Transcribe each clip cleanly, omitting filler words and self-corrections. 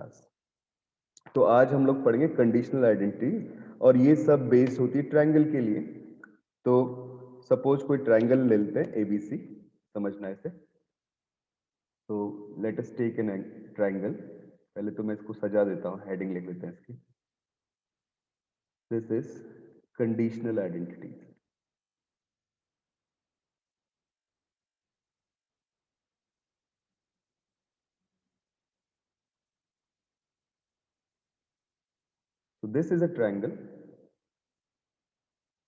Class. तो आज हम लोग पढ़ेंगे कंडीशनल आइडेंटिटी और ये सब बेस्ड होती है ट्रायंगल के लिए। तो सपोज कोई ट्रायंगल ले लेते हैं एबीसी, समझना है इसे। तो let us take an triangle. पहले तो मैं इसको सजा देता हूँ, हेडिंग लिख लेते हैं इसकी। This is conditional identity. So this is a triangle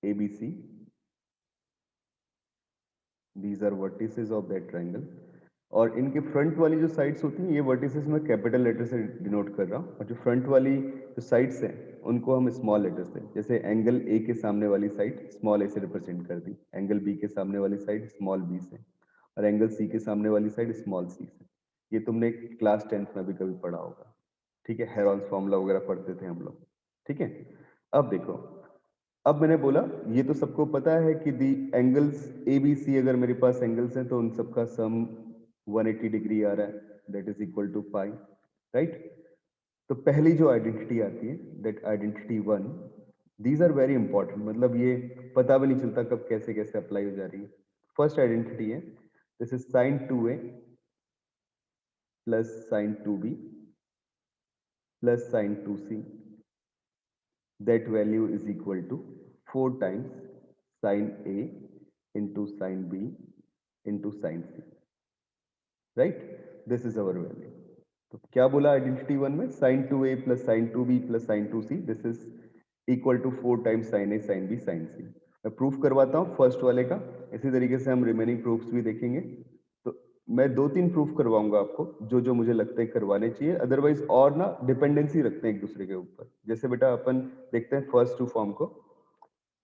ABC. These are vertices of that triangle. और इनके फ्रंट वाली जो साइड्स होती हैं ये वर्टिसेस में कैपिटल लेटर से डिनोट कर रहा हूँ, और जो फ्रंट वाली जो साइड्स हैं उनको हम स्मॉल लेटर से, जैसे एंगल ए के सामने वाली साइड स्मॉल ए से रिप्रेजेंट कर दी, एंगल बी के सामने वाली साइड स्मॉल बी से, और एंगल सी के सामने वाली साइड स्मॉल सी से। ये तुमने क्लास 10th में भी कभी पढ़ा होगा, ठीक है। हेरॉन्स फॉर्मूला वगैरह पढ़ते थे हम लोग, ठीक है। अब देखो, अब मैंने बोला ये तो सबको पता है कि दी एंगल्स ए बी सी, अगर मेरे पास एंगल्स हैं तो उन सबका सम 180 डिग्री आ रहा है, that is equal to pi, right. तो पहली जो आइडेंटिटी आती है, that identity 1, these are very important, मतलब ये पता भी नहीं चलता कब कैसे कैसे अप्लाई हो जा रही है। फर्स्ट आइडेंटिटी है, this is sine 2a plus sine 2b plus sine 2c, that value is equal to 4 times sin A into sin B into sin C, right? This is our value. तो क्या बोला identity 1 में, sin 2A plus sin 2B plus sin 2C, this is equal to 4 times sin A sin B sin C। मैं proof करवाता हूँ first वाले का, इसी तरीके से हम रिमेनिंग प्रूफ्स भी देखेंगे। तो मैं 2-3 प्रूफ करवाऊंगा आपको जो जो मुझे लगता है करवाने चाहिए, अदरवाइज और ना डिपेंडेंसी रखते हैं एक दूसरे के ऊपर। जैसे बेटा अपन देखते हैं फर्स्ट टू फॉर्म को,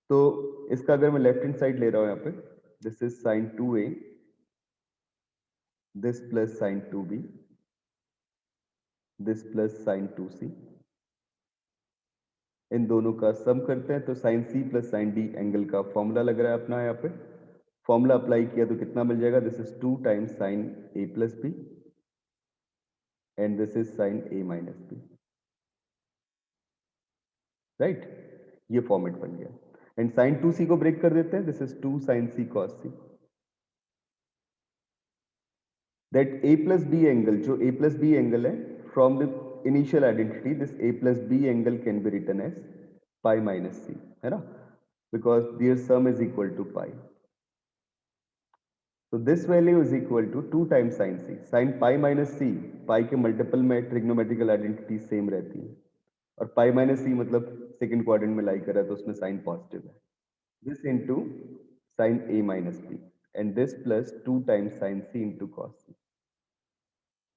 तो इसका अगर मैं लेफ्ट हैंड साइड ले रहा हूं यहाँ पे, this is sine 2a, this plus sine 2b, this plus sine 2c, इन दोनों का सम करते हैं तो sine C plus sine D angle का फॉर्मूला लग रहा है अपना यहाँ पे। फॉर्मूला अप्लाई किया तो कितना मिल जाएगा, this is 2 times sine A plus B and this is sine A minus B, right. ये फॉर्मेट बन गया। एंड साइन 2c को ब्रेक कर देते हैं, this is 2 sine c cos c. That a plus b angle, जो a plus b angle है, from the initial identity this a plus b angle can be written as pi minus c, है ना, because their sum is equal to pi. तो this value is equal to 2 times sine c, sine pi minus c, pi के multiple में trigonometrical identity same रहती है, और पाई minus सी मतलब second quadrant में लाई कर रहा है तो उसमें साइन पॉजिटिव है। This into sine A minus b and this plus 2 times sine c into cos c,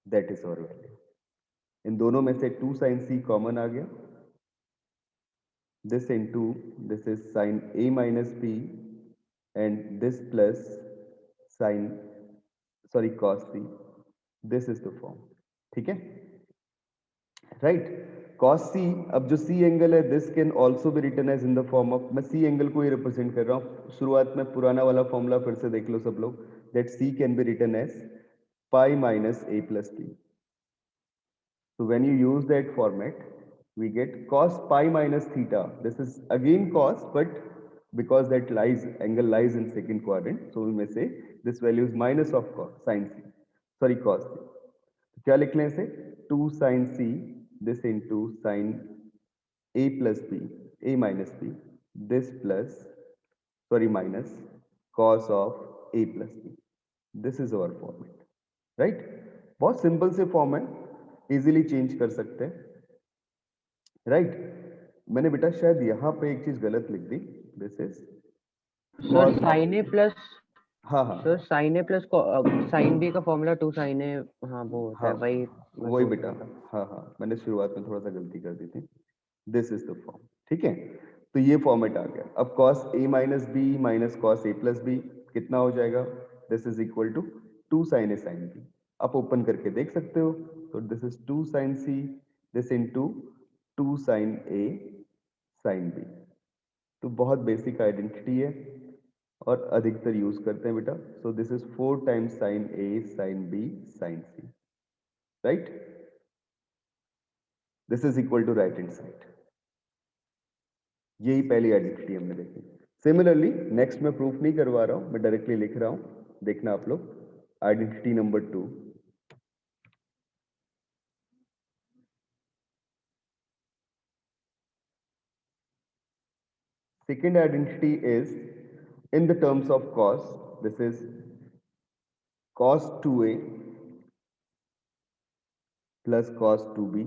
that is our value. इन दोनों में से 2 साइन सी कॉमन आ गया, this into this is sin a minus b and this plus sin, sorry, cos c, this is the form, ठीक है, right. cos c, अब जो c angle है this can also be written as in the form of, मैं c angle को ही represent कर रहा हूँ। शुरुआत में पुराना वाला फॉर्मूला फिर से देख लो सब लोग, that c can be written as pi minus a plus b। So when you use that format, we get cos pi minus theta. This is again cos, but because that angle lies in second quadrant, so we may say this value is minus of cos sin c, sorry, cos c. तो क्या लिख लें इसे, 2 sin c, this into sin a plus b, a minus b, this plus, sorry, minus cos of a plus b. This is our format, right? बहुत simple से form है, easily change कर सकते हैं, राइट। मैंने बेटा शायद यहाँ पे एक चीज गलत लिख दी, this is sir sine A plus, हाँ हाँ सर साइन ए प्लस साइन बी का फॉर्मूला 2 साइन ए, हाँ वो होता हाँ है, वही मैं वही सोच बेटा, रहा था। हाँ हाँ मैंने शुरुआत में थोड़ा सा गलती कर दी थी। दिस इज द फॉर्म, ठीक है। तो ये फॉर्मेट आ गया। अब cos A minus B minus cos A plus B कितना हो जाएगा, this is equal to 2 sine A sine B. आप ओपन करके देख सकते हो, तो this is 2 sine C, this into 2 sine A sine B. तो बहुत बेसिक आइडेंटिटी है और अधिकतर यूज करते हैं बेटा। So this is 4 times sine A sine B sine C, right. This is equal to right hand side. यही पहली आइडेंटिटी हमने देखी। सिमिलरली नेक्स्ट मैं प्रूफ नहीं करवा रहा हूं, मैं डायरेक्टली लिख रहा हूं, देखना आप लोग। Identity number 2, second identity is in the terms of cos. This is cos 2a plus cos 2b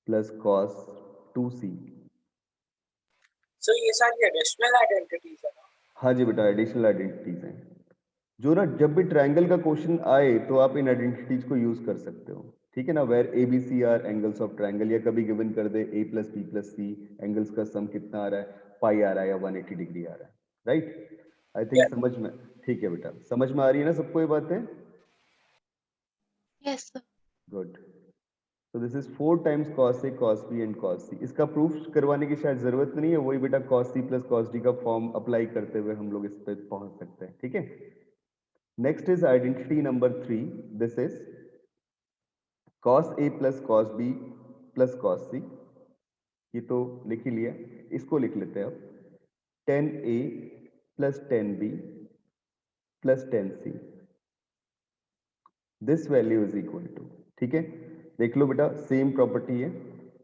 plus cos 2c। सो ये सारी एडिशनल आइडेंटिटीज है ना? हाँ जी बेटा, एडिशनल आइडेंटिटीज हैं जो ना जब भी ट्रायंगल का क्वेश्चन आए तो आप इन आइडेंटिटीज को यूज कर सकते हो, ठीक है ना। Where A B C are angles of triangle, या कभी गिवन कर दे a plus B plus C angles का सम कितना आ रहा है, पाई आ रहा है या 180 डिग्री आ रहा है, राइट। I think Yeah. समझ में, ठीक है बेटा, समझ में आ रही है ना सबको ये बातें? Yes, sir. गुड। तो this is 4 times cos a cos b and cos c। इसका प्रूफ करवाने की शायद जरूरत नहीं है, वही बेटा cos c plus cos d का फॉर्म अप्लाई करते हुए हम लोग इस पे पहुंच सकते हैं, ठीक है। Next is identity number 3, this is cos a plus cos b plus cos c। ये तो लिख ही लिया, इसको लिख लेते हैं अब, tan a plus tan b plus tan c, this value is equal to, ठीक है। देख लो बेटा, सेम प्रॉपर्टी है,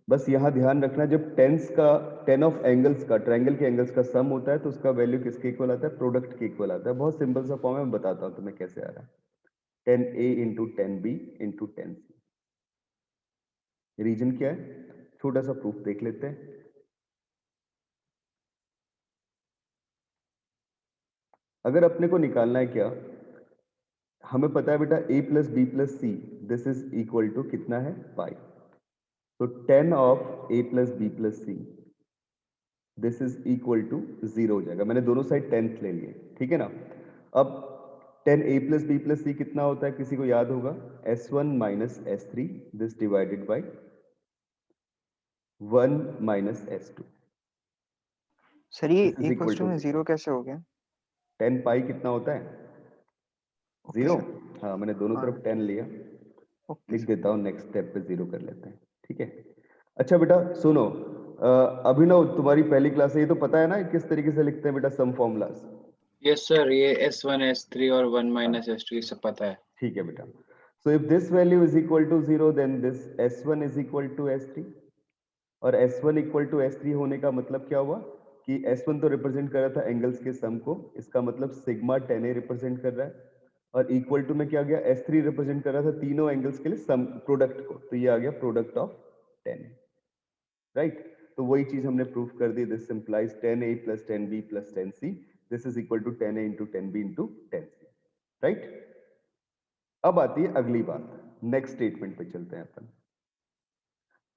बस यहां ध्यान रखना जब टेंस का, टेन ऑफ एंगल्स का, ट्रायंगल के एंगल्स का सम होता है तो उसका वैल्यू किसके इक्वल आता है, प्रोडक्ट के इक्वल आता है। बहुत सिंपल सा फॉर्म है, मैं बताता हूं तुम्हें कैसे आ रहा है, tan a into tan b into tan c। Reason क्या है, छोटा सा प्रूफ देख लेते हैं। अगर अपने को निकालना है क्या, हमें पता है बेटा a plus B plus C, this is equal to कितना है, पाई। तो tan of a plus B plus C this is equal to 0 हो जाएगा। मैंने दोनों साइड टेंथ ले लिए, ठीक है ना। अब tan a plus B plus c कितना होता है, किसी को याद होगा, s1 minus s3, this divided by 1 minus s2। Sir ये This is equals equal to to में 0 कैसे हो गया? 10 पाई कितना होता है, ओके 0। सर। हाँ, मैंने दोनों हाँ। तरफ 10 लिया, ओके लिख सर। देता हूँ, नेक्स्ट स्टेप पे 0 कर लेते हैं, ठीक है। अच्छा बेटा सुनो, अभिनव तुम्हारी पहली क्लास है, ये तो पता है ना किस तरीके से लिखते हैं बेटा सम फॉर्मूलाज? यस सर, ये S1 S3 और 1 माइनस S2 सब पता है। ठीक है बेटा। So if this value is equal to 0 then this S1 is equal to S3, और S1 इक्वल टू S3 होने का मतलब क्या हुआ कि S1 तो रिप्रेजेंट कर रहा था एंगल्स के सम को, इसका मतलब सिग्मा 10a रिप्रेजेंट कर रहा है, और इक्वल टू में क्या गया, S3 रिप्रेजेंट कर रहा था तीनों एंगल्स के लिए सम प्रोडक्ट को, तो ये आ गया प्रोडक्ट ऑफ 10, राइट। तो वही चीज हमने प्रूफ कर दी, this implies 10a plus 10b plus 10c, this is equal to 10a into 10b into 10c, right. अब आती है अगली बात, नेक्स्ट स्टेटमेंट पे चलते हैं अपन।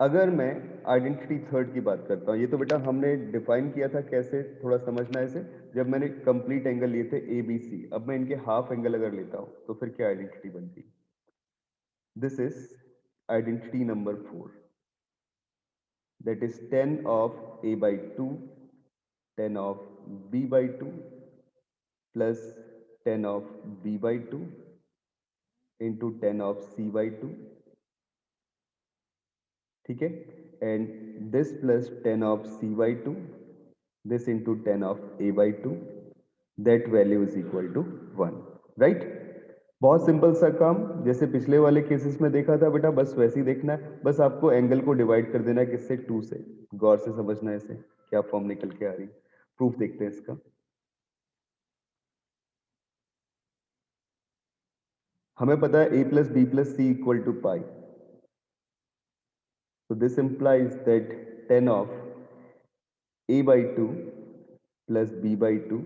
अगर मैं आइडेंटिटी थर्ड की बात करता हूं, ये तो बेटा हमने डिफाइन किया था कैसे, थोड़ा समझना है इसे, जब मैंने कंप्लीट एंगल लिए थे ए बी सी। अब मैं इनके हाफ एंगल अगर लेता हूं तो फिर क्या आइडेंटिटी बनती, this is identity number 4, that is tan of a by 2 tan of b by 2 plus tan of b by 2 into tan of c by 2, ठीक है, and this plus tan of c by 2, this into tan of a by 2, that value is equal to 1, right। बहुत simple सा काम, जैसे पिछले वाले cases में देखा था बेटा, बस वैसे ही देखना है, बस आपको एंगल को डिवाइड कर देना है किससे, 2 से। गौर से समझना है इसे, क्या फॉर्म निकल के आ रही, प्रूफ देखते हैं इसका। हमें पता है a plus B plus C equal to pi, so this implies that tan of a by 2 plus b by 2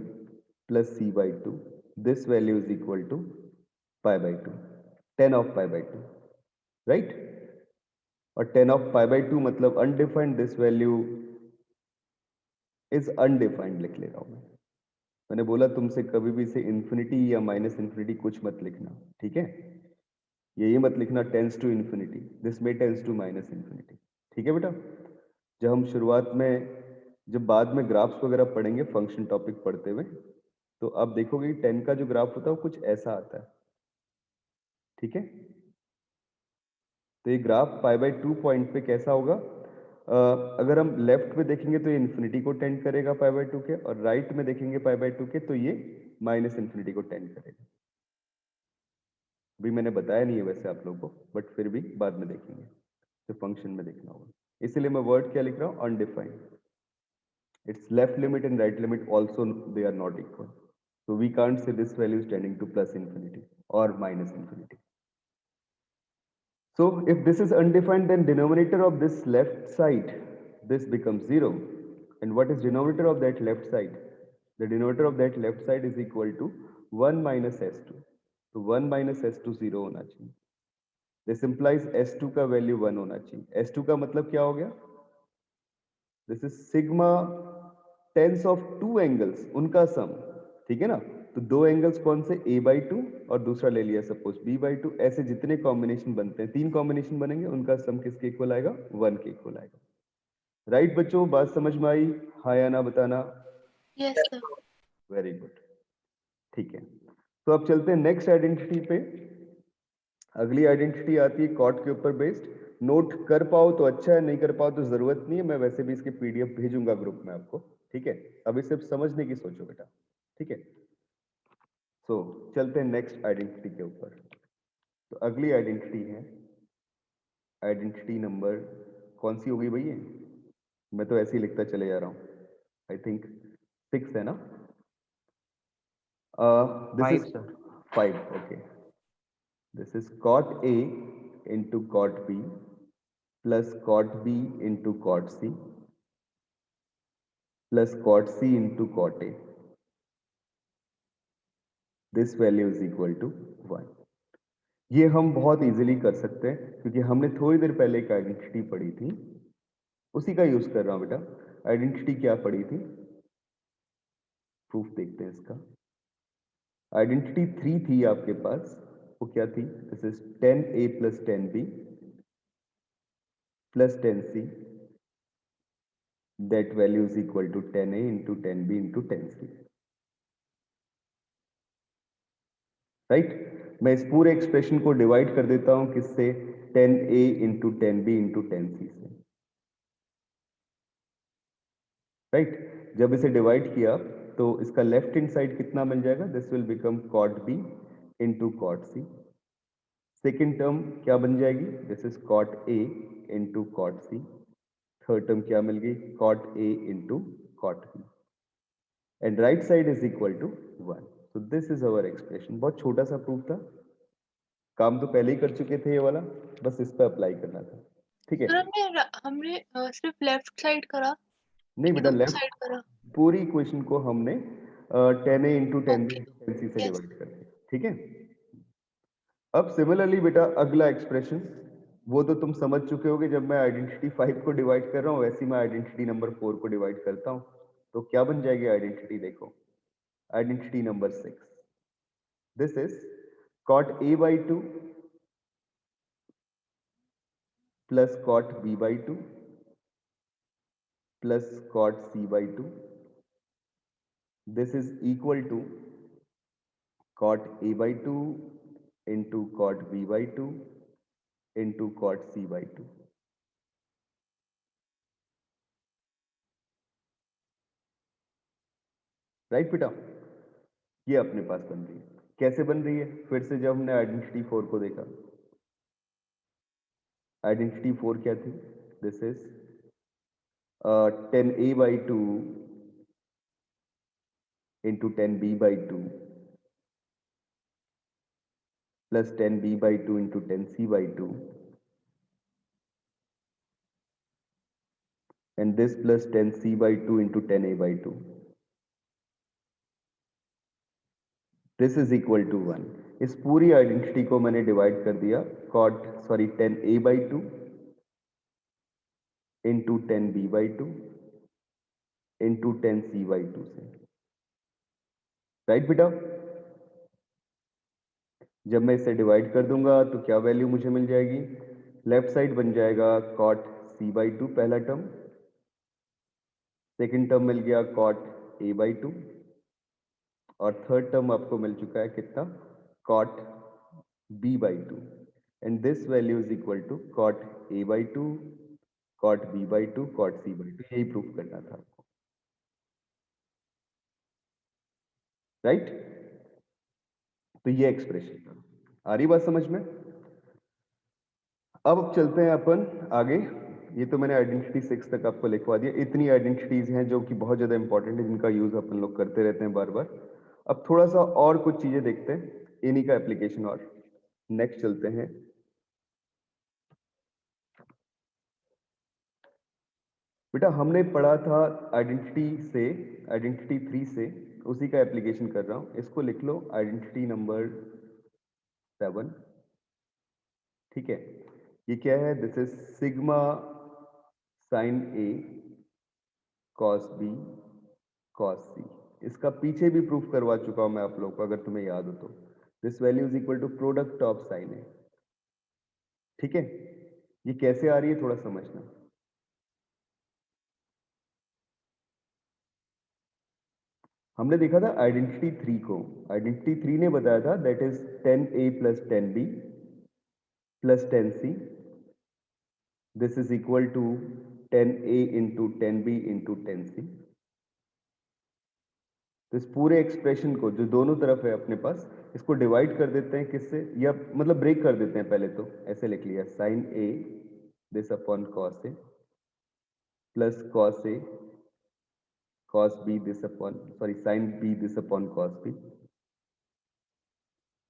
plus c by 2, this value is equal to pi by 2, tan of pi by 2, right। और tan of pi by 2 मतलब undefined, this value is undefined लिख ले रहा हूं मैं। मैंने बोला तुमसे कभी भी इसे इन्फिनिटी या माइनस इन्फिनिटी कुछ मत लिखना, ठीक है। ये मत लिखना टेंस टू इन्फिनिटी, दिस में टेंस टू माइनस इन्फिनिटी, ठीक है बेटा। जब हम शुरुआत में, जब बाद में ग्राफ्स वगैरह पढ़ेंगे फंक्शन टॉपिक पढ़ते हुए, तो आप देखोगे कि 10 का जो ग्राफ होता है वो कुछ ऐसा आता है, ठीक है। तो ये ग्राफ π/2 पॉइंट पे कैसा होगा? अगर हम लेफ्ट में देखेंगे तो ये इन्फिनिटी को टेंड करेगा π/2 के, और राइट में देखेंगे π/2 के तो ये माइनस इन्फिनिटी को टेंड करेगा। अभी मैंने बताया नहीं है वैसे आप लोगों को, बट फिर भी बाद में देखेंगे, तो फंक्शन में देखना होगा। इसीलिए मैं वर्ड क्या लिख रहा हूँ? Undefined. It's left limit and right limit also they are not equal, so we can't say this value is tending to plus infinity or minus infinity. So if this is undefined, then denominator of this left side, this becomes 0. And what is denominator of that left side? The denominator of that left side is equal to 1 minus s2. So 1 minus s2 0 होना चाहिए. This implies s2 का value 1 होना चाहिए. s2 का मतलब क्या हो गया? This is sigma tens of two angles, उनका sum. ठीक है ना? तो दो एंगल्स कौन से? a/2 और दूसरा ले लिया सपोज b/2। ऐसे जितने कॉम्बिनेशन बनते हैं, 3 कॉम्बिनेशन बनेंगे, उनका सम किसके इक्वल आएगा? 1 के इक्वल आएगा। राइट बच्चों, बात समझ में आई? हाँ या ना बताना। Yes sir. वेरी गुड, ठीक है। तो अब चलते हैं नेक्स्ट आइडेंटिटी पे। अगली आइडेंटिटी आती है कॉट के ऊपर बेस्ड। नोट कर पाओ तो अच्छा है, नहीं कर पाओ तो जरूरत नहीं है, मैं वैसे भी इसके पीडीएफ भेजूंगा ग्रुप में आपको, ठीक है। अभी सिर्फ समझने की सोचो बेटा, ठीक है। सो चलते हैं नेक्स्ट आइडेंटिटी के ऊपर। तो अगली आइडेंटिटी है आइडेंटिटी नंबर कौन सी होगी भैया? मैं तो ऐसे ही लिखता चले जा रहा हूँ, आई थिंक 6 है ना? This is 5, okay. This is cot A into cot B plus cot B into cot C plus cot C into cot A. This value is equal to 1. ये हम बहुत इजीली कर सकते हैं क्योंकि हमने थोड़ी देर पहले एक आइडेंटिटी पढ़ी थी, उसी का यूज कर रहा हूं बेटा। आइडेंटिटी क्या पढ़ी थी? प्रूफ देखते हैं इसका। आइडेंटिटी 3 थी आपके पास, वो क्या थी? This is 10A plus 10B plus 10C, that value is equal to 10A into 10B into 10C, right? मैं इस पूरे एक्सप्रेशन को डिवाइड कर देता हूं किससे? 10A into 10B into 10C से, राइट? जब इसे डिवाइड किया तो इसका लेफ्ट हैंड साइड कितना मिल जाएगा? This will become cot B into cot C। Second term क्या बन जाएगी? This is cot A into cot C। Third term क्या मिल गई? cot A into cot B, and right side is equal to 1। So this is our expression. बहुत छोटा सा proof था, काम तो पहले ही कर चुके थे ये वाला, बस इस पे अप्लाई करना था, ठीक है। सर हमने सिर्फ लेफ्ट साइड करा, नहीं बेटा, दोनों लेफ्ट साइड करा। पूरी इक्वेशन को हमने 10A into 10B okay into 10C से यस डिवाइड कर दिया, ठीक है। अब सिमिलरली बेटा अगला एक्सप्रेशन वो तो तुम समझ चुके होगे, जब मैं आइडेंटिटी 5 को डिवाइड कर रहा हूँ वैसे मैं आइडेंटिटी नंबर 4 को डिवाइड करता हूँ, तो क्या बन जाएगी आइडेंटिटी? देखो identity number 6, this is cot A/2 plus cot B/2 plus cot C/2, this is equal to cot A/2 into cot B/2 into cot C/2, right बेटा? ये अपने पास बन रही है। कैसे बन रही है? फिर से जब हमने आइडेंटिटी 4 को देखा, आइडेंटिटी 4 क्या थी? This is 10A/2 into 10B/2 plus 10B/2 into 10C/2, and this plus 10C/2 into 10A/2. This is equal to 1. इस पूरी आइडेंटिटी को मैंने डिवाइड कर दिया 10A/2 into 10B/2 into 10C/2 से, राइट बेटा? जब मैं इसे डिवाइड कर दूंगा तो क्या वैल्यू मुझे मिल जाएगी? लेफ्ट साइड बन जाएगा cot C/2 पहला टर्म, सेकंड टर्म मिल गया cot A/2, और थर्ड टर्म आपको मिल चुका है कितना? cot B/2। And this value is equal to cot a by 2, cot b by 2, cot c by 2। यही प्रूफ करना था आपको, राइट? तो ये एक्सप्रेशन था। आ रही बात समझ में? अब चलते हैं अपन आगे। ये तो मैंने आइडेंटिटी 6 तक आपको लिखवा दिया। इतनी आइडेंटिटीज हैं जो कि बहुत ज्यादा इंपॉर्टेंट है, जिनका यूज अपन लोग करते रहते हैं बार बार। अब थोड़ा सा और कुछ चीजें देखते हैं, इन्हीं का एप्लीकेशन। और नेक्स्ट चलते हैं। बेटा हमने पढ़ा था आइडेंटिटी 3 से, उसी का एप्लीकेशन कर रहा हूं। इसको लिख लो आइडेंटिटी नंबर 7। ठीक है, ये क्या है? This is sigma sine a cos b cos c. इसका पीछे भी प्रूफ करवा चुका हूं मैं आप लोगों को, अगर तुम्हें याद हो तो। This value is equal to product of sine a. ठीक है, ये कैसे आ रही है थोड़ा समझना। हमने देखा था आइडेंटिटी 3 को। आइडेंटिटी 3 ने बताया था that is 10a plus 10b plus 10c। This is equal to 10a into 10b into 10c। तो इस पूरे एक्सप्रेशन को जो दोनों तरफ है अपने पास, इसको डिवाइड कर देते हैं किससे, या मतलब ब्रेक कर देते हैं। पहले तो ऐसे लिख लिया, sine A this upon cos A plus cos A cos b this upon, sorry, sin b this upon cos b,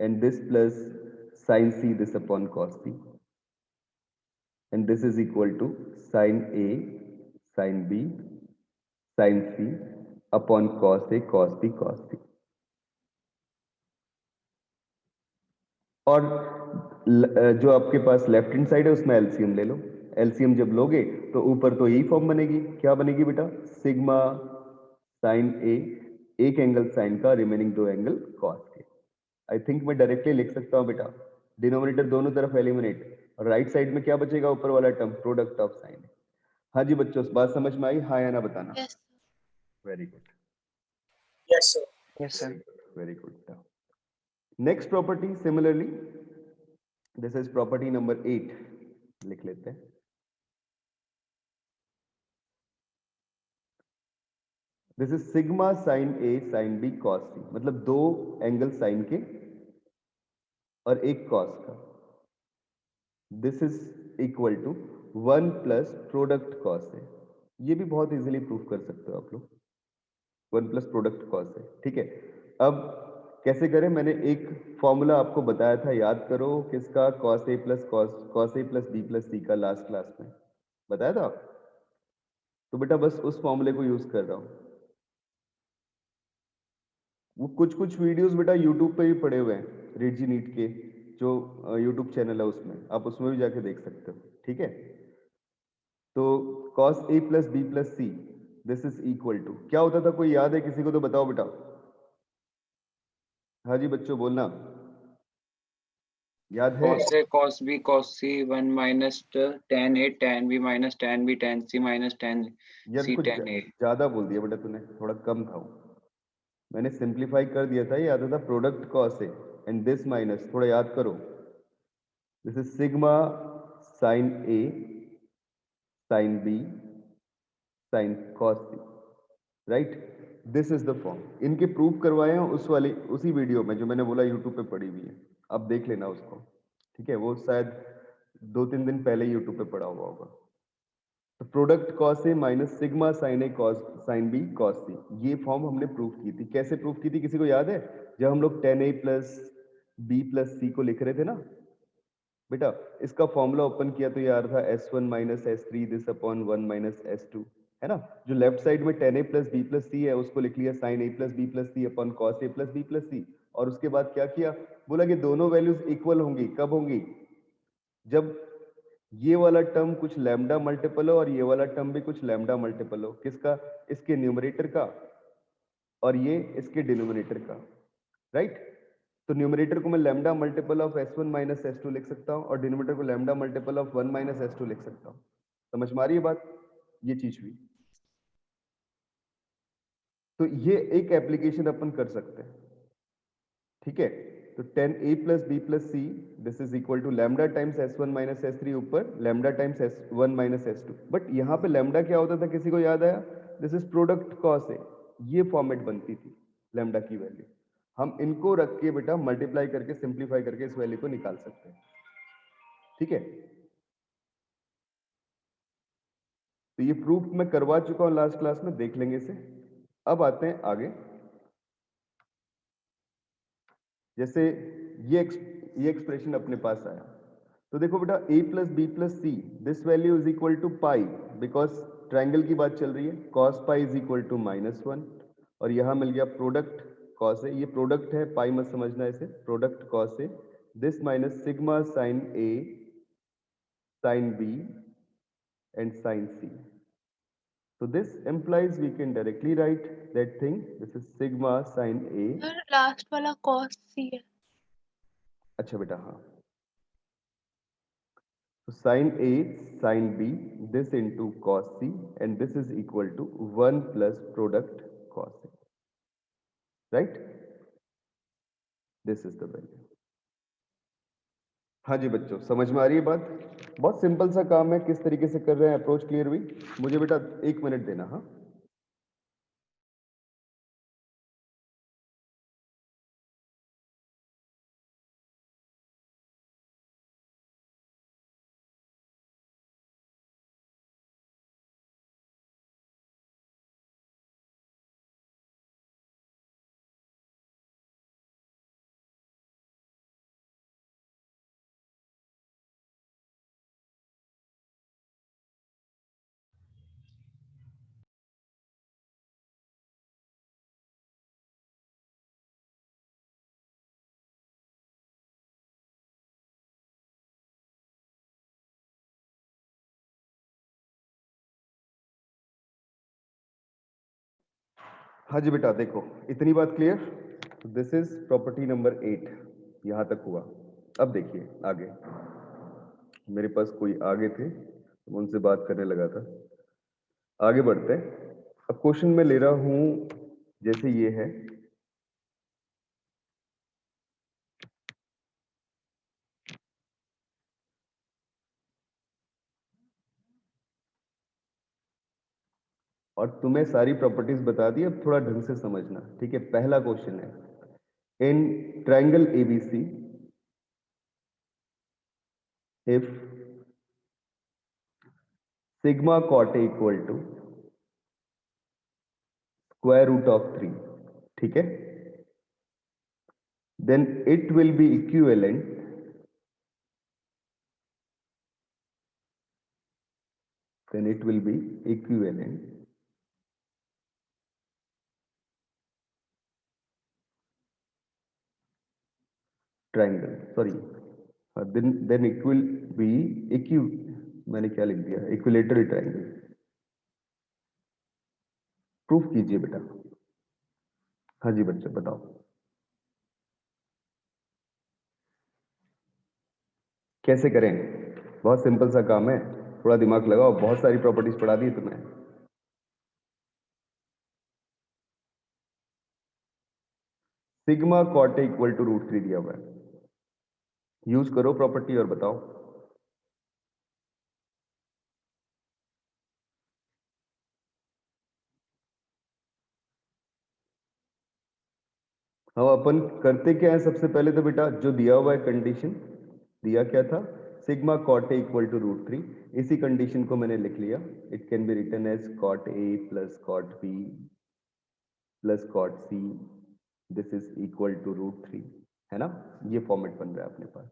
and this plus sin c this upon cos c, and this is equal to sin a sin b sin c upon cos a cos b cos c। और जो आपके पास left hand side है उसमें LCM ले लो। LCM जब लोगे तो ऊपर तो यही फॉर्म बनेगी। क्या बनेगी बेटा? सिग्मा साइन ए, एक एंगल साइन का, रिमेनिंग दो एंगल कॉस के। आई थिंक मैं डायरेक्टली लिख सकता हूं बेटा, डिनोमिनेटर दोनों तरफ एलिमिनेट, और राइट साइड में क्या बचेगा? ऊपर वाला टर्म प्रोडक्ट ऑफ साइन। हाँ जी बच्चों, बात समझ में आई? हाँ या ना बताना। Yes very good, Yes, sir. Yes sir. Very good. Next property similarly, this is property number 8, लिख लेते हैं। This is sigma sine A sine b cos c, मतलब दो एंगल साइन के और एक कॉस का। This is equal to 1 plus product cos है। ये भी बहुत इजीली प्रूफ कर सकते हो आप लोग, 1 प्लस प्रोडक्ट कॉस है। ठीक है, अब कैसे करें? मैंने एक फॉर्मूला आपको बताया था, याद करो किसका? Cos A plus cos A plus B plus सी का, लास्ट क्लास में बताया था। तो बेटा बस उस फॉर्मूले को यूज कर रहा हूं। वो कुछ कुछ वीडियोस बेटा यूट्यूब पे भी पड़े हुए हैं, रिडजी नीट के जो यूट्यूब चैनल है उसमें, आप उसमें भी जाके देख सकते हो। ठीक है, तो cos a plus B plus C this is equal to क्या होता था? कोई याद है किसी को? तो बताओ बेटा। हाँ जी बच्चों बोलना, याद है? cos a cos b cos c 1 minus tan a tan b minus tan b tan c minus tan यार c कुछ tan a। ज्यादा बोल दिया बेटा तूने, थोड़ा कम था वो। मैंने सिंप्लीफाई कर दिया था, ये आता था product cos A and this minus, थोड़ा याद करो। This is sigma sine A sine B sine cos C, right? This is the form. इनके प्रूफ करवाए हैं उसी वीडियो में जो मैंने बोला यूट्यूब पे पड़ी हुई है, आप देख लेना उसको। ठीक है, वो शायद 2-3 दिन पहले यूट्यूब पे पड़ा हुआ होगा। तो product cos A minus sigma sine a cos sine b cos सी, ये फॉर्म हमने प्रूफ की थी। कैसे प्रूफ की थी किसी को याद है? जब हम लोग tan a plus B plus c को लिख रहे थे ना बेटा, इसका फॉर्मूला ओपन किया तो ये आ रहा था s1 minus s3 this upon 1 minus s2, है ना? जो लेफ्ट साइड में tan a plus B plus c है उसको लिख लिया sin a plus B plus C upon cos a plus B plus c. और उसके बाद क्या किया? बोला कि दोनों वैल्यूज इक्वल होंगी। कब होंगी? जब ये वाला टर्म कुछ लैम्डा मल्टीपल हो और ये वाला टर्म भी कुछ लैम्डा मल्टीपल हो। किसका? इसके न्यूमरेटर का, और ये इसके डिनोमिनेटर का, राइट? तो न्यूमरेटर को मैं lambda multiple of s1 minus s2 लिख सकता हूं और डिनोमिनेटर को lambda multiple of 1 minus s2 लिख सकता हूं। समझ में आ रही है बात? ये चीज हुई। तो ये एक एप्लीकेशन अपन कर सकते हैं। ठीक है, तो tan a plus b plus c this is equal to lambda times s1 minus s3 ऊपर lambda times s1 minus s2, but यहाँ पे लैम्डा क्या होता था, किसी को याद आया? दिस इज प्रोडक्ट कॉस है, ये फॉर्मेट बनती थी लैम्डा की वैल्यू। हम इनको रख के बेटा मल्टीप्लाई करके सिंप्लीफाई करके इस वैल्यू को निकाल सकते हैं, ठीक है। तो ये प्रूफ मैं करवा चुका हूं लास्ट क्लास में, देख लेंगे इसे। अब आते हैं आगे। जैसे ये एक्सप्रेशन अपने पास आया, तो देखो बेटा a plus B plus C this value is equal to pi, because triangle की बात चल रही है, cos pi is equal to -1, और यहां मिल गया प्रोडक्ट cos है, ये प्रोडक्ट है, पाई मत समझना इसे, प्रोडक्ट cos है, this minus sigma sine a sine b and sine c। So this implies we can directly write that thing. This is sigma sin A. Sir last वाला cos c है। अच्छा बेटा हाँ, so sin A sin B this into cos C and this is equal to 1 plus product cos A, right? This is the value. हाँ जी बच्चों, समझ में आ रही है बात? बहुत सिंपल सा काम है, किस तरीके से कर रहे हैं, अप्रोच क्लियर हुई? मुझे बेटा 1 मिनट देना। हाँ हाँ जी बेटा, देखो इतनी बात clear. This is property number 8, यहां तक हुआ। अब देखिए आगे, मेरे पास कोई आगे थे तो मैं उनसे बात करने लगा था। आगे बढ़ते हैं। अब क्वेश्चन में ले रहा हूं, जैसे ये है, और तुम्हें सारी प्रॉपर्टीज बता दी, अब थोड़ा ढंग से समझना, ठीक है। पहला क्वेश्चन है, in triangle ABC if sigma cot A equal to square root of 3, ठीक है, then it will be equivalent triangle, sorry, then it will be मैंने क्या लिख दिया, इक्विलेटरल ट्रायंगल। प्रूफ कीजिए बेटा। हाँ जी बच्चे बताओ। कैसे करें? बहुत सिंपल सा काम है, थोड़ा दिमाग लगाओ, बहुत सारी प्रॉपर्टीज पढ़ा दी तुम्हें। Sigma cot A equal to √3 दिया हुआ है, यूज करो प्रॉपर्टी और बताओ। हम अपन करते क्या है, सबसे पहले तो बेटा जो दिया हुआ है कंडीशन, दिया क्या था, sigma cot A equal to √3, इसी कंडीशन को मैंने लिख लिया। It can be written as cot A plus cot B plus cot C, this is equal to √3, है ना। ये फॉर्मेट बन रहा है अपने पास।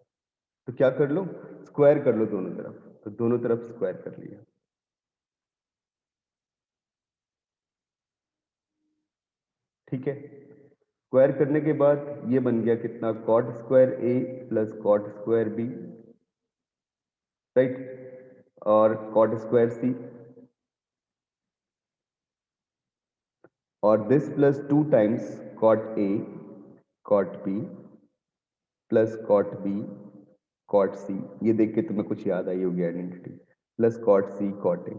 तो क्या कर लो, स्क्वायर कर लो दोनों तरफ, तो दोनों तरफ स्क्वायर कर लिया। ठीक है, स्क्वायर करने के बाद ये बन गया कितना, cot square a plus cot square b, right, और कॉट स्क्वायर सी, और this plus 2 times cot A cot B plus cot B cot c, ये देख के तुम्हें कुछ याद आई होगी identity, plus cot C cot A,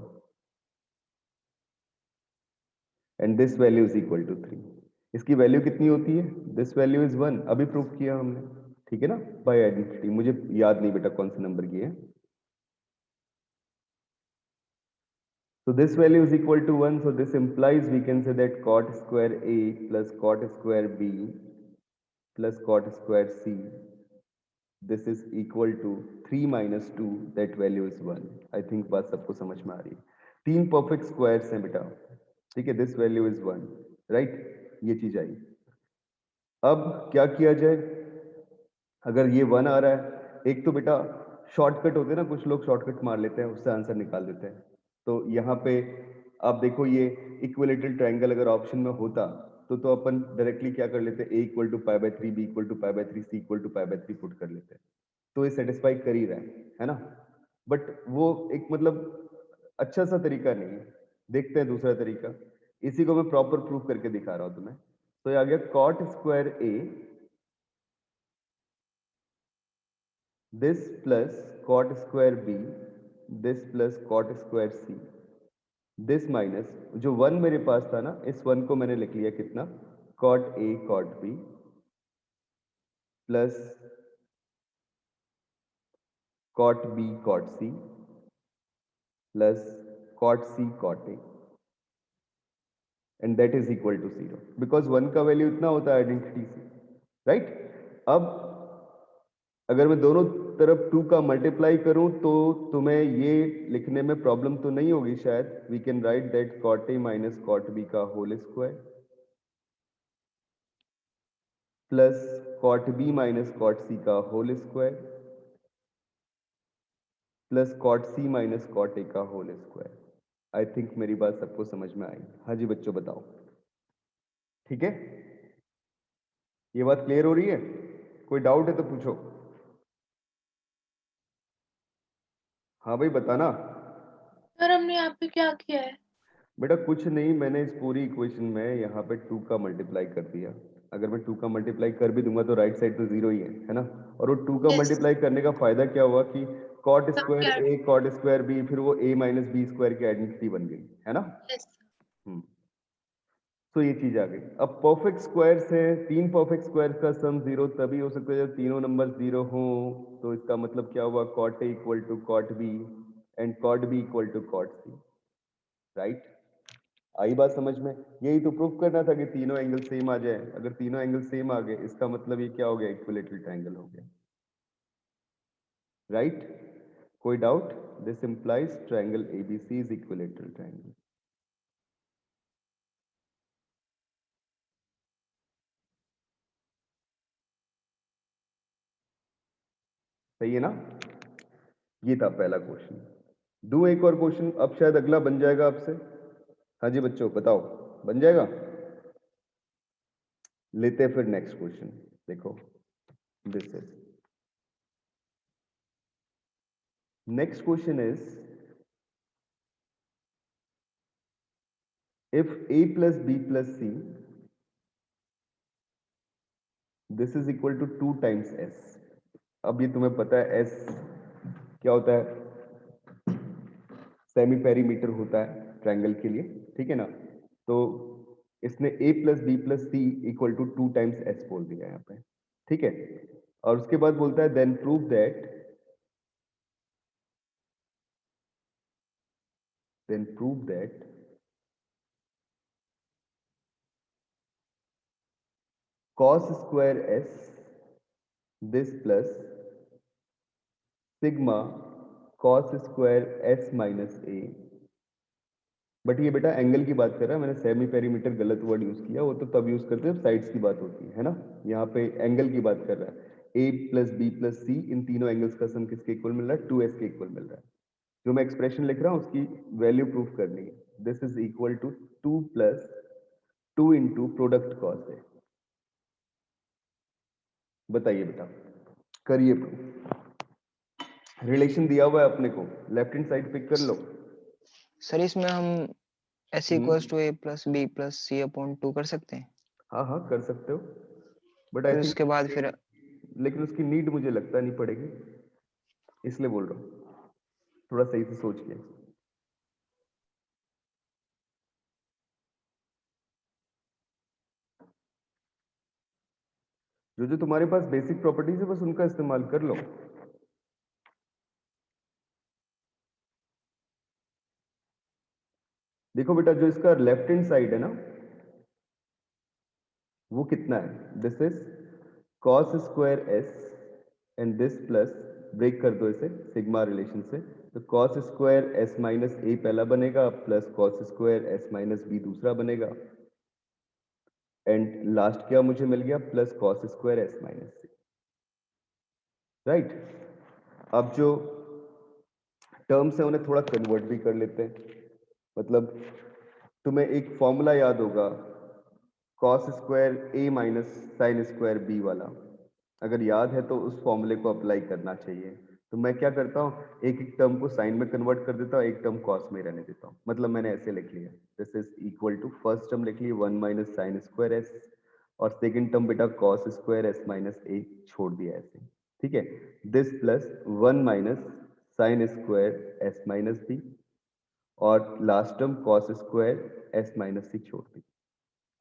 and this value is equal to 3। इसकी वैल्यू कितनी होती है? दिस वैल्यू इज 1, अभी प्रूव किया हमने, ठीक है ना, बाय आइडेंटिटी। मुझे याद नहीं बेटा कौन से नंबर की है। So this value is equal to 1, so this implies we can say that cot square A plus cot square B plus cot square C, this is equal to 3 minus 2, that value is 1. I think बात सबको समझ में आ रही है। 3 perfect squares हैं बेटा, ठीक है, दिस वैल्यू इज 1, राइट, ये चीज आई। अब क्या किया जाए? अगर ये 1 आ रहा है, एक तो बेटा शॉर्टकट होते हैं ना, कुछ लोग शॉर्टकट मार लेते हैं, उससे आंसर निकाल देते हैं। तो यहाँ पे आप देखो, ये इक्विलेटरल ट्रायंगल अगर ऑप्शन में होता तो अपन डायरेक्टली क्या कर लेते, a equal to pi by 3, b equal to pi by 3, c equal to pi by 3 put कर लेते, तो ये सेटिस्फाई कर ही रहा है ना। बट वो एक मतलब अच्छा सा तरीका नहीं है। देखते हैं दूसरा तरीका, इसी को मैं प्रॉपर प्रूफ करके दिखा रहा हूं तुम्हें। तो ये आ गया cot square A this plus cot square B this plus cot square C, this minus जो 1 मेरे पास था ना, इस 1 को मैंने लिख लिया कितना, cot A cot B plus cot B cot C plus cot C cot A, and that is equal to 0, because 1 का वैल्यू इतना होता है आइडेंटिटी से, राइट। अब अगर मैं दोनों तरफ 2 का मल्टीप्लाई करूं तो तुम्हें ये लिखने में प्रॉब्लम तो नहीं होगी शायद। We can write that cot a minus cot b का whole square plus cot b minus cot c का whole square plus cot c minus cot a का होल स्क्वायर। आई थिंक मेरी बात सबको समझ में आई। हाँ जी बच्चों बताओ, ठीक है, ये बात क्लियर हो रही है? कोई डाउट है तो पूछो। हाँ भाई बताना। सर हमने यहाँ पे क्या किया है? बेटा कुछ नहीं, मैंने इस पूरी इक्वेशन में यहाँ पे 2 का मल्टीप्लाई कर दिया। अगर मैं 2 का मल्टीप्लाई कर भी दूंगा तो राइट साइड तो 0 ही है ना। और वो 2 का Yes. मल्टीप्लाई करने का फायदा क्या हुआ कि कॉट Sum स्क्वायर क्या? ए कॉट स्क्वायर बी, फिर वो a माइनस बी स्क्वायर की आइडेंटिटी बन गई, है ना। Yes. तो ये चीज आ गई। अब परफेक्ट स्क्वायर्स है, 3 परफेक्ट स्क्वायर का सम 0 तभी हो सकता है जब तीनों नंबर 0 हो। तो इसका मतलब क्या हुआ, cot A equal to cot b and cot b equal to cot c, right. आई बात समझ में? यही तो प्रूफ करना था कि तीनों एंगल सेम आ जाए। अगर तीनों एंगल सेम आ गए इसका मतलब ये क्या हो गया, इक्विलेटरल ट्रायंगल हो गया, राइट। कोई doubt? This implies triangle ABC is equilateral triangle. सही है ना। ये था पहला क्वेश्चन। दूं एक और क्वेश्चन, अब शायद अगला बन जाएगा आपसे। हाँ जी बच्चों बताओ, बन जाएगा? लेते हैं फिर नेक्स्ट क्वेश्चन। देखो this is next question is if a plus b plus c this is equal to 2 times s। अब ये तुम्हें पता है s क्या होता है, सेमी पेरीमीटर होता है ट्रायंगल के लिए, ठीक है ना। तो इसने a plus B plus C equal to 2 times s बोल दिया यहाँ पे, ठीक है। और उसके बाद बोलता है then prove that cos square s this plus sigma cos square s minus a। But ये बेटा एंगल की बात कर रहा है, मैंने सेमी पेरीमीटर गलत वर्ड यूज किया, वो तो तब यूज करते हैं साइड्स की बात होती है ना। यहाँ पे एंगल की बात कर रहा है। a प्लस बी प्लस सी, इन तीनों एंगल्स का सम किसके इक्वल मिल रहा है, 2s के इक्वल मिल रहा है। जो मैं एक्सप्रेशन लिख रहा हूँ उसकी वैल्यू प्रूफ करनी है। This is equal to 2 plus 2 into product cos है। बताइए बेटा, करिए प्रूफ। रिलेशन दिया हुआ है अपने को, लेफ्ट हैंड साइड पिक कर लो। सर इसमें हम s equals to a plus B plus C upon 2 कर सकते हैं? हाँ हाँ कर सकते हो, बट फिर आई उसके बाद फिर थिंक लेकिन उसकी नीड मुझे लगता नहीं पड़ेगी, इसलिए बोल रहा हूँ थोड़ा सही से सोच के। जो जो तुम्हारे पास बेसिक प्रॉपर्टीज है बस उनका इस्तेमाल कर लो। देखो बेटा, जो इसका लेफ्ट हैंड साइड है ना, वो कितना है? This is cos square S and this plus, break कर दो इसे सिग्मा रिलेशन से, तो cos square S minus A पहला बनेगा plus cos square S minus B दूसरा बनेगा, एंड लास्ट क्या मुझे मिल गया? Plus cos square S minus C. Right, अब जो टर्म्स है उन्हें थोड़ा कन्वर्ट भी कर लेते हैं। मतलब तुम्हें एक फॉर्मूला याद होगा cos square A minus sine square B वाला, अगर याद है तो उस फॉर्मूले को अप्लाई करना चाहिए। तो मैं क्या करता हूँ, एक एक टर्म को साइन में कन्वर्ट कर देता हूँ, एक टर्म कॉस में रहने देता हूँ। मतलब मैंने ऐसे लिख लिया, this is equal to, first term लिख ली 1 माइनस साइन स्क्वायर एस, और सेकेंड टर्म बेटा cos square S minus A छोड़ दिया ऐसे, ठीक है। This plus 1 minus sine square S minus B, और last term cos square S minus C छोड़ दी।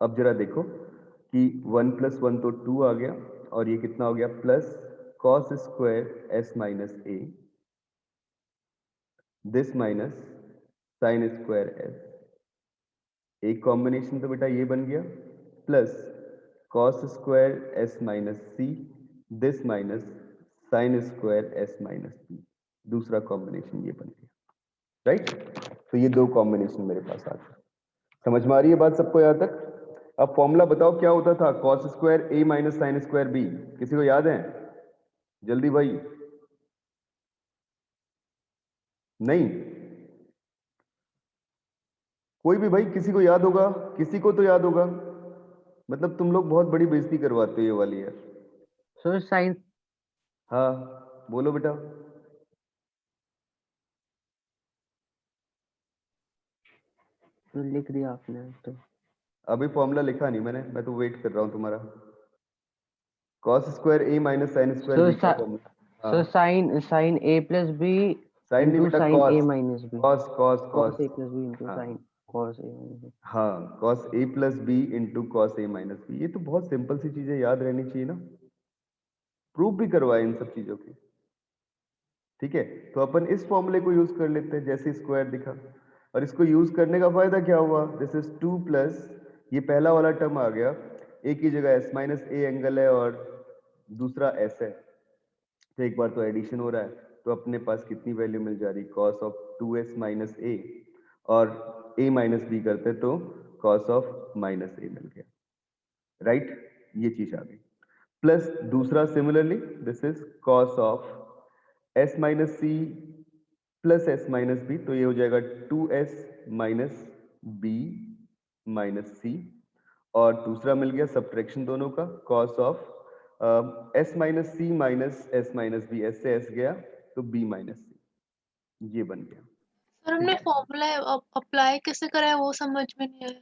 अब जरा देखो कि 1 प्लस 1 तो 2 आ गया, और ये कितना हो गया? Plus cos square S minus A, this minus sine square S, एक कॉम्बिनेशन तो बेटा ये बन गया, plus cos square S minus C, this minus sine square S minus B, दूसरा कॉम्बिनेशन ये बन गया। राइट, तो ये दो कॉम्बिनेशन मेरे पास आ गए। समझ में आ रही है बात सबको यहाँ तक? अब फॉर्मूला बताओ क्या होता था? cos square A minus sine square B, किसी को याद है? जल्दी भाई। नहीं, कोई भी भाई, किसी को याद होगा? किसी को तो याद होगा, मतलब तुम लोग बहुत बड़ी बेइज्जती करवाते हो ये वाली यार। सर साइन, हाँ बोलो बेटा। लिख दिया आपने तो। अभी फॉर्मूला लिखा नहीं मैंने, मैं तो वेट कर रहा हूँ तुम्हारा। cos square A minus sine square B का फॉर्मूला। सर साइन ए प्लस बी साइन नहीं इंटू बेटा, sine A cos minus B, cos cos cos cos A plus B into हाँ sine cos A minus B. हाँ, cos A plus B into cos A minus B. ये तो बहुत simple सी चीजें याद रहनी चाहिए ना, प्रूफ भी करवाए इन सब चीजों की। ठीक है, तो अपन इस फॉर्मूले को यूज कर लेते हैं जैसे स्क्वायर दिखा, और इसको यूज करने का फायदा क्या हुआ? दिस इज 2 प्लस, ये पहला वाला टर्म आ गया, एक ही जगह एस माइनस ए एंगल है और दूसरा एस है, तो एक बार तो एडिशन हो रहा है, तो अपने पास कितनी वैल्यू मिल जा रही? cos ऑफ 2s माइनस ए, और a माइनस बी करते तो cos ऑफ माइनस ए मिल गया। राइट, ये चीज आ गई। प्लस दूसरा similarly this is cos of s minus C plus S minus B, तो ये हो जाएगा 2s माइनस बी माइनस सी, और दूसरा मिल गया सब्ट्रैक्शन दोनों का, cos of s minus C minus S minus B, S से एस गया तो b माइनस सी, ये बन गया। सर हमने फॉर्मूला अप्लाई कैसे करा है वो समझ में नहीं आया।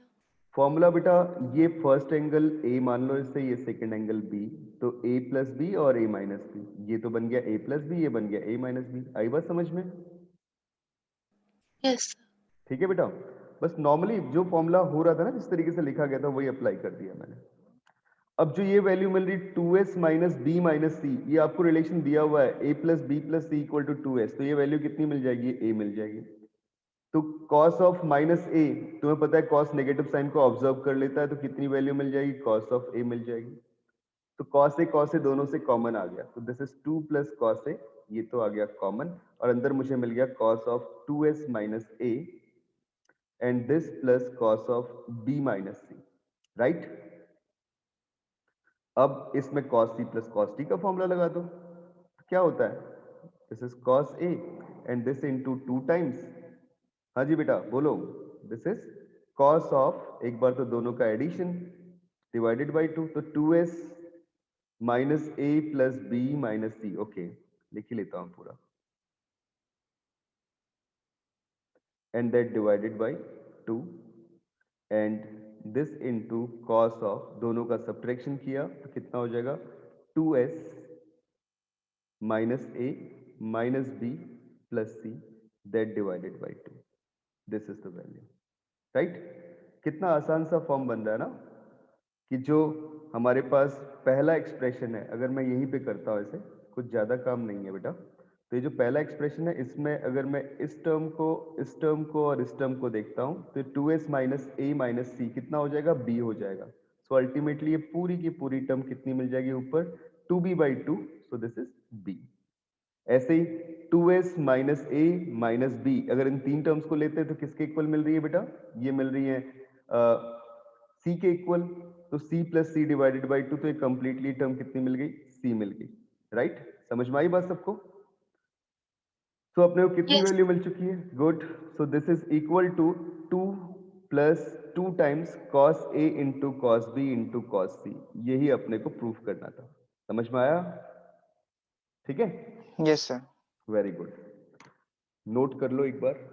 फॉर्मूला बेटा, ये फर्स्ट एंगल a मान लो इससे, ये सेकंड एंगल b, तो a प्लस बी और a माइनस बी, ये तो बन गया a प्लस बी, ये बन गया a माइनस बी। आई बात समझ में? यस ठीक है बेटा, बस नॉर्मली जो फॉर्मूला हो रहा था ना, जिस तरीके से लिखा गया था वही अप्लाई कर दिया मैंने। अब जो ये वैल्यू मिल रही 2s माइनस बी माइनस सी, ये आपको रिलेशन दिया हुआ है a plus B plus C equal to 2s, तो ये वैल्यू कितनी मिल जाएगी? a मिल जाएगी। तो cos ऑफ माइनस a, तुम्हें पता है cos नेगेटिव साइन को ऑब्जर्व कर लेता है, तो कितनी वैल्यू मिल जाएगी? cos ऑफ a मिल जाएगी। तो cos a दोनों से कॉमन आ गया, तो this is 2 plus cos a, ये तो आ गया कॉमन, और अंदर मुझे मिल गया cos of 2s minus a and this plus cos of b minus C. Right, अब इसमें cos c plus cos t का फॉर्मूला लगा दो, क्या होता है? This is cos a and this into 2 times, हाँ जी बेटा बोलो, दिस इज cos ऑफ, एक बार तो दोनों का एडिशन, डिवाइडेड बाई 2, तो 2s minus a plus B minus C. Okay, लिख ही लेता हूं पूरा, and that divided by 2 and this into cos of, दोनों का सब्ट्रैक्शन किया तो कितना हो जाएगा? 2s minus a minus b plus c, that divided by 2, this is the value. Right, कितना आसान सा फॉर्म बन रहा है ना? कि जो हमारे पास पहला एक्सप्रेशन है, अगर मैं यहीं पे करता हूँ, ऐसे कुछ ज़्यादा काम नहीं है बेटा, तो ये जो पहला एक्सप्रेशन है इसमें अगर मैं इस टर्म को और इस टर्म को देखता हूँ तो 2s माइनस ए माइनस सी कितना हो जाएगा, b हो जाएगा। सो अल्टीमेटली ये पूरी की पूरी टर्म कितनी मिल जाएगी ऊपर, 2b/2, so this is b। ऐसे ही 2s माइनस ए माइनस बी, अगर इन तीन टर्म्स को लेते हैं तो किसके इक्वल मिल रही है बेटा, ये मिल रही है c के इक्वल, तो c plus C divided by 2, तो ये कंप्लीटली टर्म कितनी मिल गई, c मिल गई। राइट, समझ में आई बात सबको? तो अपने को कितनी Yes. वैल्यू मिल चुकी है, good. So this is equal to 2 plus 2 times cos A into cos B into cos C, यही अपने को प्रूफ करना था। समझ में आया? ठीक है, yes sir. Very good, note कर लो एक बार।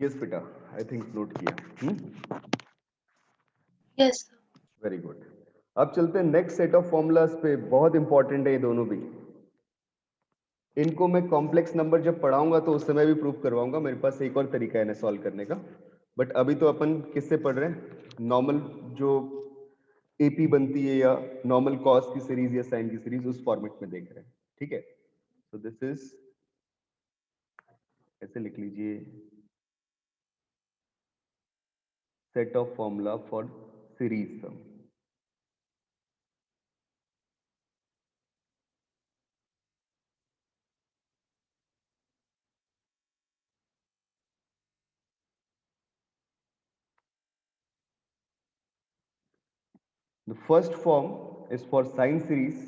यस बेटा, आई थिंक नोट किया। Yes. Sir. Very good. अब चलते हैं नेक्स्ट सेट ऑफ फॉर्मूलाज पे, बहुत इंपॉर्टेंट है ये दोनों भी। इनको मैं कॉम्प्लेक्स नंबर जब पढ़ाऊंगा तो उस समय भी प्रूफ करवाऊंगा, मेरे पास एक और तरीका है इन्हें सॉल्व करने का। बट अभी तो अपन किससे पढ़ रहे हैं, नॉर्मल जो एपी बनती है या नॉर्मल कॉस की सीरीज या साइन की सीरीज, उस फॉर्मेट में देख रहे हैं। ठीक है, सो दिस इज, ऐसे लिख लीजिए, set of formula for series sum. The first form is for sine series,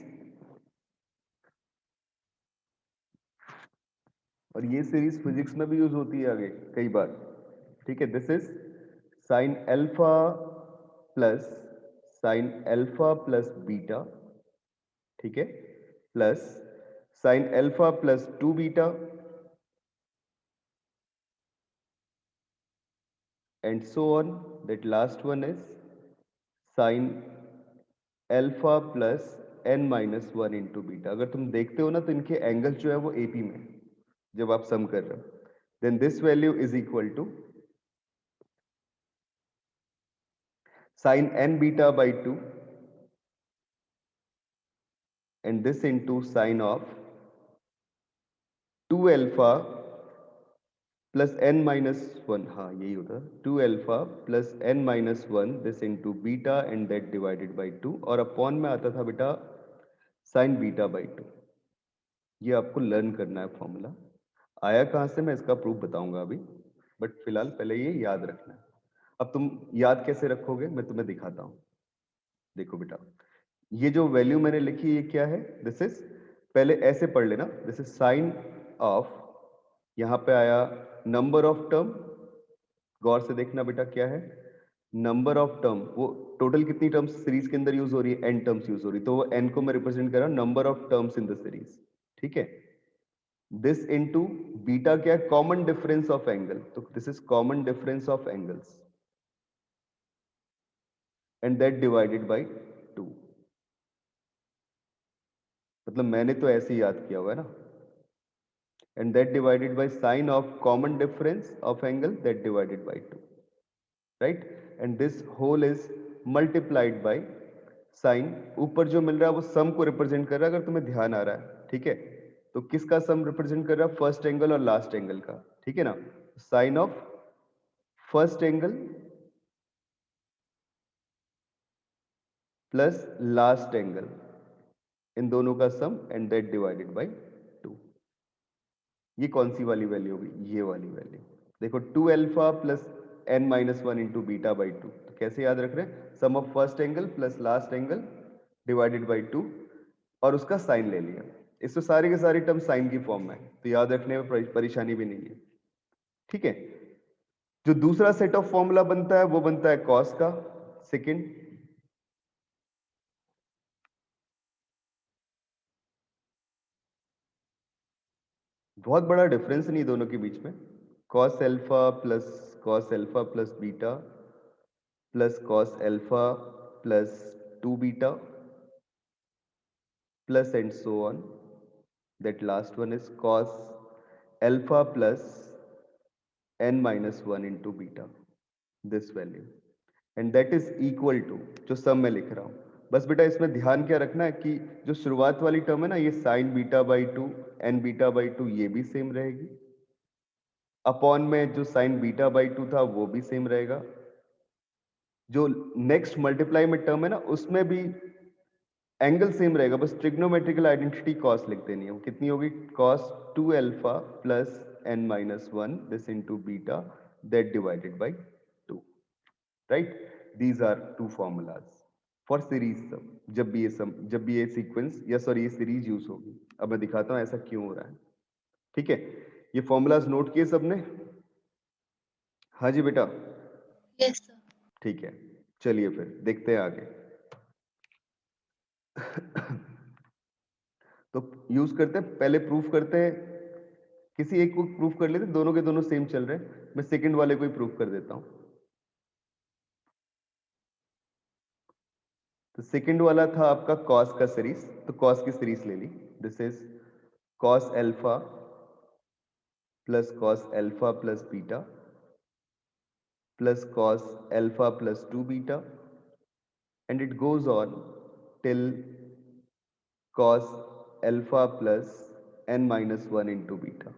और ये सीरीज फिजिक्स में भी यूज होती है आगे कई बार। ठीक है, this is sine alpha plus beta, ठीक है, plus sine alpha plus 2 beta and so on, that last one is sine alpha plus n minus 1 into beta. अगर तुम देखते हो ना तो इनके एंगल जो है वो एपी में, जब आप सम कर रहे हो, then this value is equal to sine n beta by 2 and this into sine of 2 alpha plus n minus 1, हाँ यही होता, 2 alpha plus n minus 1, this into beta and that divided by 2, और अपॉन में आता था बेटा sign beta by 2। ये आपको लर्न करना है फॉर्मूला। आया कहाँ से मैं इसका प्रूफ बताऊंगा अभी, बट फिलहाल पहले ये याद रखना है। अब तुम याद कैसे रखोगे मैं तुम्हें दिखाता हूं। देखो बेटा, ये जो वैल्यू मैंने लिखी ये क्या है, दिस इज, पहले ऐसे पढ़ लेना, दिस इज साइन ऑफ, यहां पे आया नंबर ऑफ टर्म, गौर से देखना बेटा क्या है, नंबर ऑफ टर्म, वो टोटल कितनी टर्म्स सीरीज के अंदर यूज हो रही है, n टर्म्स यूज हो रही है, तो वो n को मैं रिप्रेजेंट कर रहा हूं number of terms in the series. ठीक है, दिस इनटू बीटा क्या है, कॉमन डिफरेंस ऑफ एंगल, तो this is common difference of angles and that divided by 2। मतलब मैंने तो ऐसे ही याद किया हुआ है ना, and that divided by sine of common difference of angle that divided by 2, right? And this whole is multiplied by sine, ऊपर जो मिल रहा है वो सम को रिप्रेजेंट कर रहा है, अगर तुम्हें ध्यान आ रहा है। ठीक है, तो किसका सम रिप्रेजेंट कर रहा है, फर्स्ट एंगल और लास्ट एंगल का। ठीक है ना, sine of first angle plus last angle, इन दोनों का sum and that divided by 2। ये कौन सी वाली वैल्यू होगी, ये वाली वैल्यू। देखो 2 alpha plus n minus 1 into beta by 2, तो कैसे याद रख रहे हैं, sum of first angle plus last angle divided by 2, और उसका साइन ले लिया। इसमें सारी के सारी टर्म साइन की फॉर्म में है, तो याद रखने में परेशानी भी नहीं है। ठीक है, जो दूसरा सेट ऑफ फॉर्मूला बनता है वो बनता है कॉस का, सेकेंड, बहुत बड़ा डिफरेंस नहीं दोनों के बीच में। cos alpha plus beta plus cos alpha plus 2 beta plus and so on. That last one is cos alpha plus n minus 1 into beta, this value, and that is equal to, जो सम में लिख रहा हूं। बस बेटा इसमें ध्यान क्या रखना है कि जो शुरुआत वाली टर्म है ना, ये sine beta by 2 N beta by 2 ये भी सेम रहेगी, अपॉन में जो साइन बीटा बाई 2 था वो भी सेम रहेगा, जो नेक्स्ट मल्टीप्लाई में टर्म है ना उसमें भी एंगल सेम रहेगा, बस ट्रिग्नोमेट्रिकल आइडेंटिटी कॉस लिख देनी है। वो कितनी होगी, cos 2 alpha plus n minus 1 this into beta that divided by 2, right? These are two formulas for series sum। जब भी ये सीक्वेंस या सॉरी ये सीरीज यूज होगी। अब मैं दिखाता हूं ऐसा क्यों हो रहा है, ठीक है? ये फॉर्मूलाज नोट किए सबने? हाँ जी बेटा, यस सर। ठीक है, चलिए फिर देखते हैं आगे। तो यूज करते हैं, पहले प्रूफ करते हैं, किसी एक को प्रूफ कर लेते, दोनों के दोनों सेम चल रहे हैं, मैं सेकंड वाले को ही प्रूफ कर देता हूं। तो सेकंड वाला था आपका कॉस का सीरीज, तो कॉस की सीरीज ले ली। This is cos alpha plus beta plus cos alpha plus 2 beta and it goes on till cos alpha plus n minus 1 into beta,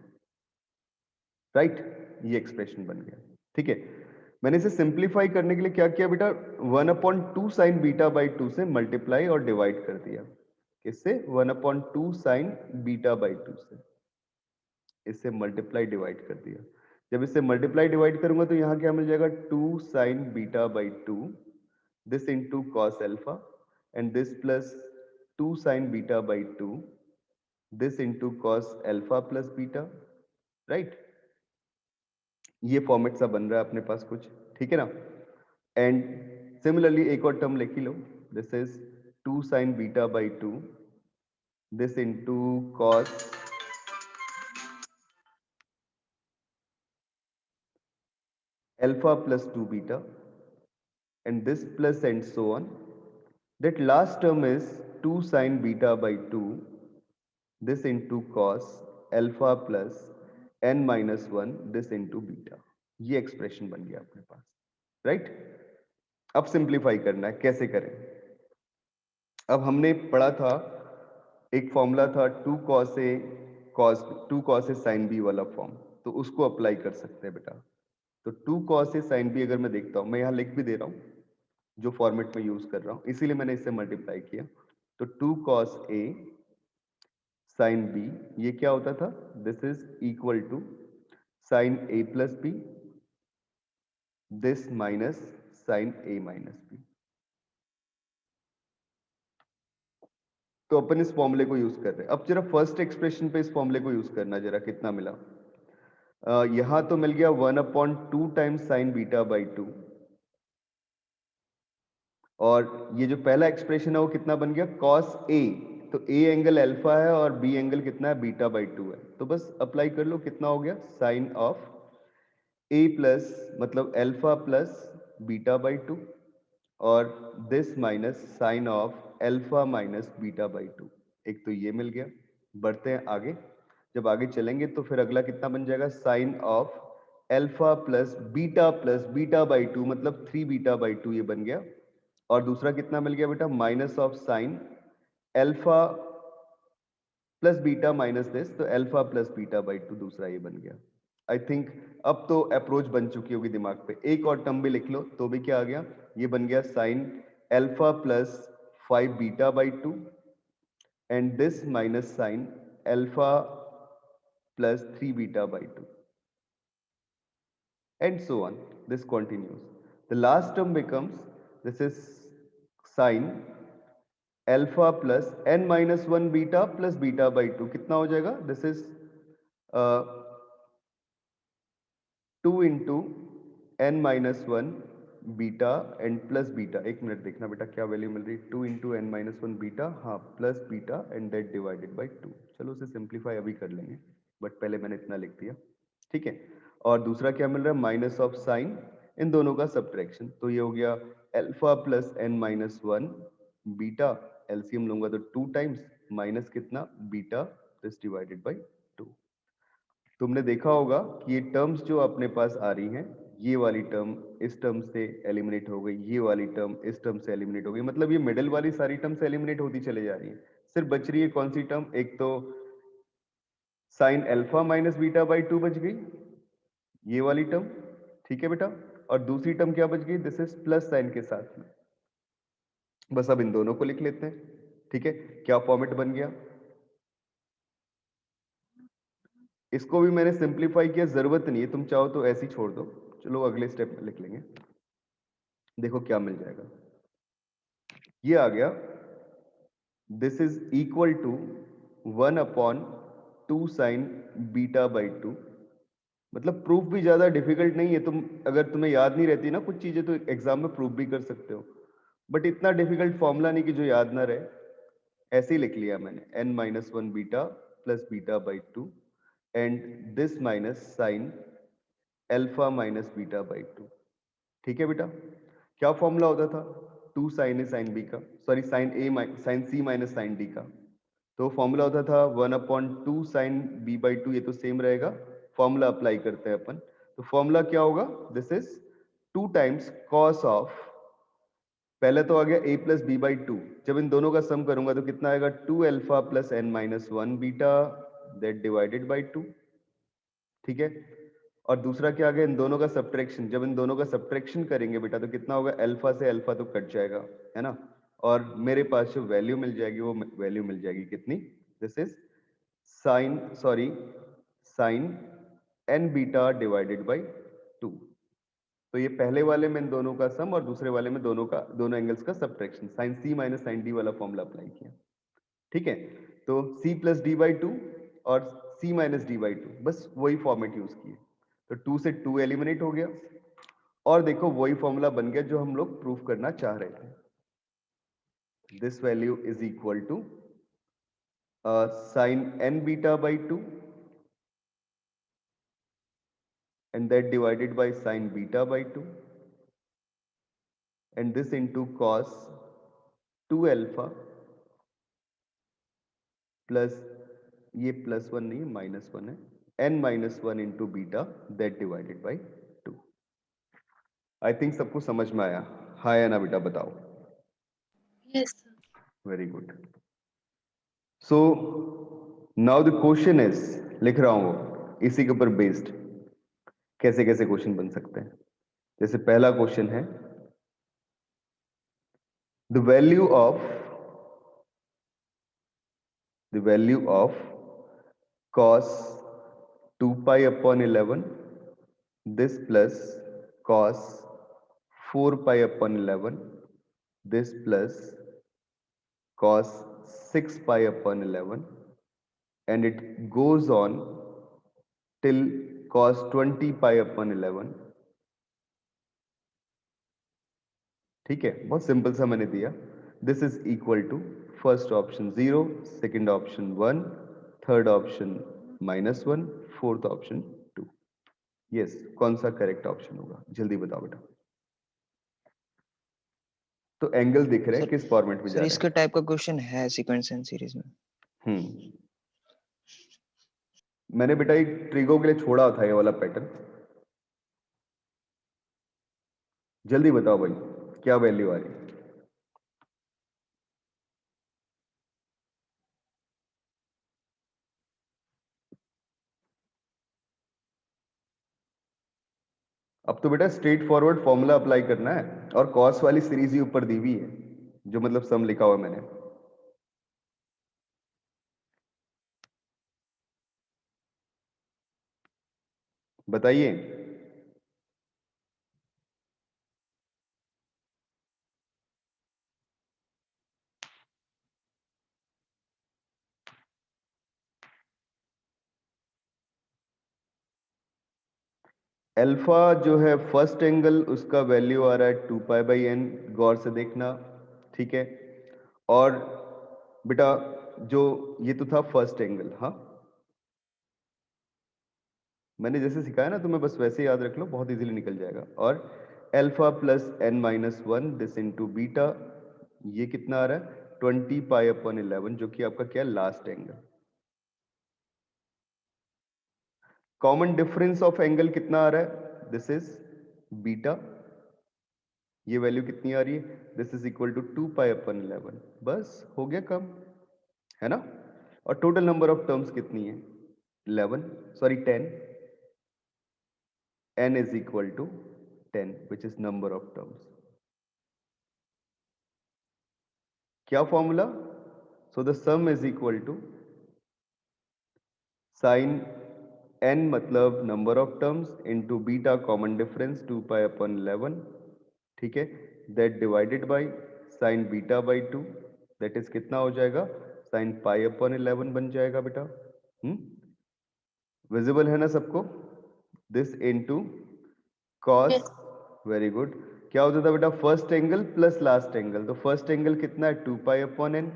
right? ये एक्सप्रेशन बन गया, ठीक है? मैंने इसे सिंप्लीफाई करने के लिए क्या किया बेटा, 1/2 साइन बीटा बाई 2 से मल्टीप्लाई और डिवाइड कर दिया। किससे? 1/2 साइन बीटा बाई 2 से, इससे मल्टीप्लाई डिवाइड कर दिया। जब इससे मल्टीप्लाई डिवाइड करूंगा तो यहां क्या मिल जाएगा, 2 sine beta by 2 this into cos alpha and this plus 2 sine beta by 2 this into cos alpha plus beta, right? ये फॉर्मेट सा बन रहा है अपने पास कुछ, ठीक है ना? एंड सिमिलरली एक और टर्म लिख ही लो, this is 2 sine beta by 2 this into cos alpha plus 2 beta and this plus and so on. That last term is 2 sin beta by 2 this into cos alpha plus n minus 1 this into beta। ये expression बन गया अपने पास, right? अब simplify करना है, कैसे करें? अब हमने पढ़ा था एक फॉर्मूला था 2 cos a sin b वाला फॉर्म, तो उसको अप्लाई कर सकते हैं बेटा। तो 2 cos a sin b अगर मैं देखता हूं, मैं यहां लिख भी दे रहा हूं जो फॉर्मेट में यूज कर रहा हूं, इसीलिए मैंने इससे मल्टीप्लाई किया। तो 2 cos a sin b ये क्या होता था, this is equal to sin a plus b this minus sin a minus b। तो अपन इस फॉर्मूले को यूज कर रहे हैं। अब जरा फर्स्ट एक्सप्रेशन पे इस फॉर्मूले को यूज करना, जरा कितना मिला। यहां तो मिल गया 1/2 टाइम्स साइन बीटा बाई 2, और ये जो पहला एक्सप्रेशन है वो कितना बन गया, cos a। तो a एंगल अल्फा है और b एंगल कितना है, बीटा बाई 2 है। तो बस अप्लाई कर लो, कितना हो गया, साइन ऑफ a प्लस मतलब अल्फा प्लस बीटा बाई 2 और this minus sine of alpha minus beta by 2। एक तो ये मिल गया। बढ़ते हैं आगे, जब आगे चलेंगे तो फिर अगला कितना बन जाएगा, sine of alpha plus beta by 2 मतलब 3 बीटा बाई 2 ये बन गया। और दूसरा कितना मिल गया बेटा, minus of sine alpha plus beta minus this, तो अल्फा प्लस बीटा बाई 2 दूसरा ये बन गया। आई थिंक अब तो अप्रोच बन चुकी होगी दिमाग पे। एक और टर्म भी लिख लो तो भी क्या आ गया, ये बन गया sine alpha plus 5 beta by 2 and this minus sine alpha plus 3 beta by 2 and so on. This continues. The last term becomes, this is sin alpha plus n minus 1 beta plus beta by 2, कितना हो जाएगा, this is 2 into n minus 1 beta and plus beta. एक minute देखना बेटा क्या value मिल रही है, 2 into N minus 1 beta, हाँ plus beta and that divided by 2। चलो उसे सिंप्लीफाई अभी कर लेंगे। बट पहले मैंने इतना लिख दिया, ठीक है। और दूसरा क्या मिल रहा है, माइनस ऑफ साइन इन दोनों का सब्ट्रैक्शन, तो ये हो गया alpha plus n minus 1 beta, LCM लूंगा तो 2 टाइम्स माइनस कितना बीटा दिस डिवाइडेड बाय 2। तुमने देखा होगा कि ये टर्म्स जो अपने पास आ रही हैं, ये वाली टर्म इस टर्म से एलिमिनेट हो गई, ये वाली टर्म इस टर्म से एलिमिनेट हो गई, मतलब ये मिडिल वाली सारी टर्म से एलिमिनेट होती चले जा रही है। सिर्फ बच रही है कौन सी टर्म, एक तो sine alpha minus beta by 2 बच गई, ये वाली टर्म, ठीक है बेटा। और दूसरी टर्म क्या बच गई, दिस इज प्लस साइन के साथ में। बस अब इन दोनों को लिख लेते हैं, ठीक है। क्या फॉर्मेट बन गया, इसको भी मैंने सिंप्लीफाई किया, जरूरत नहीं है, तुम चाहो तो ऐसे ही छोड़ दो, चलो अगले स्टेप में लिख लेंगे। देखो क्या मिल जाएगा, ये आ गया this is equal to 1/2 sine beta by 2। मतलब प्रूफ भी ज्यादा डिफिकल्ट नहीं है, तुम अगर तुम्हें याद नहीं रहती ना कुछ चीजें तो एग्जाम में प्रूफ भी कर सकते हो, बट इतना डिफिकल्ट फॉर्मूला नहीं कि जो याद ना रहे। ऐसे ही लिख लिया मैंने, n minus 1 beta plus beta by 2 and this minus sine alpha minus beta by 2, ठीक है बेटा। क्या फॉर्मूला होता था, 2 साइन ए साइन बी का, सॉरी साइन सी माइनस साइन डी का, तो फॉर्मूला होता था 1/2 साइन बी बाई 2, ये तो सेम रहेगा, फॉर्मूला अप्लाई करते हैं अपन। तो फॉर्मूला क्या होगा, this is 2 times cos of, पहले तो आ गया a प्लस बी बाई 2, जब इन दोनों का सम करूंगा तो कितना आएगा 2 alpha plus n minus 1 beta that divided by 2, ठीक है। और दूसरा क्या आ गया, इन दोनों का सब्ट्रैक्शन, जब इन दोनों का सब्ट्रैक्शन करेंगे बेटा तो कितना होगा, अल्फा से अल्फा तो कट जाएगा, है ना। और मेरे पास जो वैल्यू मिल जाएगी वो वैल्यू मिल जाएगी कितनी, this is sign n beta divided by 2। तो ये पहले वाले में इन दोनों का सम और दूसरे वाले में दोनों एंगल्स का सब्ट्रैक्शन, साइन सी माइनस साइन डी वाला फॉर्मूला अप्लाई किया, ठीक है। तो c प्लस डी बाई 2 और c माइनस डी बाई 2, बस वही फॉर्मेट यूज किए, तो 2 से 2 एलिमिनेट हो गया, और देखो वही फॉर्मूला बन गया जो हम लोग प्रूफ करना चाह रहे थे। This value is equal to sine n beta by 2 and that divided by sin beta by 2 and this into cos 2 alpha plus ये प्लस 1 नहीं माइनस 1 है, n minus 1 into beta that divided by 2। I think सबको समझ में आया, हाँ या ना बेटा बताओ। Yes sir. Very good. So now the question is, लिख रहा हूं इसी के ऊपर बेस्ड कैसे कैसे क्वेश्चन बन सकते हैं। जैसे पहला क्वेश्चन है, the value of cos 2 pi upon 11 this plus cos 4 pi upon 11 this plus cos 6 pi upon 11 and it goes on till cos 20 pi upon 11, ठीक है। बहुत सिंपल सा मैंने दिया, this is equal to first option 0, second option 1, third option -1, fourth option 2। Yes, कौन सा correct option होगा, जल्दी बताओ बेटा। तो एंगल दिख रहे हैं, किस फॉर्मेट में जा सर रहे इसके हैं। टाइप का क्वेश्चन है सीक्वेंस एंड सीरीज में। मैंने बेटा एक ट्रिगो के लिए छोड़ा था ये वाला पैटर्न, जल्दी बताओ भाई क्या वैल्यू आ रही है। अब तो बेटा स्ट्रेट फॉरवर्ड फॉर्मूला अप्लाई करना है, और कॉस वाली सीरीज ही ऊपर दी हुई है, जो मतलब सम लिखा हुआ मैंने। बताइए। अल्फा जो है फर्स्ट एंगल, उसका वैल्यू आ रहा है 2 पाई बाई n, गौर से देखना, ठीक है। और बेटा जो ये तो था फर्स्ट एंगल, हाँ, मैंने जैसे सिखाया ना तुम्हें बस वैसे याद रख लो, बहुत इजीली निकल जाएगा। और alpha plus n-1 this into beta, ये कितना आ रहा है 20 पाई अपॉन 11, जो कि आपका क्या है last angle. Common difference of angle कितना आ रहा है, दिस इज बीटा, ये वैल्यू कितनी आ रही है, this is equal to 2 pi upon 11, बस हो गया कम, है ना। और टोटल नंबर ऑफ टर्म्स कितनी है 11, sorry 10, n is equal to 10 which is number of terms. क्या formula, so the sum is equal to sin n मतलब number of terms into beta common difference 2 pi upon 11, ठीक है, that divided by sin beta by 2, that is कितना हो जाएगा sin pi upon 11 बन जाएगा बेटा। विजिबल है ना सबको, this into cos, Yes. Very good. क्या होता था बेटा first angle plus last angle, तो फर्स्ट एंगल कितना है 2 pi upon n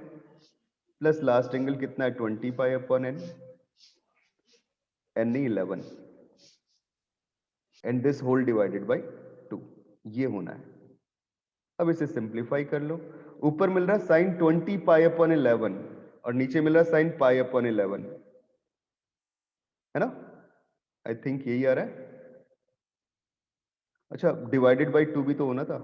plus last angle कितना है 20 पाई अपॉन n, n नहीं 11, and this whole divided by 2, ये होना है। अब इसे सिंप्लीफाई कर लो, ऊपर मिल रहा है साइन 20 पाई अपॉन 11 और नीचे मिल रहा है साइन पाई अपॉन 11, है ना, आई थिंक यही आ रहा है। अच्छा डिवाइडेड बाय 2 भी तो होना था,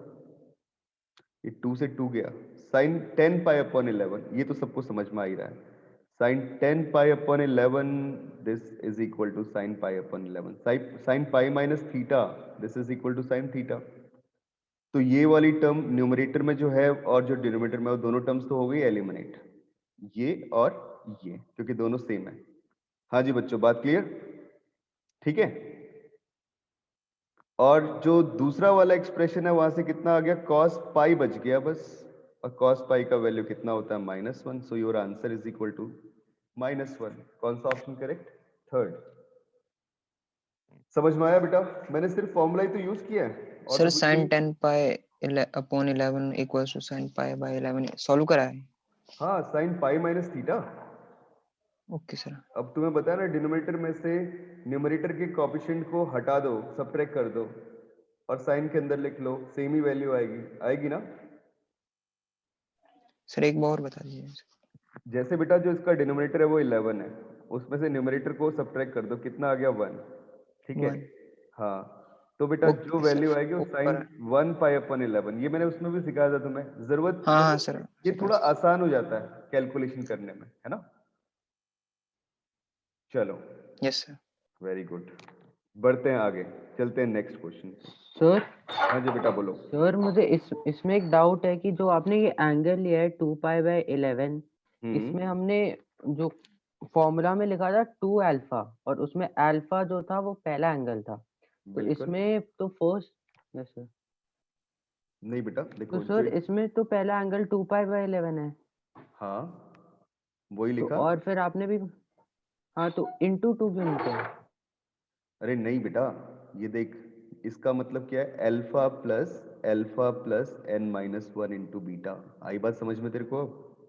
ये 2 से 2 गया, साइन 10 पाई अपॉन 11, ये तो सबको समझ में आ ही रहा है, sine 10 pi upon 11 this is equal to sine pi upon 11, sine pi minus theta this is equal to sine theta. तो ये वाली टर्म न्यूमरेटर में जो है और जो डिनोमिनेटर में, वो दोनों टर्म्स तो हो गई एलिमिनेट, ये और ये, क्योंकि दोनों सेम है। हाँ जी बच्चों, बात क्लियर, ठीक है। और जो दूसरा वाला एक्सप्रेशन है वहां से कितना आ गया cos पाई बच गया बस, और cos पाई का वैल्यू कितना होता है -1, so your answer is equal to -1। कौन सा ऑप्शन करेक्ट, थर्ड। समझ में आया बेटा, मैंने सिर्फ फॉर्मूला ही तो यूज किया है और सर तो कुछ sin नहीं। 10 pi upon 11 equals to sin pi by 11 solve करा है। हाँ sine pi minus theta. Okay sir. अब तुम्हें बताया ना, डिनोमिनेटर में से न्यूमरेटर के कोएफिशिएंट को हटा दो, सबट्रैक्ट कर दो और साइन के अंदर लिख लो, सेम ही वैल्यू आएगी ना। सर एक बार और बता दीजिए। जैसे बेटा जो इसका डिनोमिनेटर है वो 11 है, उसमें से न्यूमरेटर को सबट्रैक्ट कर दो, कितना आ गया 1, ठीक है। 1 हाँ तो बेटा जो ओके वैल्यू सर आएगी वो साइन ऊपर। 1 पाई अपॉन 11, ये मैंने उसमें भी सिखाया था तुम्हें, जरूरत हाँ हाँ मतलब सर ये सर थोड़ा आसान हो जाता है कैलकुलेशन करने में, है ना। चलो यस सर। वेरी गुड, बढ़ते हैं आगे, चलते हैं नेक्स्ट क्वेश्चन। सर हाँ जी बेटा बोलो। सर मुझे इसमें एक डाउट है कि जो आपने ये एंगल लिया है 2 पाई बाय 11, इसमें हमने जो फॉर्मूला में लिखा था 2 अल्फा, और उसमें अल्फा जो था वो पहला एंगल था, तो बिल्कुल इसमें तो फर्स्ट, यस सर, नहीं बेटा तो देखो सर इसमें तो पहला एंगल 2 पाई बाय 11 है, हाँ वही तो लिखा। और फिर आपने भी, हाँ तो इंटू 2 क्यों नहीं किया? अरे नहीं बेटा, ये देख, इसका मतलब क्या है, alpha plus n-1 into beta. आई बात समझ में तेरे को, अब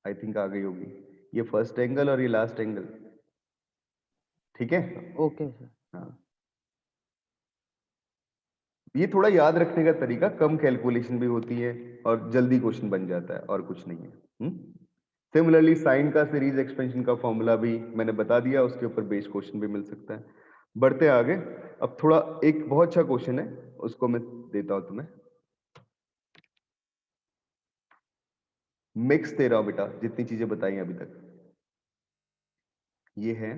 आई थिंक आ गई होगी, ये फर्स्ट एंगल और ये लास्ट एंगल, ठीक है। Okay sir. हाँ ये थोड़ा याद रखने का तरीका, कम कैलकुलेशन भी होती है और जल्दी क्वेश्चन बन जाता है, और कुछ नहीं है। सिमिलरली साइन का सीरीज एक्सपेंशन का फॉर्मूला भी मैंने बता दिया, उसके ऊपर बेस क्वेश्चन भी मिल सकता है। बढ़ते हैं आगे, अब थोड़ा एक बहुत अच्छा क्वेश्चन है, उसको मैं देता हूं तुम्हें। मिक्स दे रहा हूं बेटा, जितनी चीजें बताई अभी तक, ये है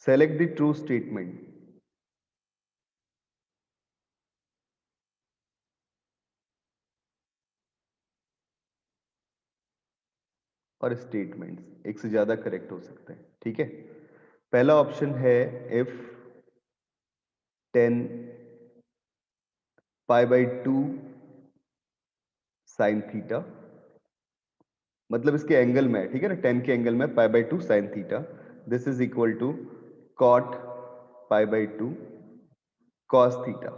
सेलेक्ट द ट्रू स्टेटमेंट। और स्टेटमेंट्स एक से ज्यादा करेक्ट हो सकते हैं, ठीक है। पहला ऑप्शन है if 10 pi by 2 sine theta, मतलब इसके एंगल में, ठीक है ना, 10 के एंगल में pi by 2 sine theta, this is equal to cot pi by 2 cos theta,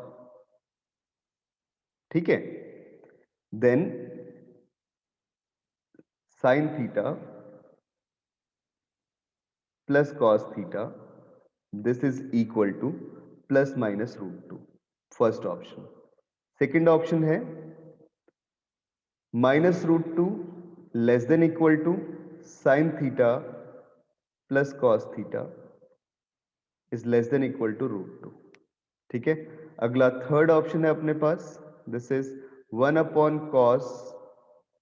ठीक है। Then sine theta plus cos theta. This is equal to plus minus root 2. First option. Second option है minus root 2 less than equal to sin theta plus cos theta is less than equal to root 2. ठीक है, अगला third option है अपने पास, this is 1 upon cos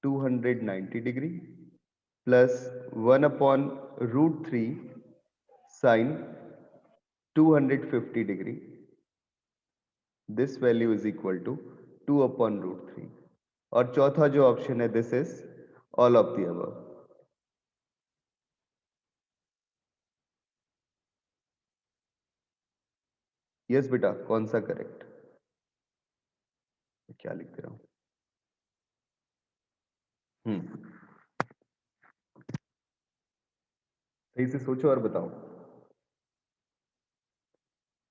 290 degree plus 1 upon root 3 sine 250 degree. This value is equal to 2 upon root 3. और चौथा जो option है this is all of the above. Yes बेटा, कौन सा करेक्ट? क्या लिख रहा हूं? सही से सोचो और बताओ.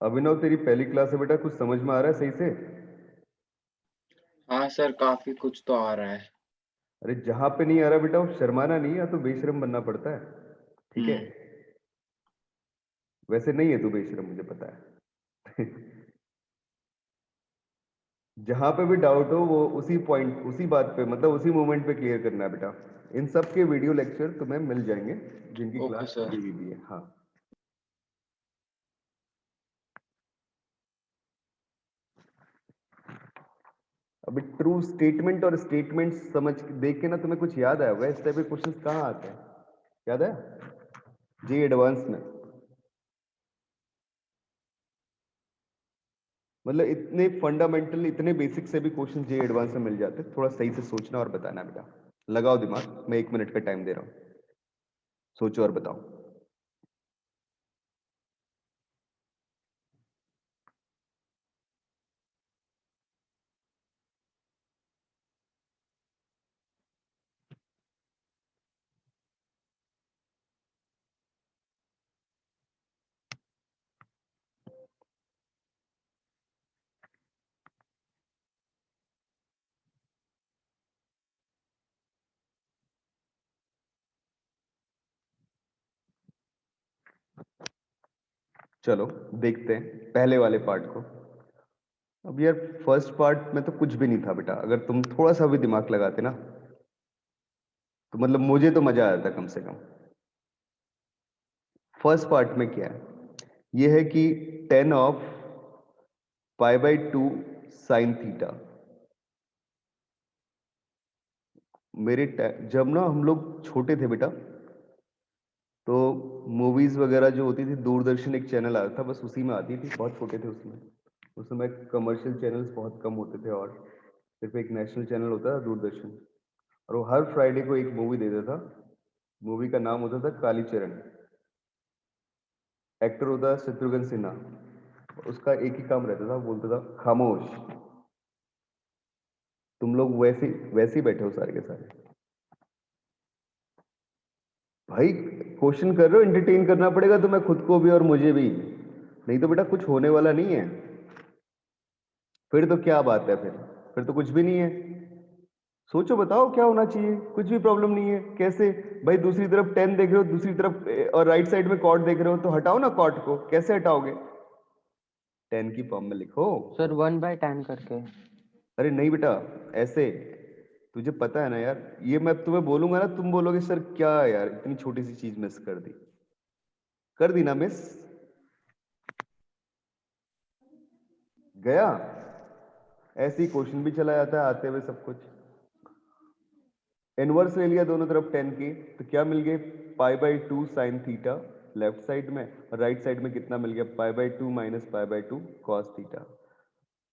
अभिनव, तेरी पहली क्लास है बेटा, कुछ समझ में आ रहा है सही से? हाँ सर, काफी कुछ तो आ रहा है. अरे जहां पे नहीं आ रहा बेटा, वो शर्माना नहीं, या तो बेशरम बनना पड़ता है. ठीक है, वैसे नहीं है तू बेशरम, मुझे पता है. जहां पे भी डाउट हो वो उसी पॉइंट, उसी बात पे, मतलब उसी मोमेंट पे क्लियर करना है बेटा. इन सब के वीडियो लेक्चर तुम्हें मिल जाएंगे जिनकी ओके क्लास सर. दी हुई है. हाँ, अभी ट्रू स्टेटमेंट और स्टेटमेंट समझ देख के ना तुम्हें कुछ याद आया होगा. इस टाइप के क्वेश्चंस कहाँ आते हैं, याद है? जी एडवांस में, मतलब इतने फंडामेंटल, इतने बेसिक से भी क्वेश्चन जे एडवांस में मिल जाते हैं. थोड़ा सही से सोचना और बताना बेटा. लगाओ दिमाग, मैं 1 मिनट का टाइम दे रहा हूं, सोचो और बताओ. चलो देखते हैं पहले वाले पार्ट को. अब यार फर्स्ट पार्ट में तो कुछ भी नहीं था बेटा. अगर तुम थोड़ा सा भी दिमाग लगाते ना तो मतलब मुझे तो मजा आया था कम से कम. फर्स्ट पार्ट में क्या है, ये है कि 10 of pi by 2 sine theta. जब ना हम लोग छोटे थे बेटा, तो मूवीज वगैरह जो होती थी, दूरदर्शन एक चैनल आता था, बस उसी में आती थी. बहुत छोटे थे उसमें. उस समय कमर्शियल चैनल्स बहुत कम होते थे और सिर्फ एक नेशनल चैनल होता था, दूरदर्शन. और वो हर फ्राइडे को एक मूवी देता था. मूवी का नाम होता था कालीचरण. एक्टर होता शत्रुघ्न सिन्हा. उसका एक ही काम रहता था, बोलता था खामोश. तुम लोग वैसे वैसे ही बैठे हो सारे के सारे. भाई क्वेश्चन कर रहे हो, एंटरटेन करना पड़ेगा तुम्हें खुद को भी और मुझे भी, नहीं तो बेटा कुछ होने वाला नहीं है. फिर तो क्या बात है, फिर तो कुछ भी नहीं है. सोचो बताओ क्या होना चाहिए. कुछ भी प्रॉब्लम नहीं है. कैसे भाई, दूसरी तरफ 10 देख रहे हो, दूसरी तरफ और राइट साइड में कॉट देख रहे हो, तो हटाओ ना कॉट को. कैसे हटाओगे? 10 की फॉर्म में लिखो सर 1/10 करके. अरे नहीं बेटा, ऐसे. तुझे पता है ना यार, ये मैं तुम्हें बोलूंगा ना, तुम बोलोगे सर क्या यार, इतनी छोटी सी चीज मिस कर दी ना मिस. गया. ऐसे ही क्वेश्चन भी चला जाता है आते हुए सब कुछ. इनवर्स ले लिया दोनों तरफ 10 की, तो क्या मिल गए? पाई by 2 sine theta left side में, और राइट साइड में कितना मिल गया? पाई by 2 minus pi by 2 cos theta.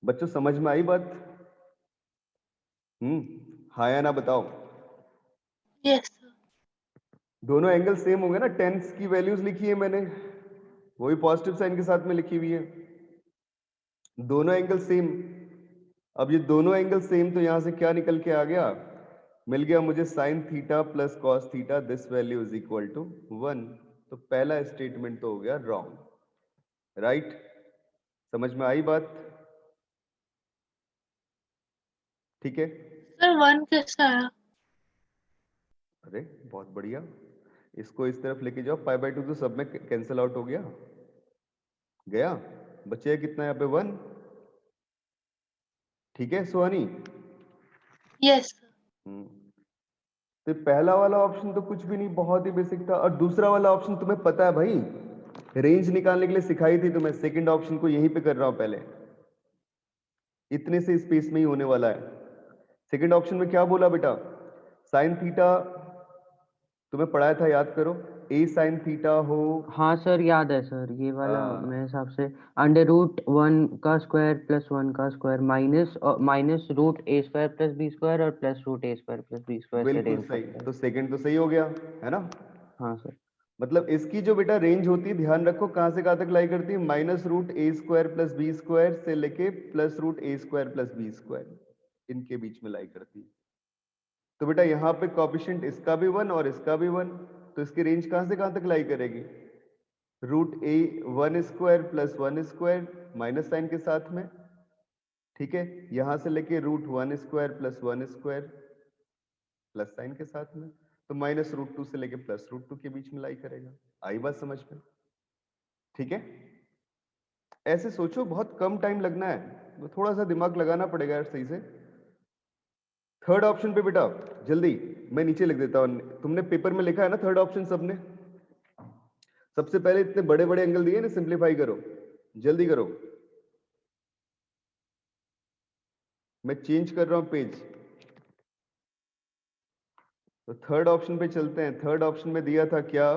बच्चों समझ में आई बात? हाँ या ना बताओ. Yes sir. दोनों एंगल सेम होंगे ना. टेंस की वैल्यूज लिखी है मैंने, वही पॉजिटिव साइन के साथ में लिखी हुई है. दोनों एंगल सेम. अब ये दोनों एंगल सेम, तो यहां से क्या निकल के आ गया? मिल गया मुझे sine theta plus cos theta, this value is equal to 1. तो पहला स्टेटमेंट तो हो गया रॉन्ग. राइट? समझ में आई बात? ठीक है. सर 1 कैसे आया? अरे बहुत बढ़िया. इसको इस तरफ लेके जाओ, पाई बाय 2 तो सब में कैंसिल आउट हो गया, गया, बचे कितना यहाँ पे 1। ठीक है सुहानी? यस तो पहला वाला ऑप्शन तो कुछ भी नहीं, बहुत ही बेसिक था। और दूसरा वाला ऑप्शन तुम्हें पता है भाई, रेंज निकालने के लिए सिखाई थी तुम्हें, सेकंड ऑप्शन को यहीं पे कर रहा हूं पहले, इतने से स्पेस में ही होने वाला है। सेकंड ऑप्शन में क्या बोला बेटा, साइन थीटा तुम्हें पढ़ाया था, याद करो, ए साइन थीटा हो। हाँ सर याद है सर, ये वाला हाँ। मेरे हिसाब से √1 का स्क्वायर प्लस 1 का square minus √a² plus b² और प्लस √a² प्लस b² से बिल्कुल रेंज सही, करता है। तो सेकंड तो सही हो गया है ना। हाँ सर। मतलब इसकी जो बेटा रेंज होती है, ध्यान रखो कहां से कहां तक लाई करती है, -√a² प्लस b² से लेके +√a² प्लस b², इनके बीच में लाई करती है। तो बेटा यहाँ पे कोएफिशिएंट इसका भी 1 और इसका भी 1, तो इसकी रेंज कहां से कहां तक लाई करेगी, √a1² प्लस 1² माइनस साइन के साथ में, ठीक है, यहां से लेके √1² प्लस 1² प्लस साइन के साथ में, तो -√2 से लेके +√2 के बीच में लाई करेगा। आई बात समझ में? ठीक है, ऐसे सोचो, बहुत कम टाइम लगना है, तो थोड़ा सा दिमाग लगाना पड़ेगा यार सही से। थर्ड ऑप्शन पे बेटा जल्दी, मैं नीचे लिख देता हूं, तुमने पेपर में लिखा है ना थर्ड ऑप्शन सबने। सबसे पहले इतने बड़े बड़े एंगल दिए ना, सिंप्लीफाई करो, जल्दी करो, मैं चेंज कर रहा हूं पेज। तो थर्ड ऑप्शन पे चलते हैं। थर्ड ऑप्शन में दिया था क्या,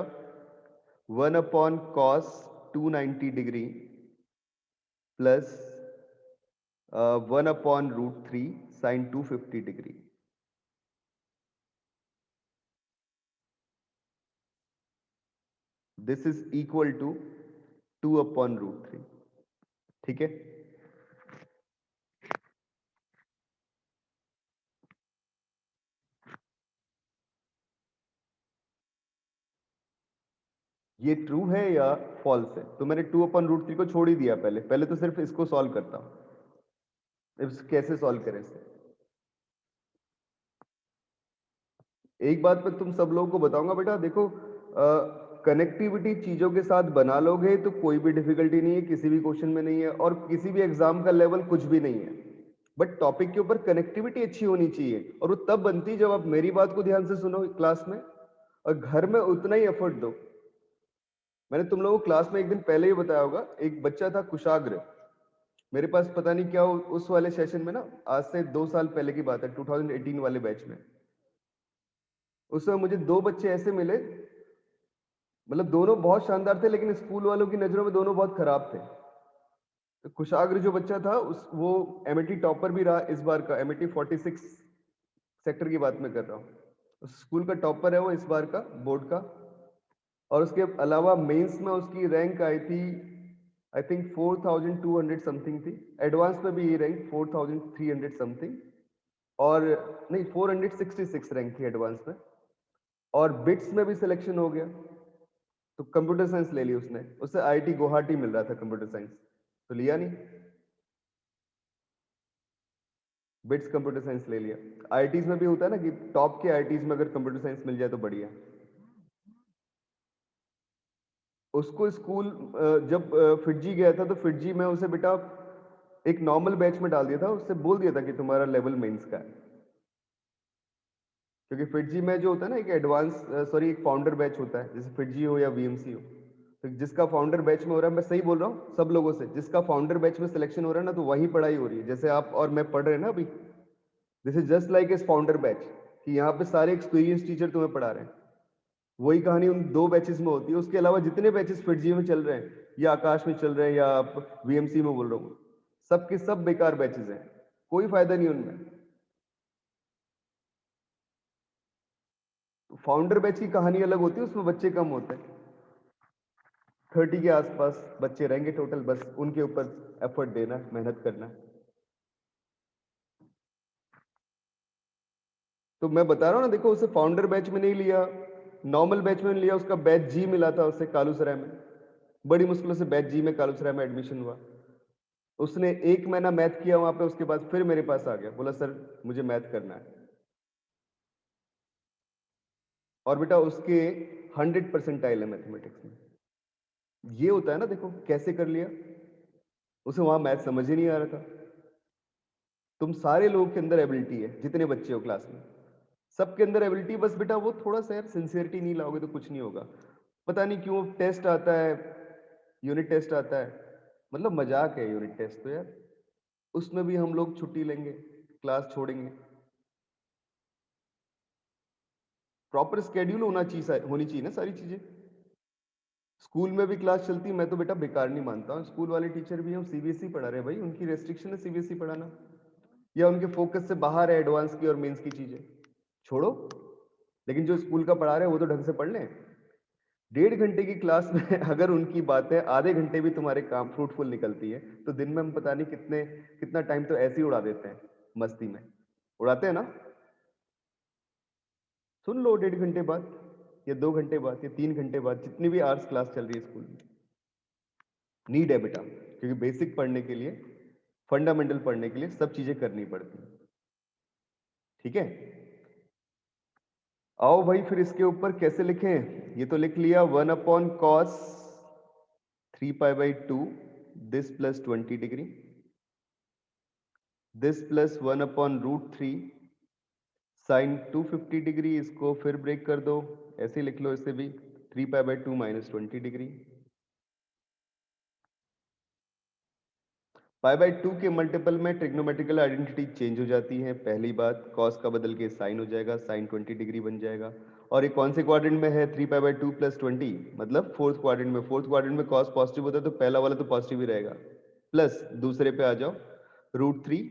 1/cos 290 degree plus 1/√3 sin 250 degree. This is equal to 2/√3। ठीक है, ये ट्रू है या फॉल्स है? तो मैंने 2/√3 को छोड़ ही दिया, पहले तो सिर्फ इसको सॉल्व करता हूं। कैसे सॉल्व करें इसे, एक बात मैं तुम सब लोगों को बताऊंगा बेटा, देखो कनेक्टिविटी चीजों के साथ बना लोगे तो कोई भी डिफिकल्टी नहीं है, किसी भी क्वेश्चन में नहीं है, और किसी भी एग्जाम का लेवल कुछ भी नहीं है, बट टॉपिक के ऊपर कनेक्टिविटी अच्छी होनी चाहिए, और वो तब बनती है जब आप मेरी बात को ध्यान से सुनो क्लास में, और घर में उतना ही एफर्ट दो। मैंने तुम लोगों को क्लास में एक दिन पहले ही बताया होगा, एक बच्चा था कुशाग्र, मेरे पास पता नहीं क्या उस वाले सेशन में ना, आज से 2 साल पहले की बात है, 2018 वाले बैच में, उस समय मुझे 2 बच्चे ऐसे मिले, मतलब दोनों बहुत शानदार थे, लेकिन स्कूल वालों की नजरों में दोनों बहुत खराब थे। तो कुशाग्र जो बच्चा था वो एमआईटी टॉपर भी रहा इस बार का, एमआईटी 46 सेक्टर की बात मैं कर रहा हूँ, स्कूल का टॉपर है वो इस बार का बोर्ड का, और उसके अलावा मेंस में उसकी रैंक आई थी आई थिंक 4200 समथिंग थी, एडवांस में भी ये रैंक 4300 समथिंग, और नहीं 466 रैंक थी एडवांस में, और बिट्स में भी सिलेक्शन हो गया, तो कंप्यूटर साइंस ले ली उसने, उससे आईआईटी गुवाहाटी मिल रहा था कंप्यूटर साइंस, तो लिया नहीं, बिट्स कंप्यूटर साइंस ले लिया। आईआईटीज में भी होता है ना कि टॉप के आईआईटीज में अगर कंप्यूटर साइंस मिल जाए तो बढ़िया। उसको स्कूल जब फिटजी गया था, तो फिटजी में उसे बेटा एक नॉर्मल बैच में डाल दिया था, उससे बोल दिया था कि तुम्हारा लेवल मेंस का है, क्योंकि फिटजी में जो होता है ना एक एडवांस एक फाउंडर बैच होता है, जैसे फिटजी हो या वीएमसी हो, तो जिसका फाउंडर बैच में हो रहा है, मैं सही बोल रहा हूँ सब लोगों से, जिसका फाउंडर बैच में सिलेक्शन हो रहा है ना, तो वही पढ़ाई हो रही है, जैसे आप और मैं पढ़ रहे हैं ना अभी, this is just like S founder batch, कि यहाँ पे सारे एक्सपीरियंस टीचर तुम्हें पढ़ा रहे हैं, वही कहानी उन 2 बैचेस में होती है। उसके अलावा जितने बैचेस फिटजी में चल रहे हैं या आकाश में चल रहे हैं या वीएमसी में बोल रहा हूँ, सब के सब बेकार बैचेस हैं, कोई फायदा नहीं उनमें। फाउंडर बैच की कहानी अलग होती है, उसमें बच्चे कम होते हैं, 30 के आसपास बच्चे रहेंगे टोटल, बस उनके ऊपर एफर्ट देना, मेहनत करना। तो मैं बता रहा हूँ ना, देखो उसे फाउंडर बैच में नहीं लिया, नॉर्मल बैच में लिया, उसका बैच जी मिला था उसे कालूसराय में, बड़ी मुश्किलों से बैच जी में कालूसराय में एडमिशन हुआ, उसने 1 महीना मैथ किया वहां पे, उसके बाद फिर मेरे पास आ गया, बोला सर मुझे मैथ करना है। और बेटा उसके 100 परसेंटाइल है मैथमेटिक्स में। ये होता है ना, देखो कैसे कर लिया, उसे वहां मैथ समझ ही नहीं आ रहा था। तुम सारे लोगों के अंदर एबिलिटी है, जितने बच्चे हो क्लास में सबके अंदर एबिलिटी, बस बेटा वो थोड़ा सा यार सिंसियरिटी नहीं लाओगे तो कुछ नहीं होगा। पता नहीं क्यों टेस्ट आता है, यूनिट टेस्ट आता है, मतलब मजाक है यूनिट टेस्ट तो यार, उसमें भी हम लोग छुट्टी लेंगे, क्लास छोड़ेंगे। प्रॉपर स्केड्यूल होनी चाहिए ना सारी चीजें। स्कूल में भी क्लास चलती, मैं तो बेटा बेकार नहीं मानता हूँ, स्कूल वाले टीचर भी हम सीबीएसई पढ़ा रहे हैं भाई, उनकी रेस्ट्रिक्शन है सीबीएसई पढ़ाना, या उनके फोकस से बाहर है एडवांस की और मेंस की चीजें, छोड़ो। लेकिन जो स्कूल का पढ़ा रहे हैं वो तो ढंग से पढ़ लें। 1.5 घंटे की क्लास में अगर उनकी बातें आधे घंटे भी तुम्हारे काम फ्रूटफुल निकलती है, तो दिन में हम पता नहीं कितना टाइम तो ऐसे ही उड़ा देते हैं, मस्ती में उड़ाते हैं ना। सुन लो 1.5 घंटे बाद या 2 घंटे बाद या 3 घंटे बाद, जितनी भी आवर्स क्लास चल रही है स्कूल में, नीड है बेटा, क्योंकि बेसिक पढ़ने के लिए, फंडामेंटल पढ़ने के लिए सब चीजें करनी पड़ती हैं। ठीक है, आओ भाई फिर इसके ऊपर कैसे लिखें। ये तो लिख लिया 1/cos 3π/2 this plus 20 degree, this plus 1/√3 sine 250 degree. इसको फिर ब्रेक कर दो, ऐसे लिख लो इसे भी 3π/2 माइनस 20 डिग्री। π/2 के मल्टीपल में ट्रिग्नोमेट्रिकल आइडेंटिटी चेंज हो जाती है। पहली बात, कॉस का बदल के साइन हो जाएगा, साइन 20 डिग्री बन जाएगा। और ये कौन से क्वाड्रेंट में है, 3π/2 प्लस 20, मतलब फोर्थ क्वाड्रेंट में। फोर्थ क्वाड्रेंट में कॉस पॉजिटिव होता है तो पहला वाला तो पॉजिटिव ही रहेगा, प्लस दूसरे पे आ जाओ √3,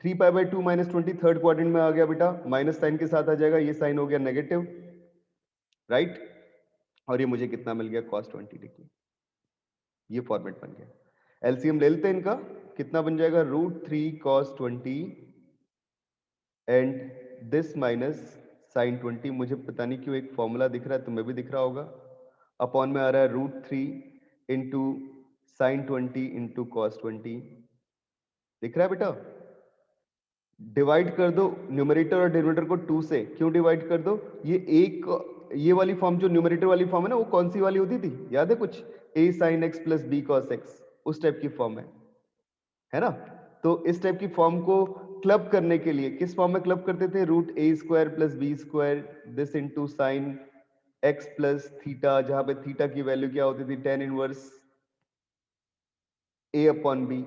3π/2 माइनस 20 थर्ड क्वाड्रेंट में आ गया बेटा, माइनस साइन के साथ आ जाएगा, ये साइन हो गया नेगेटिव, राइट। और ये मुझे कितना मिल गया, कॉस 20 डिग्री। ये फॉर्मेट बन गया। एलसीएम ले लेते हैं इनका, कितना बन जाएगा, √3 cos 20 and this minus sine 20। मुझे पता नहीं क्यों एक फॉर्मूला दिख रहा है, तुम्हें भी दिख रहा होगा, अपॉन में आ रहा है √3 इंटू साइन 20 इंटू कॉस 20, दिख रहा है बेटा। डिवाइड कर दो न्यूमरेटर और डिनोमिनेटर को 2 से। क्यों डिवाइड कर दो, ये वाली फॉर्म जो न्यूमरेटर वाली फॉर्म है ना, वो कौन सी वाली होती थी, याद है कुछ, a sin x plus b cos x, उस टाइप की फॉर्म है ना। तो इस टाइप की फॉर्म को क्लब करने के लिए किस फॉर्म में क्लब करते थे, √a² plus b² this into sign x plus theta, जहां पे थीटा की वैल्यू क्या होती थी, tan इनवर्स a/b,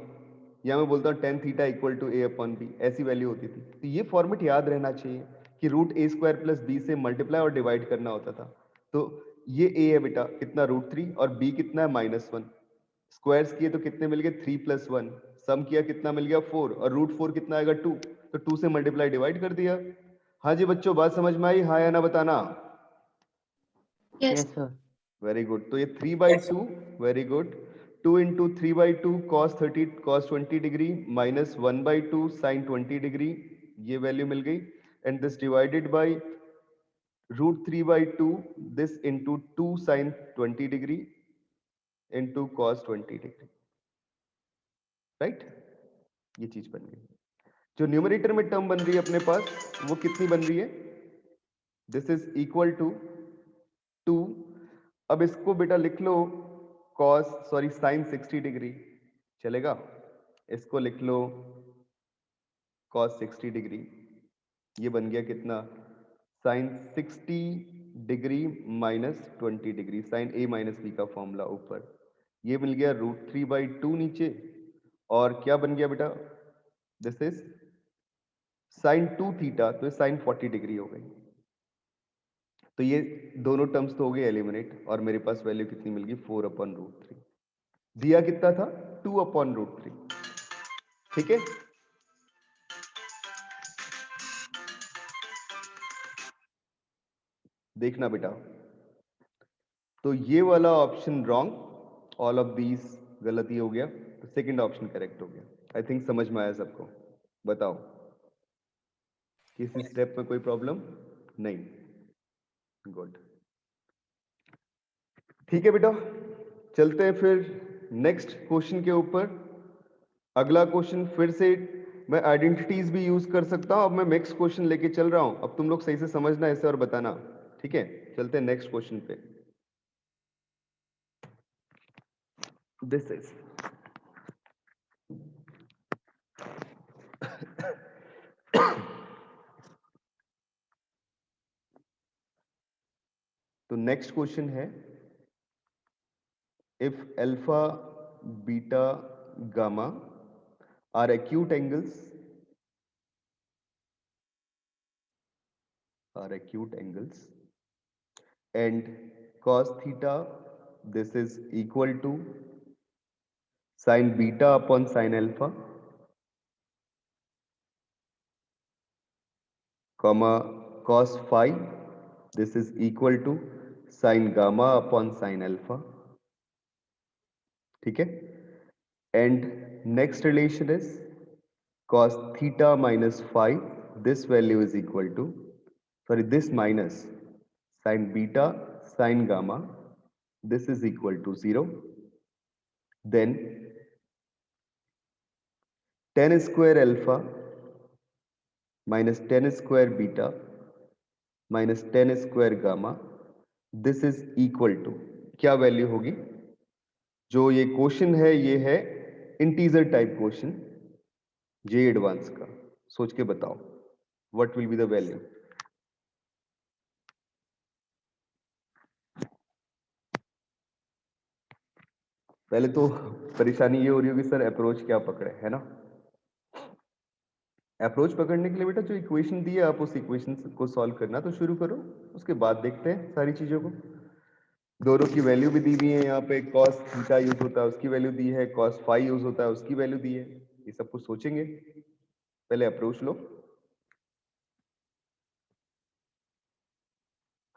या मैं बोलता हूँ tan theta equal to a/b, ऐसी वैल्यू होती थी। तो ये फॉर्मेट याद रहना चाहिए कि √a² प्लस b से मल्टीप्लाई और डिवाइड करना होता था। तो ये a है बेटा, कितना, √3, और b कितना है, -1। स्क्वायर्स किए तो कितने मिल गए, 3 + 1, सम किया कितना मिल गया, 4, और √4 कितना आएगा, 2, तो 2 से मल्टीप्लाई डिवाइड कर दिया। हाँ जी बच्चों, बात समझ में आई, हाँ या ना बताना। Yes yes sir. Very good. तो ये 3/2, very good, 2 into 3/2 cos 20 degree minus 1/2 sine 20 degree, ये वैल्यू मिल गई, and this divided by √3/2 this into 2 sine 20 degree into cos 20 degree, right. ये चीज बन गई। जो न्यूमरेटर में टर्म बन रही है अपने पास, वो कितनी बन रही है, दिस इज इक्वल टू 2। अब इसको बेटा लिख लो साइन 60 डिग्री, चलेगा। इसको लिख लो cos 60 डिग्री, ये बन गया कितना, sine 60 degree minus 20 degree, sine a minus b का फॉर्मूला ऊपर, ये मिल गया √3/2 नीचे, और क्या बन गया बेटा, दिस इज साइन 2 थीटा, तो साइन 40 डिग्री हो गई। तो ये दोनों टर्म्स तो हो गए एलिमिनेट, और मेरे पास वैल्यू कितनी मिल गई, 4/√3। दिया कितना था, 2/√3, ठीक है। देखना बेटा, तो ये वाला option wrong, all of these गलती हो गया, तो सेकंड ऑप्शन करेक्ट हो गया। आई थिंक समझ में आया सबको, बताओ किसी स्टेप में कोई प्रॉब्लम नहीं, गुड, ठीक है बेटा। चलते हैं फिर नेक्स्ट क्वेश्चन के ऊपर। अगला क्वेश्चन फिर से मैं आइडेंटिटीज भी यूज कर सकता हूं, अब मैं नेक्स्ट क्वेश्चन लेके चल रहा हूं, अब तुम लोग सही से समझना ऐसे और बताना। ठीक है, चलते हैं नेक्स्ट क्वेश्चन पे। दिस इज तो नेक्स्ट क्वेश्चन है, if alpha beta gamma are acute angles and cos theta this is equal to sin beta upon sin alpha comma cos phi this is equal to sin gamma upon sin alpha, ठीक है, and next relation is cos theta minus phi this value is equal to, sorry, this minus sin beta sin gamma this is equal to 0, then tan square alpha minus tan square beta minus tan square gamma this is equal to, क्या value होगी? जो ये question है ये है integer type question जे advance का, सोच के बताओ what will be the value? पहले तो परेशानी ये हो रही होगी सर अप्रोच क्या पकड़े, है ना? अप्रोच पकड़ने के लिए बेटा जो इक्वेशन दी है आप उस इक्वेशन को सॉल्व करना तो शुरू करो, उसके बाद देखते हैं सारी चीजों को। दोनों की वैल्यू भी दी हुई है यहाँ पे, cos थीटा यूज होता है उसकी वैल्यू दी है, cos फाई यूज होता है उसकी वैल्यू दी है, ये सब कुछ सोचेंगे, पहले अप्रोच लो।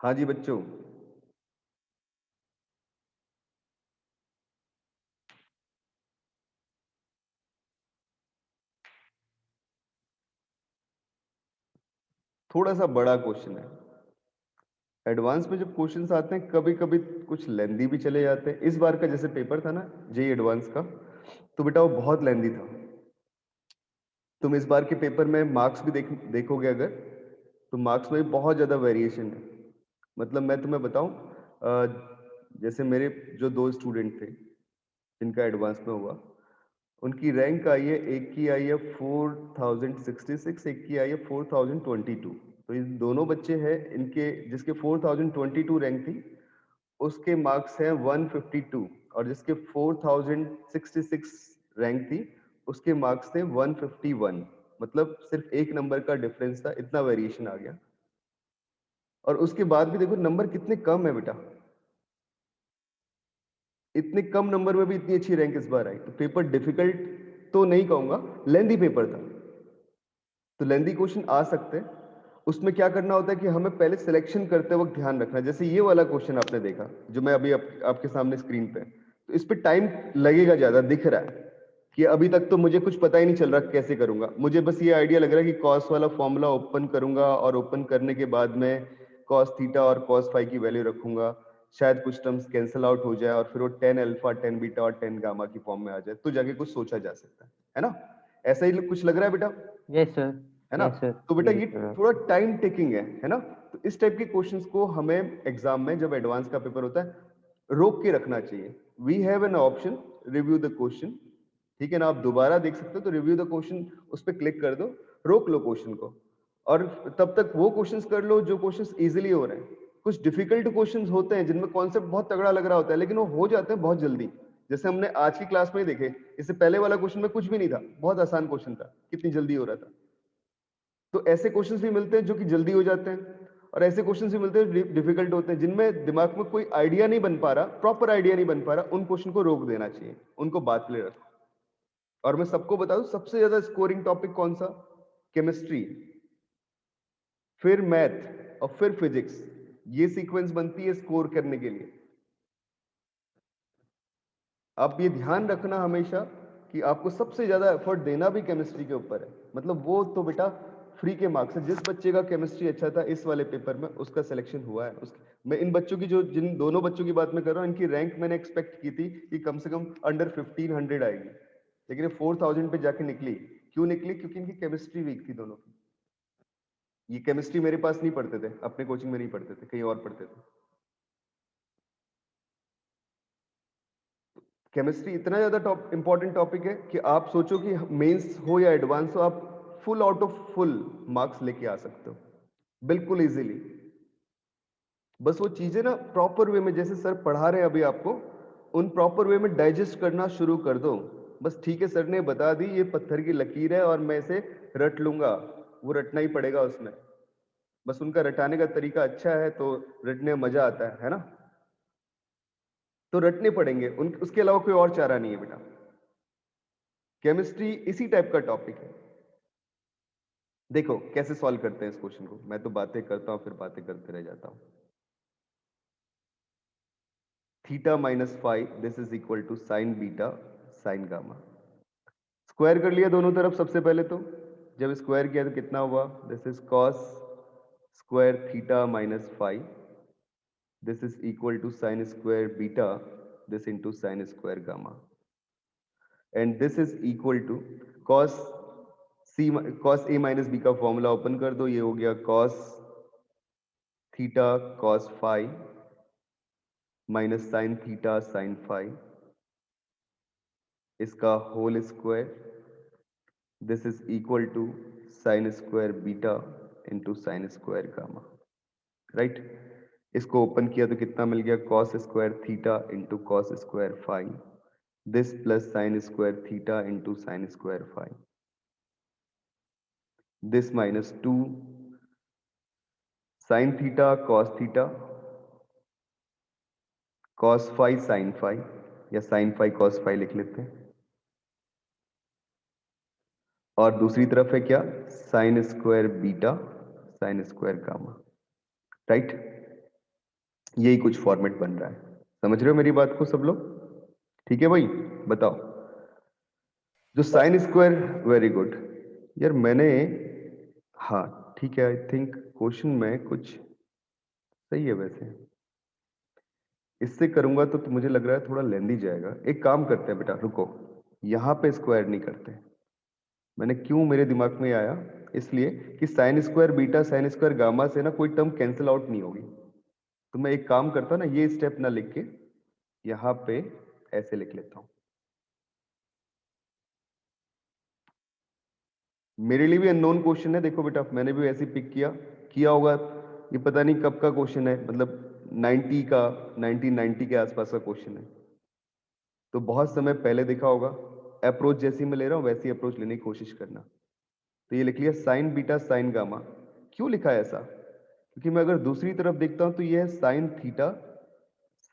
हाँ जी बच्चों, थोड़ा सा बड़ा क्वेश्चन है। एडवांस में जब क्वेश्चंस आते हैं कभी कभी कुछ लेंदी भी चले जाते हैं। इस बार का जैसे पेपर था ना जेईई एडवांस का, तो बेटा वो बहुत लेंदी था। तुम इस बार के पेपर में मार्क्स भी देखोगे अगर, तो मार्क्स में भी बहुत ज्यादा वेरिएशन है। मतलब मैं तुम्हें बताऊं, जैसे मेरे जो 2 स्टूडेंट थे जिनका एडवांस में हुआ, उनकी रैंक आई है, एक की आई है 4066, एक की आई है 4022। तो ये दोनों बच्चे हैं इनके, जिसके 4022 रैंक थी उसके मार्क्स हैं 152, और जिसके 4066 रैंक थी उसके मार्क्स थे 151। मतलब सिर्फ एक नंबर का डिफरेंस था, इतना वेरिएशन आ गया। और उसके बाद भी देखो नंबर कितने कम है बेटा, इतने कम नंबर में भी इतनी अच्छी रैंक इस बार आई। तो पेपर डिफिकल्ट तो नहीं कहूंगा, लेंदी पेपर था। तो लेंदी क्वेश्चन आ सकते हैं, उसमें क्या करना होता है कि हमें पहले सिलेक्शन करते वक्त ध्यान रखना। जैसे ये वाला क्वेश्चन आपने देखा जो मैं अभी आपके सामने स्क्रीन पे, तो इस पे टाइम लगेगा ज्यादा, दिख रहा है कि अभी तक तो मुझे कुछ पता ही नहीं चल रहा कैसे करूंगा। मुझे बस ये आइडिया लग रहा है कि कॉस वाला फॉर्मूला ओपन करूंगा और ओपन करने के बाद में कॉस थीटा और कॉस फाई की वैल्यू रखूंगा, शायद कुछ टर्म्स कैंसिल आउट हो जाए और फिर वो टेन अल्फा टेन बीटा और टेन गामा की फॉर्म में आ जाए, तो जाके कुछ सोचा जा सकता है ना? ऐसा ही कुछ लग रहा है बेटा? यस सर, है ना? Yes sir. तो बेटा ये थोड़ा टाइम टेकिंग है ना? तो इस टाइप के क्वेश्चंस को हमें एग्जाम में जब एडवांस का पेपर होता है रोक के रखना चाहिए। We have an option review the question, ठीक है ना? आप दोबारा देख सकते हो, तो रिव्यू द क्वेश्चन उस पर क्लिक कर दो, रोक लो क्वेश्चन को, और तब तक वो क्वेश्चंस कर लो जो क्वेश्चंस इजीली हो रहे हैं। कुछ डिफिकल्ट क्वेश्चंस होते हैं जिनमें कॉन्सेप्ट बहुत तगड़ा लग रहा होता है, लेकिन वो हो जाते हैं बहुत जल्दी। जैसे हमने आज की क्लास में ही देखे, इससे पहले वाला क्वेश्चन में कुछ भी नहीं था, बहुत आसान क्वेश्चन था, कितनी जल्दी हो रहा था। तो ऐसे क्वेश्चंस भी मिलते हैं जो कि जल्दी हो जाते हैं, और ऐसे क्वेश्चंस भी मिलते हैं डिफिकल्ट होते हैं जिनमें दिमाग में कोई आइडिया नहीं बन पा रहा, प्रॉपर आइडिया नहीं बन पा रहा। उन क्वेश्चन को रोक देना चाहिए, उनको बात के लिए रखो। और मैं सबको बता दूं सबसे ज्यादा स्कोरिंग टॉपिक कौन सा? केमिस्ट्री, फिर मैथ और फिर फिजिक्स। ये सीक्वेंस बनती है स्कोर करने के लिए। आप ये ध्यान रखना हमेशा कि आपको सबसे ज्यादा एफर्ट देना भी केमिस्ट्री के ऊपर है। मतलब वो तो बेटा फ्री के मार्क्स है। जिस बच्चे का केमिस्ट्री अच्छा था इस वाले पेपर में, उसका सिलेक्शन हुआ है। मैं इन बच्चों की, जिन दोनों बच्चों की बात मैं कर रहा हूँ, इनकी रैंक मैंने एक्सपेक्ट की थी कि कम से कम अंडर 1500 आएगी, लेकिन ये 4000 पे जाके निकली। क्यों निकली? क्योंकि इनकी केमिस्ट्री वीक थी दोनों की। ये केमिस्ट्री मेरे पास नहीं पढ़ते थे, अपने कोचिंग में नहीं पढ़ते थे, कहीं और पढ़ते थे। केमिस्ट्री इतना ज्यादा इंपॉर्टेंट टॉपिक है कि आप सोचो कि मेंस हो या एडवांस हो, आप full out of full marks लेके आ सकते हो बिल्कुल इजीली। बस वो चीजें ना प्रॉपर वे में, जैसे सर पढ़ा रहे हैं अभी आपको, उन प्रॉपर वे में डाइजेस्ट करना शुरू कर दो। बस ठीक है, सर ने बता दी ये पत्थर की लकीर है और मैं इसे रट लूंगा, वो रटना ही पड़ेगा उसमें। बस उनका रटाने का तरीका अच्छा है तो रटने में मजा आता है ना? तो रटने पड़ेंगे, उसके अलावा कोई और चारा नहीं है बेटा। केमिस्ट्री इसी टाइप का टॉपिक है। देखो कैसे सॉल्व करते हैं इस क्वेश्चन को, मैं तो बातें करता हूं फिर बातें करते रह जाता हूं। Theta minus five, this is equal to sine beta sine gamma. Square कर लिया दोनों तरफ सबसे पहले, तो जब स्क्वायर किया तो कितना हुआ, this is cos square theta minus five, this is equal to sine square beta this into sine square gamma, and this is equal to cos cos A minus B का फॉर्मूला ओपन कर दो, ये हो गया cos theta cos five minus sine theta sine five, इसका whole square, this is equal to sine square beta into sine square gamma, right. इसको open किया तो कितना मिल गया, cos square theta into cos square five, this plus sine square theta into sine square five, this minus 2 sin theta cos theta cos phi sin phi, या sin phi cos phi लिख लेते हैं, और दूसरी तरफ है क्या, sin square beta sin square gamma, right. यही कुछ फॉर्मेट बन रहा है, समझ रहे हो मेरी बात को सब लोग? ठीक है भाई, बताओ जो sin स्क्वायर, वेरी गुड यार। मैंने, हाँ ठीक है, आई थिंक क्वेश्चन में कुछ सही है वैसे, इससे करूंगा तो मुझे लग रहा है थोड़ा लेंदी जाएगा। एक काम करते हैं बेटा, रुको, यहां पे स्क्वायर नहीं करते। मैंने क्यों, मेरे दिमाग में आया इसलिए कि sign square beta sine square gamma से ना कोई टर्म कैंसिल आउट नहीं होगी, तो मैं एक काम करता हूं ना, ये स्टेप ना लिख के यहां पे ऐसे लिख लेता हूं। मेरे लिए भी अननोन क्वेश्चन है, देखो बेटा मैंने भी ऐसे पिक किया होगा, ये पता नहीं कब का क्वेश्चन है, मतलब 90 का, 1990 के आसपास का क्वेश्चन है, तो बहुत समय पहले देखा होगा। अप्रोच जैसी मैं ले रहा हूं वैसी अप्रोच लेने की कोशिश करना। तो ये लिख लिया साइन बीटा साइन गामा। क्यों लिखा है ऐसा, क्योंकि मैं अगर दूसरी तरफ देखता हूं तो ये है साइन थीटा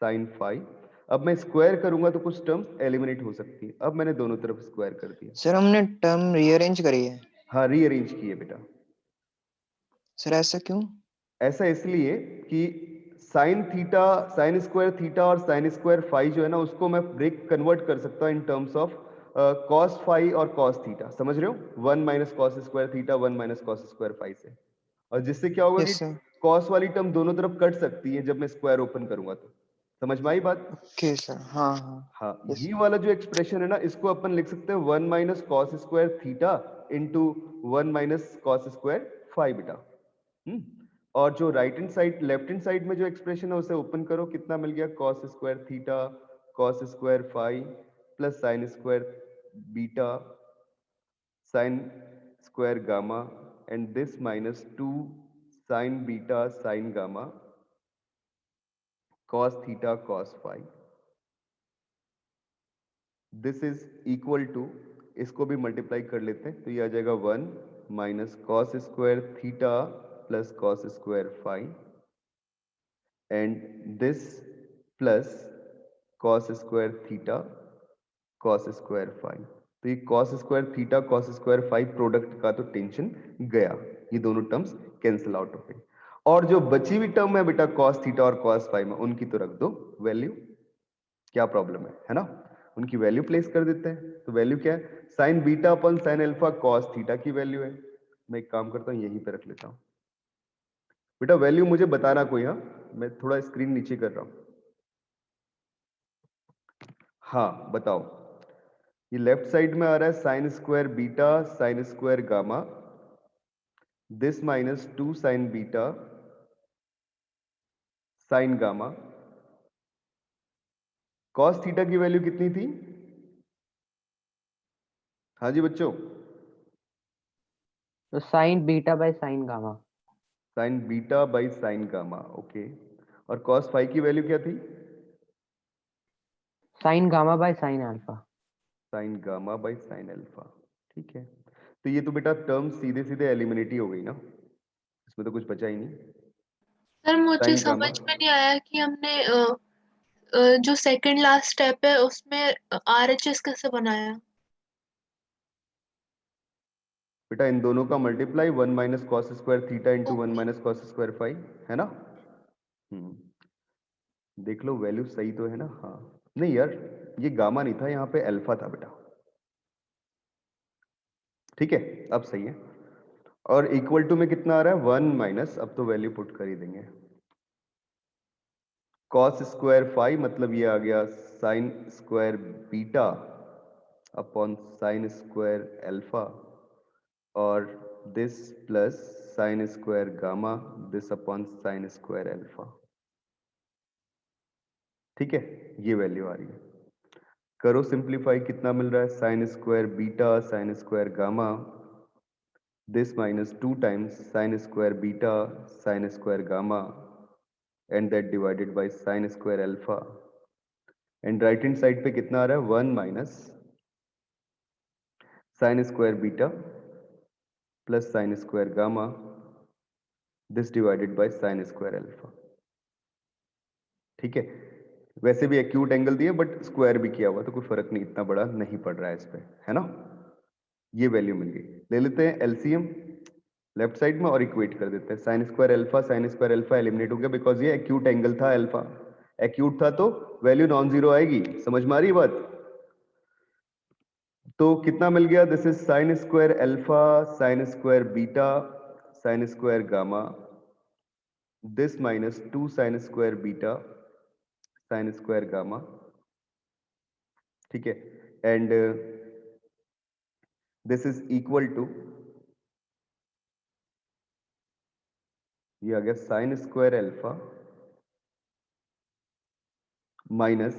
साइन फाइव। अब मैं स्क्वायर करूंगा तो कुछ टर्म्स एलिमिनेट हो सकती है, अब मैंने दोनों तरफ स्क्वायर कर दिया। सर हमने टर्म रीअरेंज करी है। हाँ रीअरेंज की है बेटा। सर ऐसा क्यों? ऐसा इसलिए कि sign theta, sine square theta और साइन स्क्वायर फाई जो है ना, उसको मैं ब्रेक कन्वर्ट कर सकता हूं in terms of cos phi और कॉस थीटा, समझ रहे हो, 1 minus cos square theta 1 minus cos square phi से, और जिससे क्या होगा कि यस सर। कॉस वाली टर्म दोनों तरफ कट सकती है जब मैं स्क्वायर ओपन करूंगा, तो समझ में आई बात? ओके सर, हाँ हाँ। हाँ, यस ये वाला जो एक्सप्रेशन है ना, इसको अपन लिख सकते हैं 1 minus cos square theta into 1 minus cos square five बेटा। और जो right hand side, left hand side में जो एक्सप्रेशन है उसे ओपन करो, कितना मिल गया, cos square theta cos square phi plus sine square beta sine square gamma, and this minus 2 sine beta sine gamma cos theta cos phi, this is equal to, इसको भी मल्टीप्लाई कर लेते हैं तो ये आ जाएगा 1 minus cos square theta plus cos square five, and this plus cos square theta cos square five. तो ये cos square theta cos square five product का तो टेंशन गया, ये दोनों टर्म्स कैंसिल आउट हो गई। और जो बची हुई टर्म है बेटा कॉस थीटा और कॉस फाइव में, उनकी तो रख दो वैल्यू, क्या प्रॉब्लम है ना, उनकी वैल्यू प्लेस कर देते हैं। तो वैल्यू क्या है, sign beta upon sine alpha cos theta की वैल्यू है। मैं एक काम करता हूं यहीं पे रख लेता हूं बेटा, वैल्यू मुझे बताना कोई, हाँ मैं थोड़ा स्क्रीन नीचे कर रहा हूं। हाँ बताओ, ये लेफ्ट साइड में आ रहा है sine square beta sine square gamma, this minus 2 sine beta sine gamma. Cos theta की वैल्यू कितनी थी? हाँ जी बच्चों, तो sign beta by sine gamma. Sign beta by sine gamma, okay. और कॉस फाई की वैल्यू क्या थी? Sign gamma by sine alpha. Sign gamma by sine alpha, ठीक है। तो ये तो बेटा टर्म सीधे सीधे एलिमिनेट ही हो गई ना, इसमें तो कुछ बचा ही नहीं। सर मुझे साइन गामा, समझ में नहीं आया कि हमने जो सेकंड लास्ट स्टेप है उसमें आरएचएस कैसे बनाया। बेटा इन दोनों का multiply 1 minus cos square theta into 1 okay. Minus cos square phi, है ना। देख लो वैल्यू सही तो है ना। हाँ नहीं यार, ये गामा नहीं था, यहाँ पे अल्फा था बेटा, ठीक है अब सही है। और इक्वल टू में कितना आ रहा है? 1 माइनस, अब तो वैल्यू पुट कर ही देंगे, कॉस स्क्वायर फाई, मतलब ये आ गया sine square beta upon sine square alpha, और this plus sine square gamma this upon sine square alpha, ठीक है। ये वैल्यू आ रही है। करो सिंप्लीफाई, कितना मिल रहा है? Sine square beta sine square gamma this minus 2 times sin square beta sin square gamma and that divided by sin square alpha, and right hand side पे कितना आ रहा है? 1 minus sin square beta plus sin square gamma this divided by sin square alpha, ठीक है। वैसे भी acute angle दिए बट स्क्वायर भी किया हुआ तो कोई फर्क नहीं, इतना बड़ा नहीं पड़ रहा है इस पे, है ना। ये वैल्यू मिल गई। ले लेते हैं एलसीएम लेफ्ट साइड में और इक्वेट कर देते हैं। साइन स्क्वायर अल्फा एलिमिनेट हो गया बिकॉज ये एक्यूट एंगल था, अल्फा एक्यूट था तो वैल्यू नॉन जीरो आएगी। समझ में आ रही बात? तो कितना मिल गया? This is sine square alpha sine square beta sine square gamma this minus 2 sine square beta sine square gamma, ठीक है। And this is equal to, ये आ गया sine square alpha minus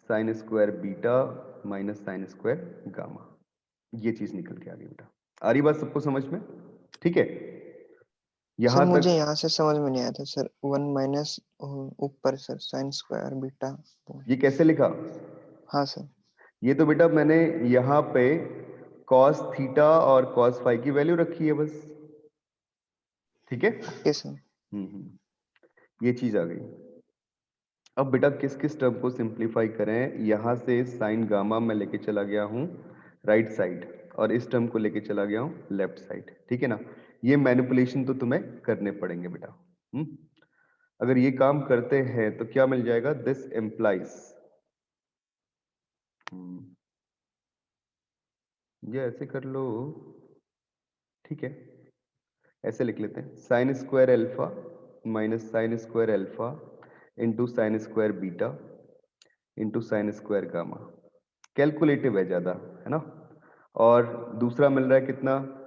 sine square beta minus sine square gamma, ये चीज निकल के आ गई बेटा। आ रही बात सबको समझ में? ठीक है सर यहां मुझे तक। यहाँ से समझ में नहीं आया था सर, 1 माइनस ऊपर सर साइन स्क्वायर बीटा। ये कैसे लिखा? हाँ सर। ये तो बेटा मैंने यहाँ पे कॉस थीटा और कॉस फाई की वैल्यू रखी है बस, ठीक है। Okay sir. ये चीज आ गई। अब बेटा किस किस टर्म को सिंप्लीफाई करें? यहां से साइन गामा में लेके चला गया हूं राइट साइड और इस टर्म को लेके चला गया हूं लेफ्ट साइड, ठीक है ना। ये मैनिपुलेशन तो तुम्हें करने पड़ेंगे बेटा। अगर ये काम करते हैं तो क्या मिल जाएगा? दिस एम्प्लाइज, ये ऐसे कर लो, ठीक है। ऐसे लिख लेते हैं sign square alpha minus sine square alpha into sine square beta into sine square gamma. Calculative है ज्यादा, है ना। और दूसरा मिल रहा है कितना?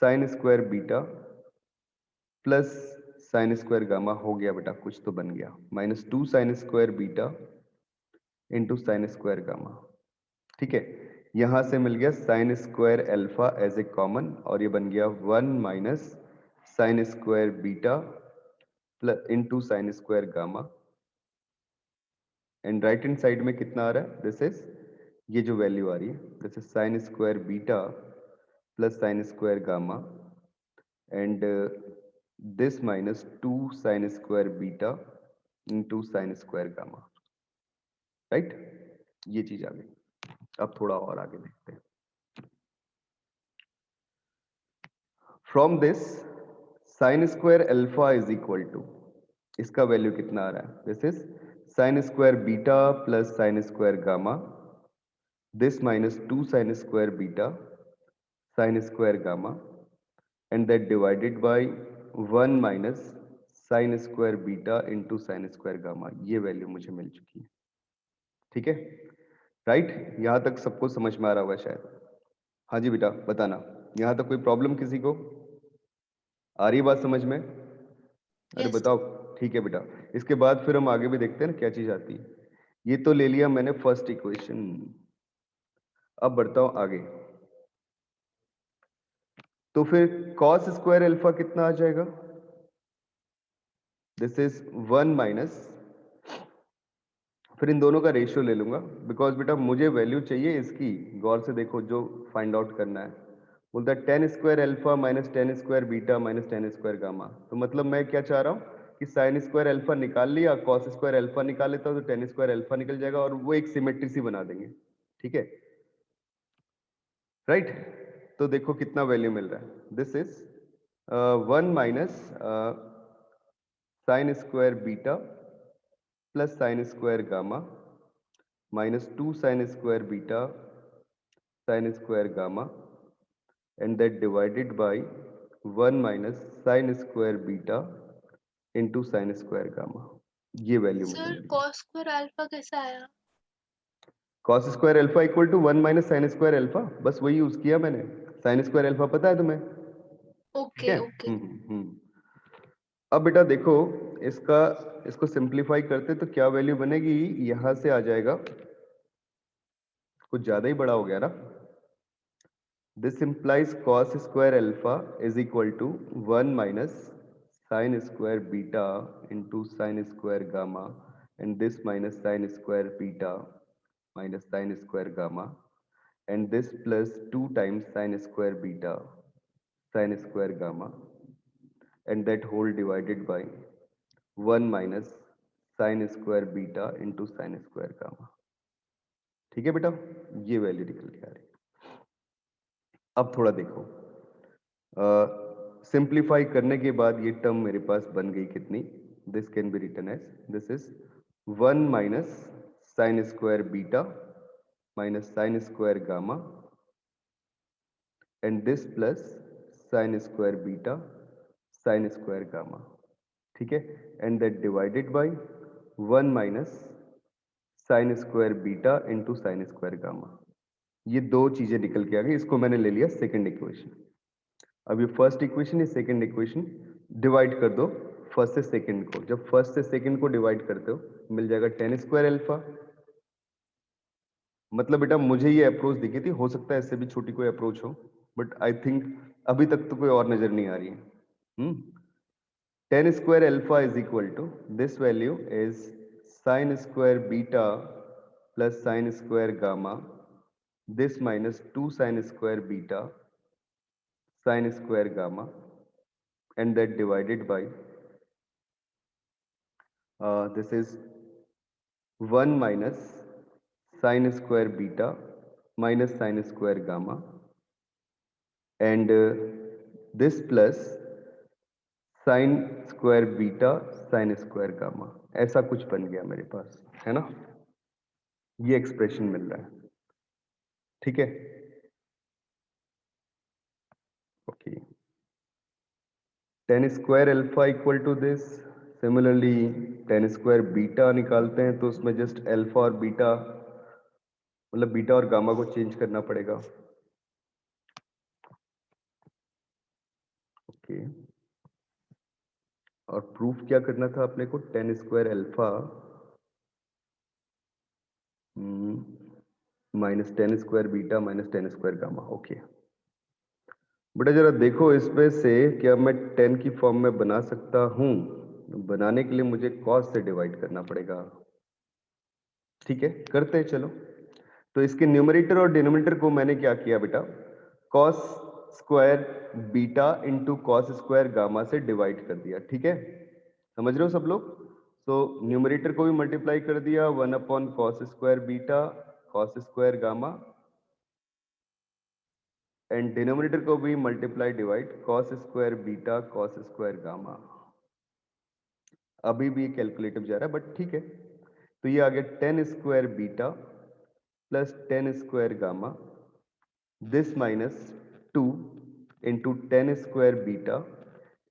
Sine square beta plus sine square gamma, हो गया बेटा कुछ तो बन गया, minus 2 sine square beta into sine square gamma, ठीक है। यहां से मिल गया sine square alpha as a common और ये बन गया 1 minus sine square beta plus into sine square gamma, and right hand side में कितना आ रहा है? दिस इज, ये जो वैल्यू आ रही है this is sine square beta plus sine square gamma and this minus 2 sine square beta into sine square gamma, right. ये चीज आ गई। अब थोड़ा और आगे देखते हैं। From this sine square alpha is equal to, इसका वैल्यू कितना आ रहा है? This is sine square beta plus sine square gamma this minus 2 sine square beta sine square gamma and that divided by 1 minus sine square beta into sine square gamma. ये value मुझे मिल चुकी है, ठीक है। राइट यहां तक सबको समझ में आ रहा होगा शायद। हाँ जी बेटा बताना, यहां तक कोई प्रॉब्लम किसी को? आ रही बात समझ में? अरे Yes. बताओ। ठीक है बेटा, इसके बाद फिर हम आगे भी देखते हैं ना क्या चीज आती है। ये तो ले लिया मैंने फर्स्ट इक्वेशन। अब बढ़ता हूं आगे। तो फिर cos स्क्वायर अल्फा कितना आ जाएगा? दिस इज 1 माइनस, फिर इन दोनों का रेशियो ले लूंगा बिकॉज बेटा मुझे वैल्यू चाहिए इसकी। गौर से देखो जो फाइंड आउट करना है। बोलता है 10 square alpha minus 10 square beta minus 10 square gamma. तो मतलब मैं क्या चाह रहा हूँ कि साइन स्क्वायर अल्फा निकाल लिया, कॉस स्क्वायर अल्फा निकाल लेता हूँ तो 10 स्क्वायर अल्फा निकल जाएगा और वो एक सिमेट्री सी बना देंगे। ठीक है, राइट? तो देखो कितना वैल्यू मिल रहा है। This is 1 minus sine square beta plus sine square gamma minus 2 sine square beta sine square gamma and that divided by 1 minus sin square beta into sin square gamma। ये value मुझे sir मिली। cos square alpha कैसे आया? cos square alpha equal to 1 minus sin square alpha, बस वही use किया मैंने। sin square alpha पता है तुम्हें? ठीक ओके है। ओके। अब बेटा देखो इसको सिंप्लीफाई करते तो क्या वैल्यू बनेगी? यहां से आ जाएगा, कुछ ज्यादा ही बड़ा हो गया ना। This implies cos square alpha is equal to 1 minus sin square beta into sin square gamma, and this minus sin square beta minus sin square gamma, and this plus 2 times sin square beta sin square gamma, and that whole divided by 1 minus sin square beta into sin square gamma। ठीक है बेटा, ये value निकल के आ रही है। अब थोड़ा देखो, सिंप्लीफाई करने के बाद ये टर्म मेरे पास बन गई कितनी? This can be written as, this is 1 minus sine square beta minus sine square gamma and this plus sine square beta sine square gamma. ठीक है, and that divided by 1 minus sine square beta into sine square gamma. ये दो चीजें निकल के आ गई, इसको मैंने ले लिया सेकंड इक्वेशन। अब ये फर्स्ट इक्वेशन ये सेकंड इक्वेशन डिवाइड कर दो फर्स्ट से सेकंड को। जब फर्स्ट से सेकंड को डिवाइड करते हो मिल जाएगा 10 स्क्वायर अल्फा। मतलब बेटा मुझे ये अप्रोच दिखी थी, हो सकता है इससे भी छोटी कोई अप्रोच हो, बट आई थिंक अभी तक तो कोई और नजर नहीं आ रही है। 10 square alpha is equal to this value is sine square beta plus sine square gamma, this minus 2 sin square beta sin square gamma, and that divided by this is 1 minus sin square beta minus sin square gamma, and this plus sin square beta sin square gamma। ऐसा कुछ बन गया मेरे पास, है ना? ये expression मिल रहा है। ठीक है, okay. 10 square alpha equal to this, similarly 10 square beta निकालते हैं तो उसमें जस्ट अल्फा और बीटा, मतलब बीटा और गामा को चेंज करना पड़ेगा। ओके, और प्रूफ क्या करना था अपने को? 10 square alpha minus 10 square beta minus 10 square gamma. Okay बेटा जरा देखो इसमें से क्या मैं 10 की फॉर्म में बना सकता हूं? बनाने के लिए मुझे कॉस से डिवाइड करना पड़ेगा। ठीक है, करते हैं चलो। तो इसके न्यूमरेटर और डिनोमिनेटर को मैंने क्या किया बेटा? Cos square beta into cos square gamma से डिवाइड कर दिया। ठीक है, समझ रहे हो सब लोग? तो न्यूमरेटर को भी मल्टीप्लाई कर दिया 1 upon cos square beta cos square gamma, and denominator को भी multiply divide cos square beta cos square gamma. अभी भी कैलकुलेटिव जा रहा है बट ठीक है। तो ये आ गया 10 square beta plus 10 square gamma, this minus 2 into 10 square beta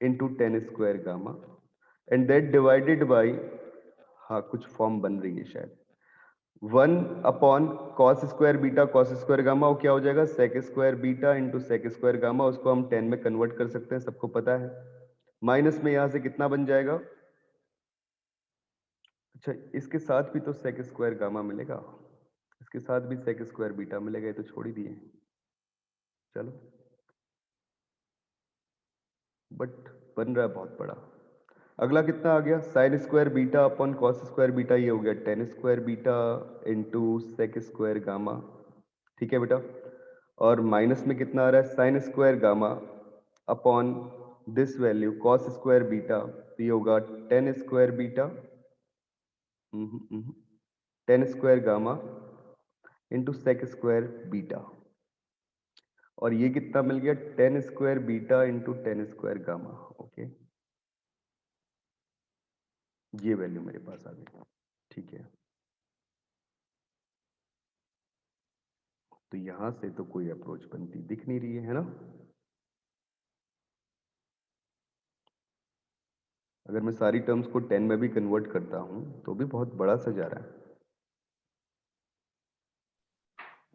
into 10 square gamma, and that divided by, हाँ कुछ फॉर्म बन रही है शायद, 1 upon cos square beta cos square gamma. वो क्या हो जाएगा? Sec square beta into sec square gamma. उसको हम 10 में कन्वर्ट कर सकते हैं, सबको पता है। माइनस में यहां से कितना बन जाएगा? अच्छा, इसके साथ भी तो सेक स्क्वायर गामा मिलेगा, इसके साथ भी सेक स्क्वायर बीटा मिलेगा, ये तो छोड़ ही दिए। चलो, बट बन रहा है बहुत बड़ा। अगला कितना आ गया? Sine square beta upon cos square beta, ये हो गया tan square beta into sec square gamma. ठीक है बेटा, और माइनस में कितना आ रहा है? Sine square gamma upon this value cos square beta, तो ये होगा tan square beta tan square gamma into sec square beta, और ये कितना मिल गया? Tan square beta into tan square gamma. Okay, ये वैल्यू मेरे पास आ गई। ठीक है, तो यहां से तो कोई अप्रोच बनती दिख नहीं रही है ना? अगर मैं सारी टर्म्स को 10 में भी कन्वर्ट करता हूं तो भी बहुत बड़ा सा जा रहा है।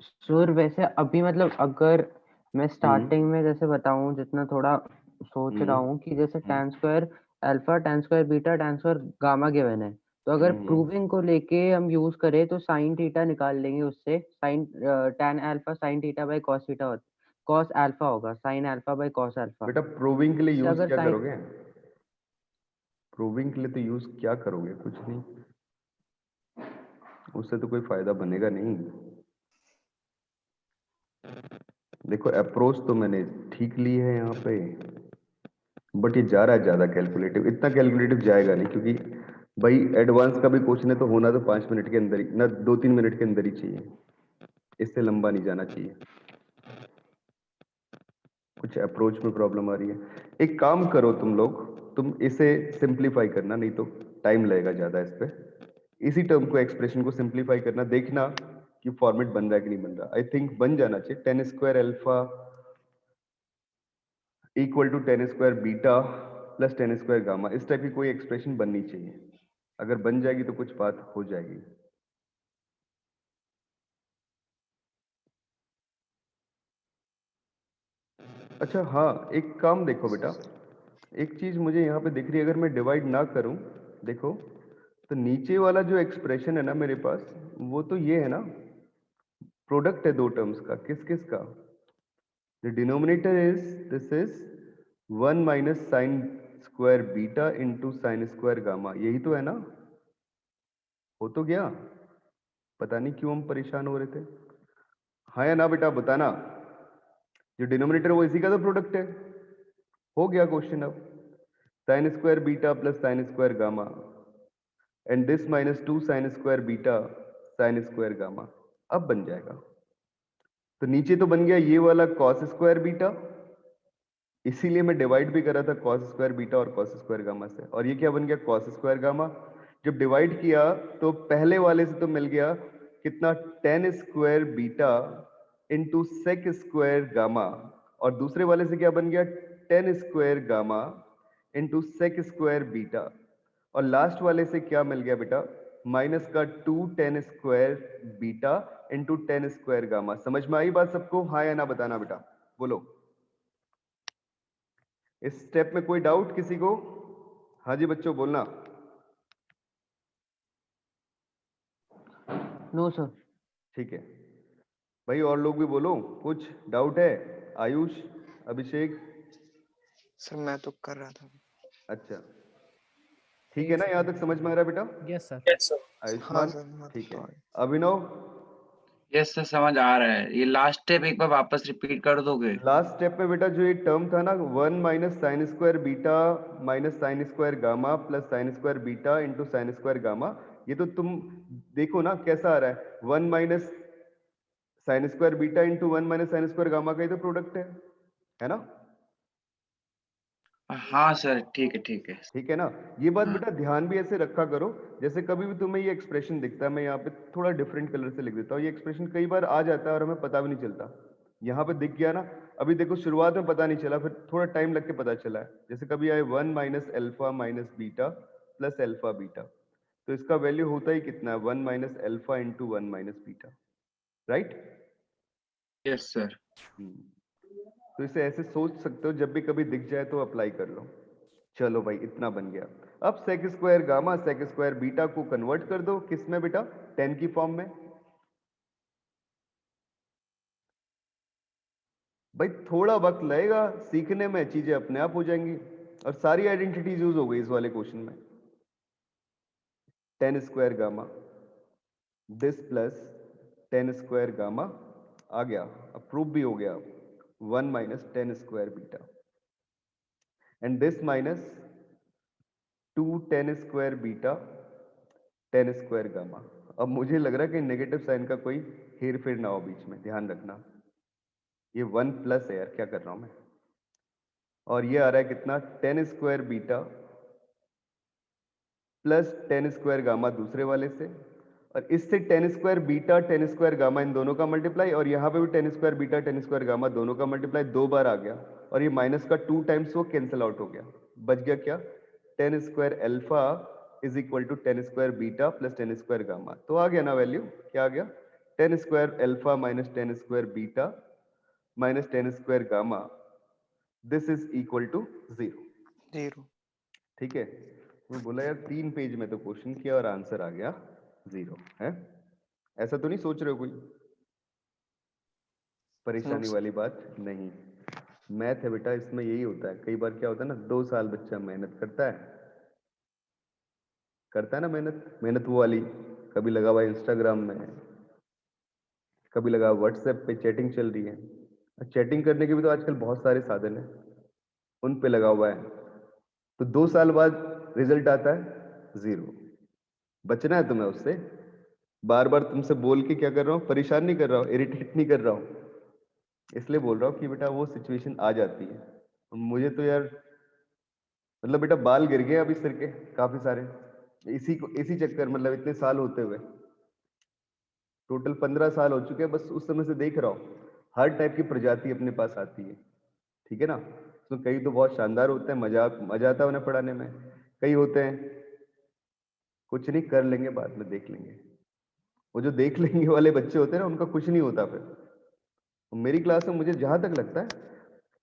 सर वैसे अभी मतलब अगर मैं स्टार्टिंग में जैसे बताऊं, जितना थोड़ा सोच रहा हूँ कि जैसे tan square alpha, tan square beta, tan square gamma given है, तो अगर प्रूविंग को लेके हम यूज करें तो साइन थीटा निकाल लेंगे, उससे sine tan alpha sine theta by cos theta, cos alpha होगा sine alpha by cos alpha. बेटा प्रूविंग के लिए यूज अगर क्या sin करोगे? प्रूविंग के लिए तो यूज क्या करोगे? कुछ नहीं, उससे तो कोई फायदा बनेगा नहीं। देखो अप्रोच तो मैंने ठीक ली है यहाँ पे, बट ये जा रहा है ज्यादा कैलकुलेटिव। इतना कैलकुलेटिव जाएगा नहीं, क्योंकि भाई एडवांस का भी क्वेश्चन है तो होना तो 5 मिनट के अंदर ही ना, 2-3 मिनट के अंदर ही चाहिए, इससे लंबा नहीं जाना चाहिए। कुछ अप्रोच में प्रॉब्लम आ रही है। एक काम करो तुम लोग, तुम इसे सिंप्लीफाई करना, नहीं तो टाइम लगेगा ज्यादा इस पे। इसी टर्म को, एक्सप्रेशन को सिंप्लीफाई करना, देखना कि फॉर्मेट बन रहा है कि नहीं बन रहा। आई थिंक बन जाना चाहिए। Tan square alpha equal to tan square beta plus tan square gamma, इस टाइप की कोई एक्सप्रेशन बननी चाहिए। अगर बन जाएगी तो कुछ बात हो जाएगी। अच्छा हाँ, एक काम देखो बेटा, एक चीज मुझे यहाँ पे दिख रही है, अगर मैं डिवाइड ना करूं, देखो तो नीचे वाला जो एक्सप्रेशन है ना मेरे पास, वो तो ये है ना, प्रोडक्ट है दो टर्म्स का। किस किस का? The denominator is, this is 1 minus sine square beta into sine square gamma, यही तो है ना? हो तो गया? पता नहीं क्यों हम परेशान हो रहे थे। हाँ या ना बेटा बताना। जो डिनोमिनेटर वो इसी का तो प्रोडक्ट है। हो गया क्वेश्चन अब। Sign square beta plus sine square gamma and this minus 2 sine square beta sine square gamma, अब बन जाएगा। तो नीचे तो बन गया ये वाला कॉस स्क्वायर बीटा, इसीलिए मैं डिवाइड भी कर रहा था कॉस स्क्वायर बीटा और कॉस स्क्वायर गामा से, और ये क्या बन गया? Cos square gamma. जब डिवाइड किया तो पहले वाले से तो मिल गया कितना? Tan square beta into sec square gamma, और दूसरे वाले से क्या बन गया? Tan square gamma into sec square beta, और लास्ट वाले से क्या मिल गया बेटा? माइनस का 2 tan square beta into tan square gamma. समझ में आई बात सबको? हाँ या ना बताना बेटा, बोलो। इस स्टेप में कोई डाउट किसी को? हाँ जी बच्चों बोलना। No sir. ठीक है भाई, और लोग भी बोलो, कुछ डाउट है? आयुष, अभिषेक? सर मैं तो कर रहा था। अच्छा ठीक है ना, यहाँ तक समझ में आ रहा है बेटा? Yes sir. Yes, sir. हाँ आयुष्मान सर मैं ठीक है। तो अभिनव, यस सर समझ आ रहा है। ये लास्ट स्टेप एक बार वापस रिपीट कर दोगे? लास्ट स्टेप में बेटा जो ये टर्म था ना, 1 minus sine square beta minus sine square gamma plus sine square beta into sine square gamma, ये तो तुम देखो ना कैसा आ रहा है। 1 minus sine square beta into 1 minus sine square gamma का ही तो प्रोडक्ट है ना? हाँ सर ठीक है ठीक है। ठीक है ना? ये बात बेटा ध्यान भी ऐसे रखा करो, जैसे कभी भी तुम्हें ये एक्सप्रेशन दिखता है, मैं यहाँ पे थोड़ा डिफरेंट कलर से लिख देता हूँ, ये एक्सप्रेशन कई बार आ जाता है और हमें पता भी नहीं चलता। यहाँ पे दिख गया ना, अभी देखो शुरुआत में पता नहीं चला, फिर थोड़ा टाइम लग के पता चला है। जैसे कभी आए 1 minus alpha minus beta plus alpha beta, तो इसका वैल्यू होता ही कितना है? 1 minus alpha into 1 minus beta, right? Yes sir. तो इसे ऐसे सोच सकते हो, जब भी कभी दिख जाए तो अप्लाई कर लो। चलो भाई इतना बन गया। अब sec square gamma sec square beta को कन्वर्ट कर दो किस में बेटा, 10 की फॉर्म में। भाई थोड़ा वक्त लगेगा सीखने में, चीजें अपने आप हो जाएंगी और सारी आइडेंटिटीज यूज हो गई इस वाले क्वेश्चन में। 10 square gamma this plus 10 square gamma आ गया, अब प्रूफ भी हो गया, 1 minus 10 square beta and this minus 2 10 square beta 10 square gamma. अब मुझे लग रहा है कि नेगेटिव साइन का कोई हेर फेर ना हो बीच में, ध्यान रखना। ये 1 प्लस है यार, क्या कर रहा हूं मैं। और ये आ रहा है कितना, 10 square beta plus 10 square gamma दूसरे वाले से, और इससे 10 स्क्वायर बीटा 10 स्क्वायर गामा इन दोनों का मल्टीप्लाई, और यहाँ पे भी 10 स्क्वायर बीटा 10 स्क्वायर गामा दोनों का मल्टीप्लाई 2 बार आ गया, और ये माइनस का 2 टाइम्स वो कैंसिल आउट हो गया, बच गया क्या, 10 square alpha is equal to 10 square beta plus 10 square gamma. तो आ गया ना वैल्यू, क्या आ गया, 10 square alpha minus 10 square beta minus 10 square gamma, this is equal to 0। ठीक है, मैं बोला यार 3 पेज में तो क्वेश्चन किया और आंसर आ गया 0 है। ऐसा तो नहीं सोच रहे हो कोई परेशानी वाली बात नहीं। मैथ है बेटा, इसमें यही होता है। कई बार क्या होता है ना, 2 साल बच्चा मेहनत करता है ना मेहनत वो वाली, कभी लगा हुआ इंस्टाग्राम में, कभी लगा व्हाट्सएप पे चैटिंग चल रही है। चैटिंग करने के भी तो आजकल बहुत सारे साधन है, उन पे लगा हुआ है, तो 2 साल बाद रिजल्ट आता है 0। बचना है तुम्हें उससे। बार बार तुमसे बोल के क्या कर रहा हूँ, परेशान नहीं कर रहा हूँ, इरिटेट नहीं कर रहा हूँ, इसलिए बोल रहा हूँ कि बेटा वो सिचुएशन आ जाती है। मुझे तो यार मतलब बेटा बाल गिर गए अभी सिर के काफी सारे, इसी चक्कर, मतलब इतने साल होते हुए टोटल 15 साल हो चुके हैं, बस उस समय से देख रहा हूँ हर टाइप की प्रजाति अपने पास आती है। ठीक है ना, तो कई तो बहुत शानदार होते हैं, मजा आता है उन्हें पढ़ाने में, कई होते हैं कुछ नहीं कर लेंगे बाद में देख लेंगे। वो जो देख लेंगे वाले बच्चे होते हैं ना, उनका कुछ नहीं होता फिर। मेरी क्लास में मुझे जहां तक लगता है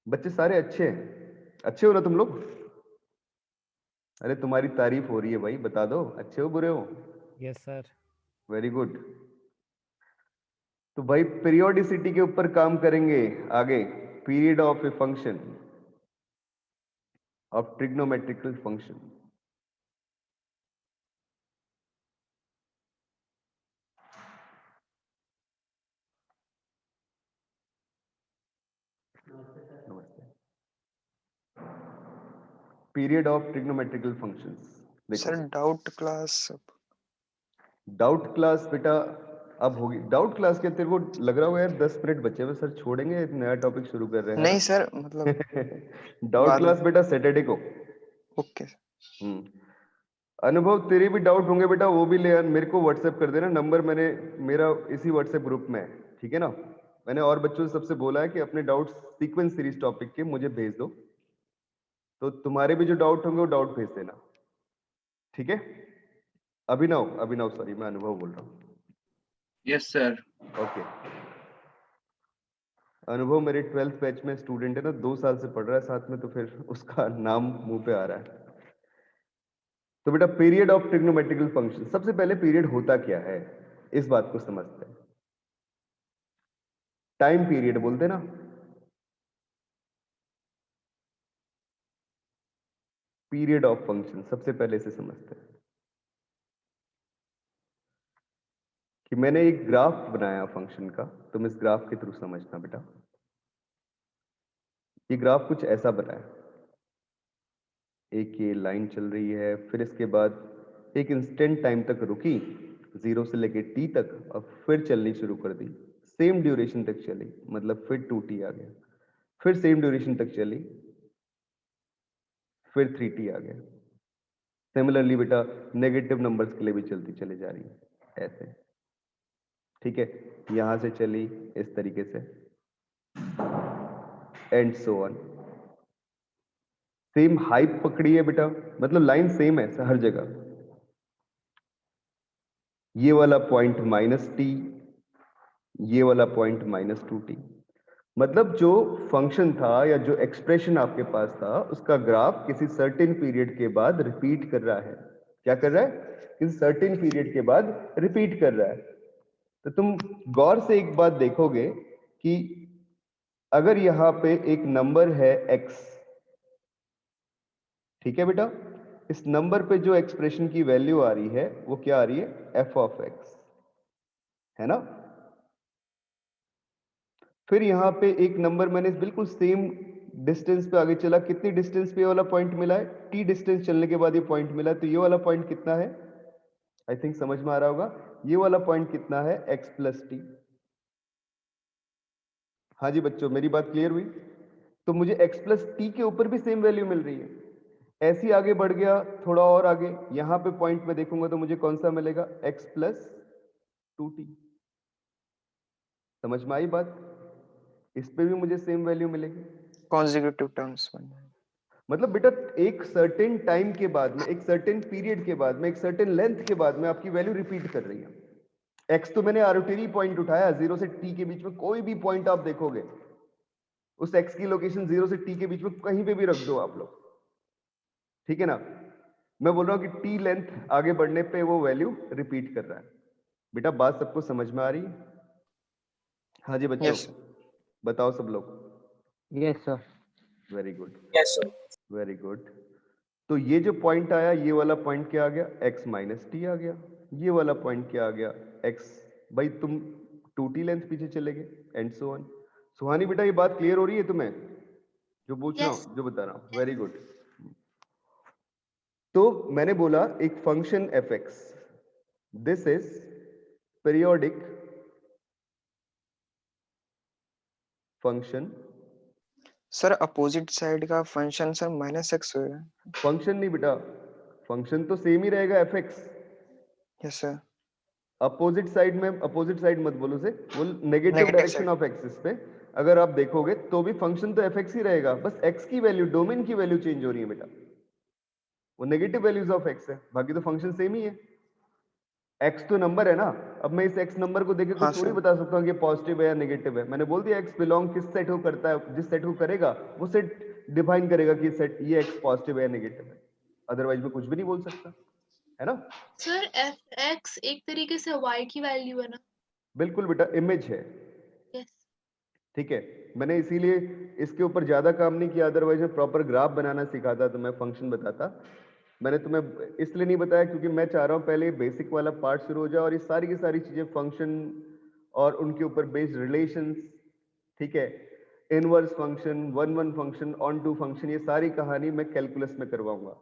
बच्चे सारे अच्छे हैं। अच्छे हो ना तुम लोग? अरे तुम्हारी तारीफ हो रही है भाई, बता दो अच्छे हो बुरे हो? Yes sir. Very good. तो भाई पीरियोडिसिटी के ऊपर काम करेंगे आगे, period of a function of trigonometrical function. नमस्ते। Period of trigonometrical functions. Sir doubt class, doubt class बेटा अब होगी। डाउट क्लास क्या तेरे को लग रहा होगा यार 10 मिनट बचे हुए सर छोड़ेंगे, एक नया टॉपिक शुरू कर रहे हैं? नहीं सर मतलब डाउट क्लास बेटा सैटरडे को। ओके। अनुभव तेरे भी डाउट होंगे बेटा, वो भी ले आन, मेरे को व्हाट्सएप कर देना, नंबर मेरा इसी व्हाट्सएप ग्रुप में है। ठीक है ना, मैंने और बच्चों से सबसे बोला है कि अपने डाउट सीक्वेंस सीरीज टॉपिक के मुझे भेज दो, तो तुम्हारे भी जो डाउट होंगे वो डाउट भेज देना। ठीक है, अभिनव सॉरी, मैं अनुभव बोल रहा हूँ। Yes sir. ओके। अनुभव मेरे 12th बैच में स्टूडेंट है ना, 2 साल से पढ़ रहा है साथ में, तो फिर उसका नाम मुंह पे आ रहा है। तो बेटा पीरियड ऑफ ट्रिग्नोमेट्रिकल फंक्शन, सबसे पहले पीरियड होता क्या है इस बात को समझते हैं। टाइम पीरियड बोलते ना, पीरियड ऑफ फंक्शन सबसे पहले से समझते हैं कि मैंने एक ग्राफ बनाया फंक्शन का, तुम इस ग्राफ के थ्रू समझना बेटा। ये ग्राफ कुछ ऐसा बना है, एक ये लाइन चल रही है, फिर इसके बाद एक इंस्टेंट टाइम तक रुकी 0 से लेके t तक, और फिर चलनी शुरू कर दी, सेम ड्यूरेशन तक चली, मतलब फिर 2t आ गया, फिर सेम ड्यूरेशन तक चली, फिर 3t आ गया। सिमिलरली बेटा नेगेटिव नंबर्स के लिए भी चलती चली जा रही है ऐसे। ठीक है, यहां से चली इस तरीके से and so on. Same height पकड़ी है बेटा, मतलब लाइन सेम है हर जगह। ये वाला पॉइंट -t, ये वाला पॉइंट -2t, मतलब जो फंक्शन था या जो एक्सप्रेशन आपके पास था उसका ग्राफ किसी सर्टेन पीरियड के बाद रिपीट कर रहा है। क्या कर रहा है? किसी सर्टेन पीरियड के बाद रिपीट कर रहा है। तो तुम गौर से एक बात देखोगे कि अगर यहाँ पे एक नंबर है x, ठीक है बेटा, इस नंबर पे जो एक्सप्रेशन की वैल्यू आ रही है वो क्या आ रही है? f ऑफ x, है ना। फिर यहाँ पे एक नंबर मैंने बिल्कुल सेम डिस्टेंस पे आगे चला, कितनी डिस्टेंस पे ये वाला पॉइंट मिला है? t डिस्टेंस चलने के बाद ये पॉइंट मिला है। तो ये वाला पॉइंट कितना है? आई थिंक समझ में आ रहा होगा। ये वाला पॉइंट कितना है? x plus T. हाँ जी बच्चों, मेरी बात क्लियर हुई? तो मुझे x प्लस टी के ऊपर भी सेम वैल्यू मिल रही है। ऐसे ही आगे बढ़ गया, थोड़ा और आगे, यहाँ पे पॉइंट में देखूंगा तो मुझे कौन सा मिलेगा? x plus 2t। समझ में आई बात? इस पे भी मुझे सेम वैल्यू मिलेगी। कॉन्जिक्यूटिव टर्म्स बन जाएंगे। मतलब बेटा एक सर्टेन टाइम के बाद में, एक सर्टेन पीरियड के बाद में, एक सर्टेन लेंथ के बाद में आपकी वैल्यू रिपीट कर रही है। x तो मैंने आर्बिट्रेरी पॉइंट उठाया, 0 से t के बीच में कोई भी पॉइंट आप देखोगे, उस x की लोकेशन 0 से t के बीच में कहीं पे भी रख दो आप लोग, ठीक है ना। मैं बोल रहा हूं कि t लेंथ आगे बढ़ने पे वो वैल्यू रिपीट कर रहा है। बेटा बात सबको समझ में आ रही है? हाँ जी बच्चों, यस बताओ सब लोग। Yes sir. Very good, Yes, sir. Very good. तो ये जो पॉइंट आया, ये वाला पॉइंट क्या आ गया? x माइनस टी आ गया। ये वाला पॉइंट क्या आ गया? x। भाई तुम 2t लेंथ पीछे चले गए, एंड सो ऑन। सुहानी बेटा ये बात क्लियर हो रही है तुम्हें जो पूछ रहा Yes. हूँ, जो बता रहा हूँ? Very good. तो मैंने बोला एक function fx, this is periodic function. Sir, opposite side का फंक्शन सर -x होगा। फंक्शन नहीं बेटा, फंक्शन तो सेम ही रहेगा fx। Yes sir. Opposite side में, अपोजिट साइड मत बोलो से, वो negative negative direction side. Of axis पे अगर आप देखोगे तो भी फंक्शन तो fx ही रहेगा, बस x की वैल्यू, डोमेन की वैल्यू चेंज हो रही है बेटा। वो नेगेटिव वैल्यूज ऑफ x है, बाकी तो फंक्शन सेम ही है। x तो नंबर है ना। अब मैं इस x नंबर को देख के हाँ कुछ थोड़ी सर। बता सकता हूँ कि पॉजिटिव है या नेगेटिव है। मैंने बोल दिया x बिलोंग किस सेट को करता है, जिस सेट को करेगा वो सेट डिफाइन करेगा कि सेट ये x पॉजिटिव है या नेगेटिव है। अदरवाइज मैं कुछ भी नहीं बोल सकता, है ना। सर fx एक तरीके से y की वैल्यू है ना? बिल्कुल बेटा, इमेज है, यस। ठीक है। मैंने इसीलिए इसके ऊपर ज्यादा काम नहीं किया, अदरवाइज मैं प्रॉपर ग्राफ बनाना सिखाता तो मैं फंक्शन बताता। मैंने तुम्हें इसलिए नहीं बताया क्योंकि मैं चाह रहा हूँ पहले बेसिक वाला पार्ट शुरू हो जाए और ये सारी की सारी चीजें, फंक्शन और उनके ऊपर बेस्ड रिलेशंस, ठीक है, inverse function, one one function, onto function, ये सारी कहानी मैं कैलकुलस में करवाऊंगा।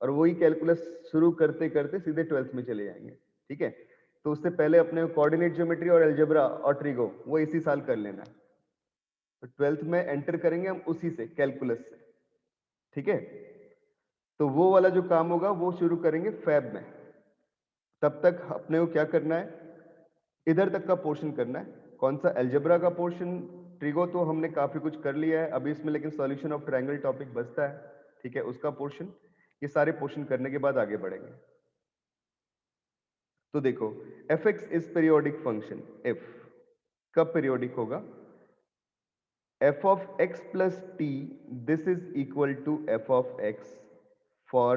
और वही कैलकुलस शुरू करते करते सीधे 12th में चले जाएंगे, ठीक है। तो उससे पहले अपने कोऑर्डिनेट ज्योमेट्री और अलजेब्रा और ट्रिगो वो इसी साल कर लेना है। तो 12th में एंटर करेंगे हम उसी से, कैलकुलस से, ठीक है। तो वो वाला जो काम होगा वो शुरू करेंगे फैब में। तब तक अपने को क्या करना है? इधर तक का पोर्शन करना है। कौन सा? अलजेब्रा का पोर्शन। ट्रिगो तो हमने काफी कुछ कर लिया है अभी इसमें, लेकिन सॉल्यूशन ऑफ ट्रायंगल टॉपिक बचता है, ठीक है, उसका पोर्शन। ये सारे पोर्शन करने के बाद आगे बढ़ेंगे। तो देखो fx is periodic function if, कब पीरियोडिक होगा? f of x plus t, this is equal to f of x for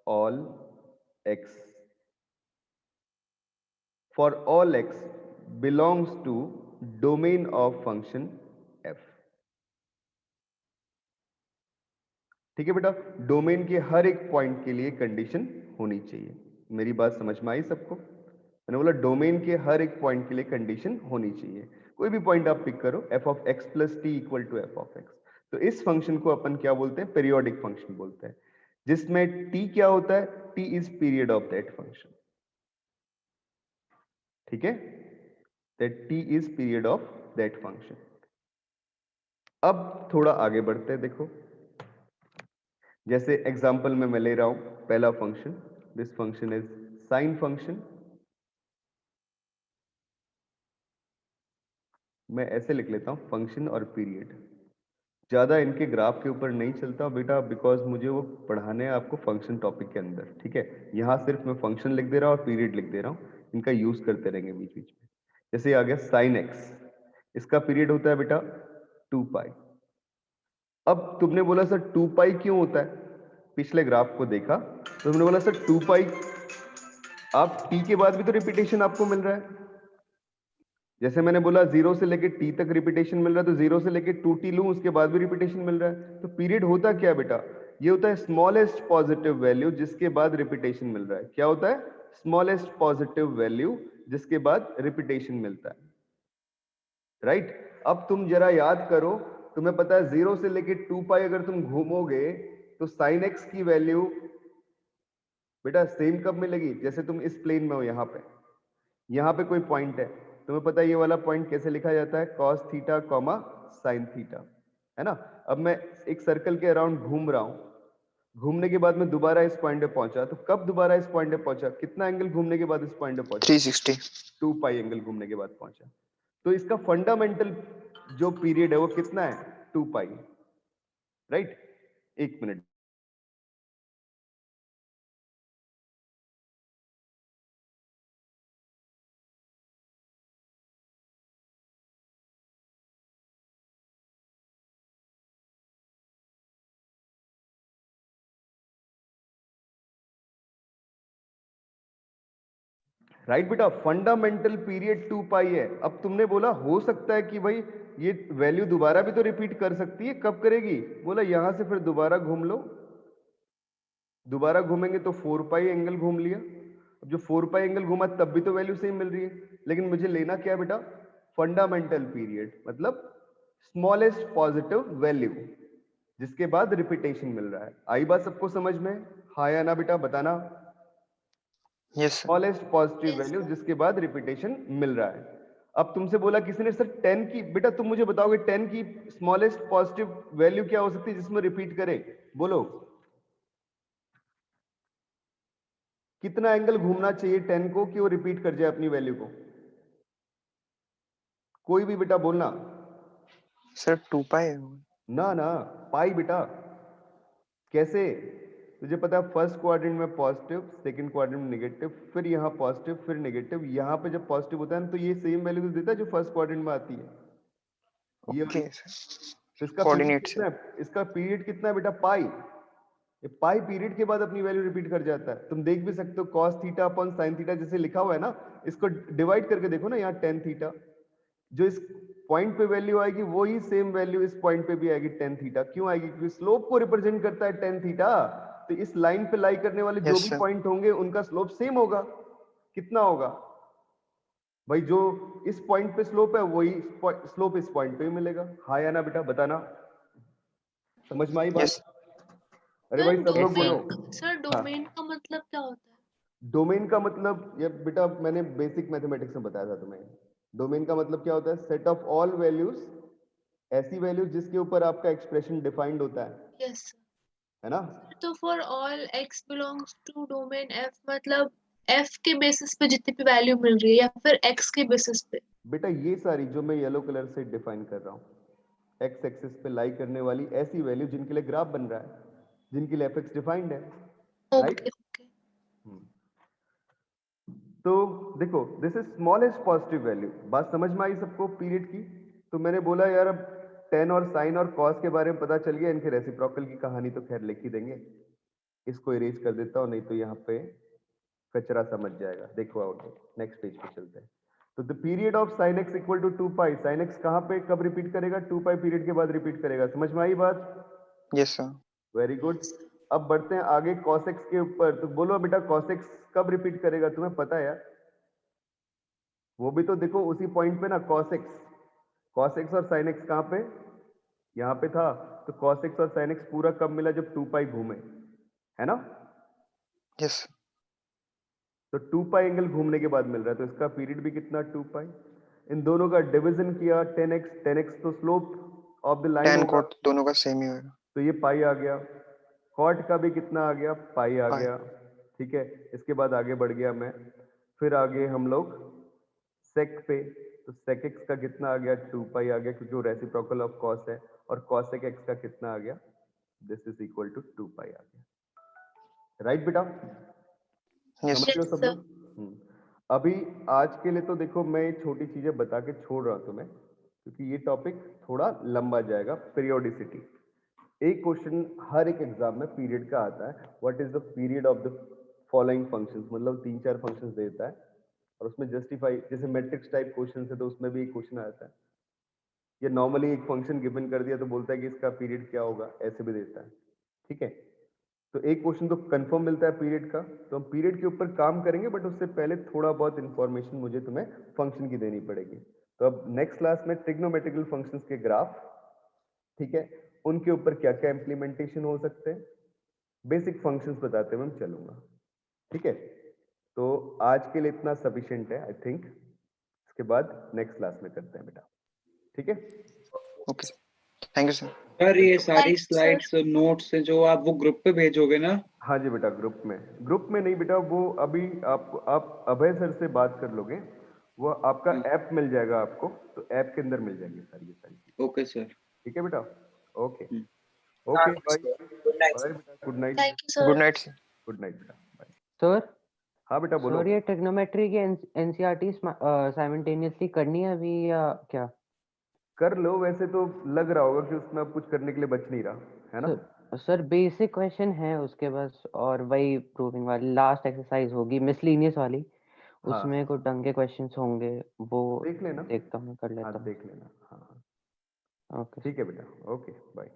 all x, for all x belongs to domain of function f। ठीक है बेटा, डोमेन के हर एक point के लिए condition होनी चाहिए। मेरी बात समझ में आई सबको? मैंने बोला डोमेन के हर एक पॉइंट के लिए कंडीशन होनी चाहिए। कोई भी पॉइंट आप पिक करो, f of x plus t equal to f of x। तो इस फंक्शन को अपन क्या बोलते हैं? पीरियोडिक फंक्शन बोलते हैं, जिसमें t क्या होता है? t is period of that function, ठीक है, that t is period of that function. अब थोड़ा आगे बढ़ते हैं। देखो जैसे एग्जांपल में मैं ले रहा हूं पहला function, this function is sine function. मैं ऐसे लिख लेता हूं, फंक्शन और पीरियड। ज्यादा इनके ग्राफ के ऊपर नहीं चलता बेटा, बिकॉज मुझे वो पढ़ाने हैं आपको फंक्शन टॉपिक के अंदर, ठीक है। यहाँ सिर्फ मैं फंक्शन लिख दे रहा हूँ और पीरियड लिख दे रहा हूँ, इनका यूज करते रहेंगे बीच बीच में। जैसे आ गया साइन एक्स, इसका पीरियड होता है बेटा 2 पाई। अब तुमने बोला सर 2 पाई क्यों होता है, पिछले ग्राफ को देखा तो तुमने बोला सर 2 पाई, आप टी के बाद भी तो रिपीटेशन आपको मिल रहा है, जैसे मैंने बोला 0 से लेके टी तक रिपीटेशन मिल रहा है, तो 0 से लेके 2t लूं उसके बाद भी रिपीटेशन मिल रहा है। तो पीरियड होता क्या बेटा, ये होता है स्मॉलेस्ट पॉजिटिव वैल्यू जिसके बाद रिपीटेशन मिल रहा है। क्या होता है, स्मॉलेस्ट पॉजिटिव वैल्यू जिसके बाद रिपीटेशन मिलता है, राइट। अब तुम जरा याद करो, तुम्हें पता है 0 से लेके 2 पाई अगर तुम घूमोगे तो साइन एक्स की वैल्यू बेटा सेम कब मिलेगी, जैसे तुम इस प्लेन में हो, यहाँ पे कोई पॉइंट है, तुम्हें पता है ये वाला पॉइंट कैसे लिखा जाता है, cos theta comma sine theta, है ना। अब मैं एक सर्कल के अराउंड घूम रहा हूं, घूमने के बाद मैं दोबारा इस पॉइंट पे पहुंचा, तो कब दोबारा इस पॉइंट पे पहुंचा, कितना एंगल घूमने के बाद इस पॉइंट पे पहुंचा, 360। 2 पाई एंगल घूमने के बाद पहुंचा। तो इसका फंडामेंटल जो पीरियड है वो कितना है, 2 पाई, राइट। एक मिनट, राइट बेटा, फंडामेंटल पीरियड 2 पाई है। अब तुमने बोला हो सकता है कि भाई ये वैल्यू दोबारा भी तो रिपीट कर सकती है, कब करेगी, बोला यहां से फिर दोबारा घूम लो, दोबारा घूमेंगे तो 4 पाई एंगल घूम लिया। अब जो 4 पाई एंगल घूमा तब भी तो वैल्यू सेम मिल रही है, लेकिन मुझे लेना क्या है बेटा, फंडामेंटल पीरियड, मतलब स्मॉलेस्ट पॉजिटिव वैल्यू जिसके बाद रिपीटेशन मिल रहा है। आई बात सबको समझ में, हाँ या ना बेटा बताना, yes sir. Smallest positive Yes, value sir. जिसके बाद रिपीटेशन मिल रहा है। अब तुमसे बोला किसी ने सर 10 की, बेटा तुम मुझे बताओगे 10 की स्मॉलेस्ट पॉजिटिव वैल्यू क्या हो सकती है जिसमें रिपीट करे, बोलो कितना एंगल घूमना चाहिए 10 को कि वो रिपीट कर जाए अपनी वैल्यू को, कोई भी बेटा बोलना। सर 2 पाई। ना ना, पाई बेटा, कैसे, तुझे पता है फर्स्ट क्वाड्रेंट में पॉजिटिव, सेकंड क्वाड्रेंट में नेगेटिव, फिर यहाँ पॉजिटिव फिर नेगेटिव, यहाँ पे जब पॉजिटिव होता है ना तो ये सेम वैल्यू तो देता है जो फर्स्ट क्वाड्रेंट में आती है, ये वाली। Okay sir. तो इसका पीरियड कोऑर्डिनेट कितना से। है, इसका पीरियड कितना है बेटा, पाई। ये पाई पीरियड के बाद अपनी वैल्यू रिपीट कर जाता है। तुम देख भी सकते हो cos theta upon sine theta जैसे लिखा हुआ है ना, इसको डिवाइड करके देखो ना, यहाँ टेन थीटा, जो इस पॉइंट पे वैल्यू आएगी वही सेम वैल्यू इस पॉइंट पे भी आएगी टेन थीटा। क्यों आएगी, क्योंकि स्लोप को रिप्रेजेंट करता है टेन थीटा, तो इस लाइन पे लाई करने वाले जो यस भी सर। पॉइंट होंगे उनका स्लोप सेम होगा। कितना होगा भाई, जो इस पॉइंट पे स्लोप है वही स्लोप इस पॉइंट पे भी मिलेगा। हाँ या ना बेटा बताना, समझ में आई बात, यस। अरे सर भाई सब लोग बोलो। डोमेन, सर हाँ, डोमेन का मतलब क्या होता है? डोमेन का मतलब ये बेटा मैंने बेसिक मैथमेटिक्स में बताया था तुम्हें। डोमेन का मतलब क्या होता है, सेट ऑफ ऑल वैल्यूज, ऐसी वैल्यूज जिसके ऊपर आपका एक्सप्रेशन डिफाइंड होता यस है ना। सर। तो for all x belongs to domain f, मतलब f के बेसिस पे जितनी भी वैल्यू मिल रही है या फिर x के बेसिस पे? बेटा ये सारी जो मैं येलो कलर से डिफाइन कर रहा हूँ, एक्स एक्सिस पे लाई करने वाली ऐसी वैल्यू जिनके लिए ग्राफ बन रहा है, जिनके लिए एफ एक्स डिफाइंड है, राइट। Okay okay. तो देखो this is smallest positive value, बात समझ में आई सबको पीरियड की। तो मैंने बोला यार अब टेन और साइन और कॉस के बारे में पता चल गया, इनके रेसिप्रोकल की कहानी तो खैर लिख ही देंगे, इसको इरेज कर देता हूँ नहीं तो यहाँ पे कचरा समझ जाएगा। देखो आओगे नेक्स्ट पेज पे चलते हैं। तो the period of sine x equal to 2 पाई, साइन एक्स कहाँ पे कब रिपीट करेगा, 2 पाई पीरियड के बाद रिपीट करेगा, समझ में आई बात, यस सर। Very good. अब बढ़ते हैं आगे cos x के ऊपर, तो बोलो बेटा cos x कब रिपीट करेगा, तुम्हें पता है यार, वो भी तो देखो उसी पॉइंट पे ना, cos x और sin x कहाँ पे, यहाँ पे था, तो cos x और sin x पूरा कब मिला, जब 2 पाई घूमे, है ना। यस। तो 2 पाई एंगल घूमने के बाद मिल रहा है, तो इसका पीरियड भी कितना 2 पाई। इन दोनों का डिवीजन किया 10x तो slope of the line tan होगा, cot दोनों का सेम ही होगा। तो ये पाई आ गया, कॉट का भी कितना आ गया, पाई आ पाई। गया, ठीक है। इसके बाद आगे बढ़ गया मैं, फिर आगे हम लोग सेक पे, तो सेक एक्स का कितना आ गया 2 पाई आ गया, क्योंकि वो रेसिप्रोकल ऑफ कॉस है, और कॉस सेक एक्स का कितना आ गया, दिस इज इक्वल टू 2 पाई आ गया, राइट बेटा, यस। समझ रहे हो यस सब सर। लोग। अभी आज के लिए तो देखो मैं छोटी चीजें बता के छोड़ रहा हूं तुम्हें, क्योंकि ये टॉपिक थोड़ा लंबा जाएगा। पीरियोडिसिटी, एक क्वेश्चन हर एक एग्जाम में पीरियड का आता है। What is the period of the following functions, मतलब 3-4 फंक्शंस देता है और उसमें जस्टिफाई, जैसे मैट्रिक्स टाइप क्वेश्चन है तो उसमें भी एक क्वेश्चन आता है, या नॉर्मली एक फंक्शन गिवन कर दिया तो बोलता है कि इसका पीरियड क्या होगा, ऐसे भी देता है। ठीक है, तो एक क्वेश्चन तो कंफर्म मिलता है पीरियड का, तो हम पीरियड के ऊपर काम करेंगे, बट उससे पहले थोड़ा बहुत इंफॉर्मेशन मुझे तुम्हें फंक्शन की देनी पड़ेगी। तो अब नेक्स्ट क्लास में ट्रिग्नोमेट्रिकल फंक्शंस के ग्राफ, ठीक है, उनके ऊपर क्या क्या इंप्लीमेंटेशन हो सकते हैं, बेसिक फंक्शंस बताते हुए मैं चलूंगा। ठीक है, तो आज के लिए इतना सफिशिएंट है आई थिंक। इसके बाद नेक्स्ट क्लास में करते हैं बेटा। ठीक है, okay, thank you sir. Sir ये सारी Thank you, sir. Slides notes जो आप वो ग्रुप पे भेजोगे ना? हाँ जी बेटा, ग्रुप में नहीं बेटा, वो अभी आप अभय सर से बात कर लोगे, वो आपका ऐप मिल जाएगा आपको, तो ऐप के अंदर मिल जाएंगे सारी चीजें। Okay sir. ठीक है बेटा, ओके हम्म। ओके, हाँ, बाय गुड नाइट बाय बेटा, good night, Thank you, sir. Good night sir. Good night बेटा, बाय। सर हाँ बेटा बोलो। सर ये ट्रिग्नोमेट्री की एनसीईआरटी साइमल्टेनियसली करनी है अभी या क्या? कर लो, वैसे तो लग रहा होगा कि उसमें अब कुछ करने के लिए बच नहीं रहा है ना। सर बेसिक क्वेश्चन है उसके बस, और वही प्रूविंग वाली लास्ट एक्सरसाइज होगी मिसलिनियस वाली, हाँ उसमें कुछ ढंग के क्वेश्चंस होंगे, वो देख लेना, देखता हूँ, कर हाँ लेता हूँ। देख लेना, हाँ ओके। ठीक है बेटा, ओके बाय।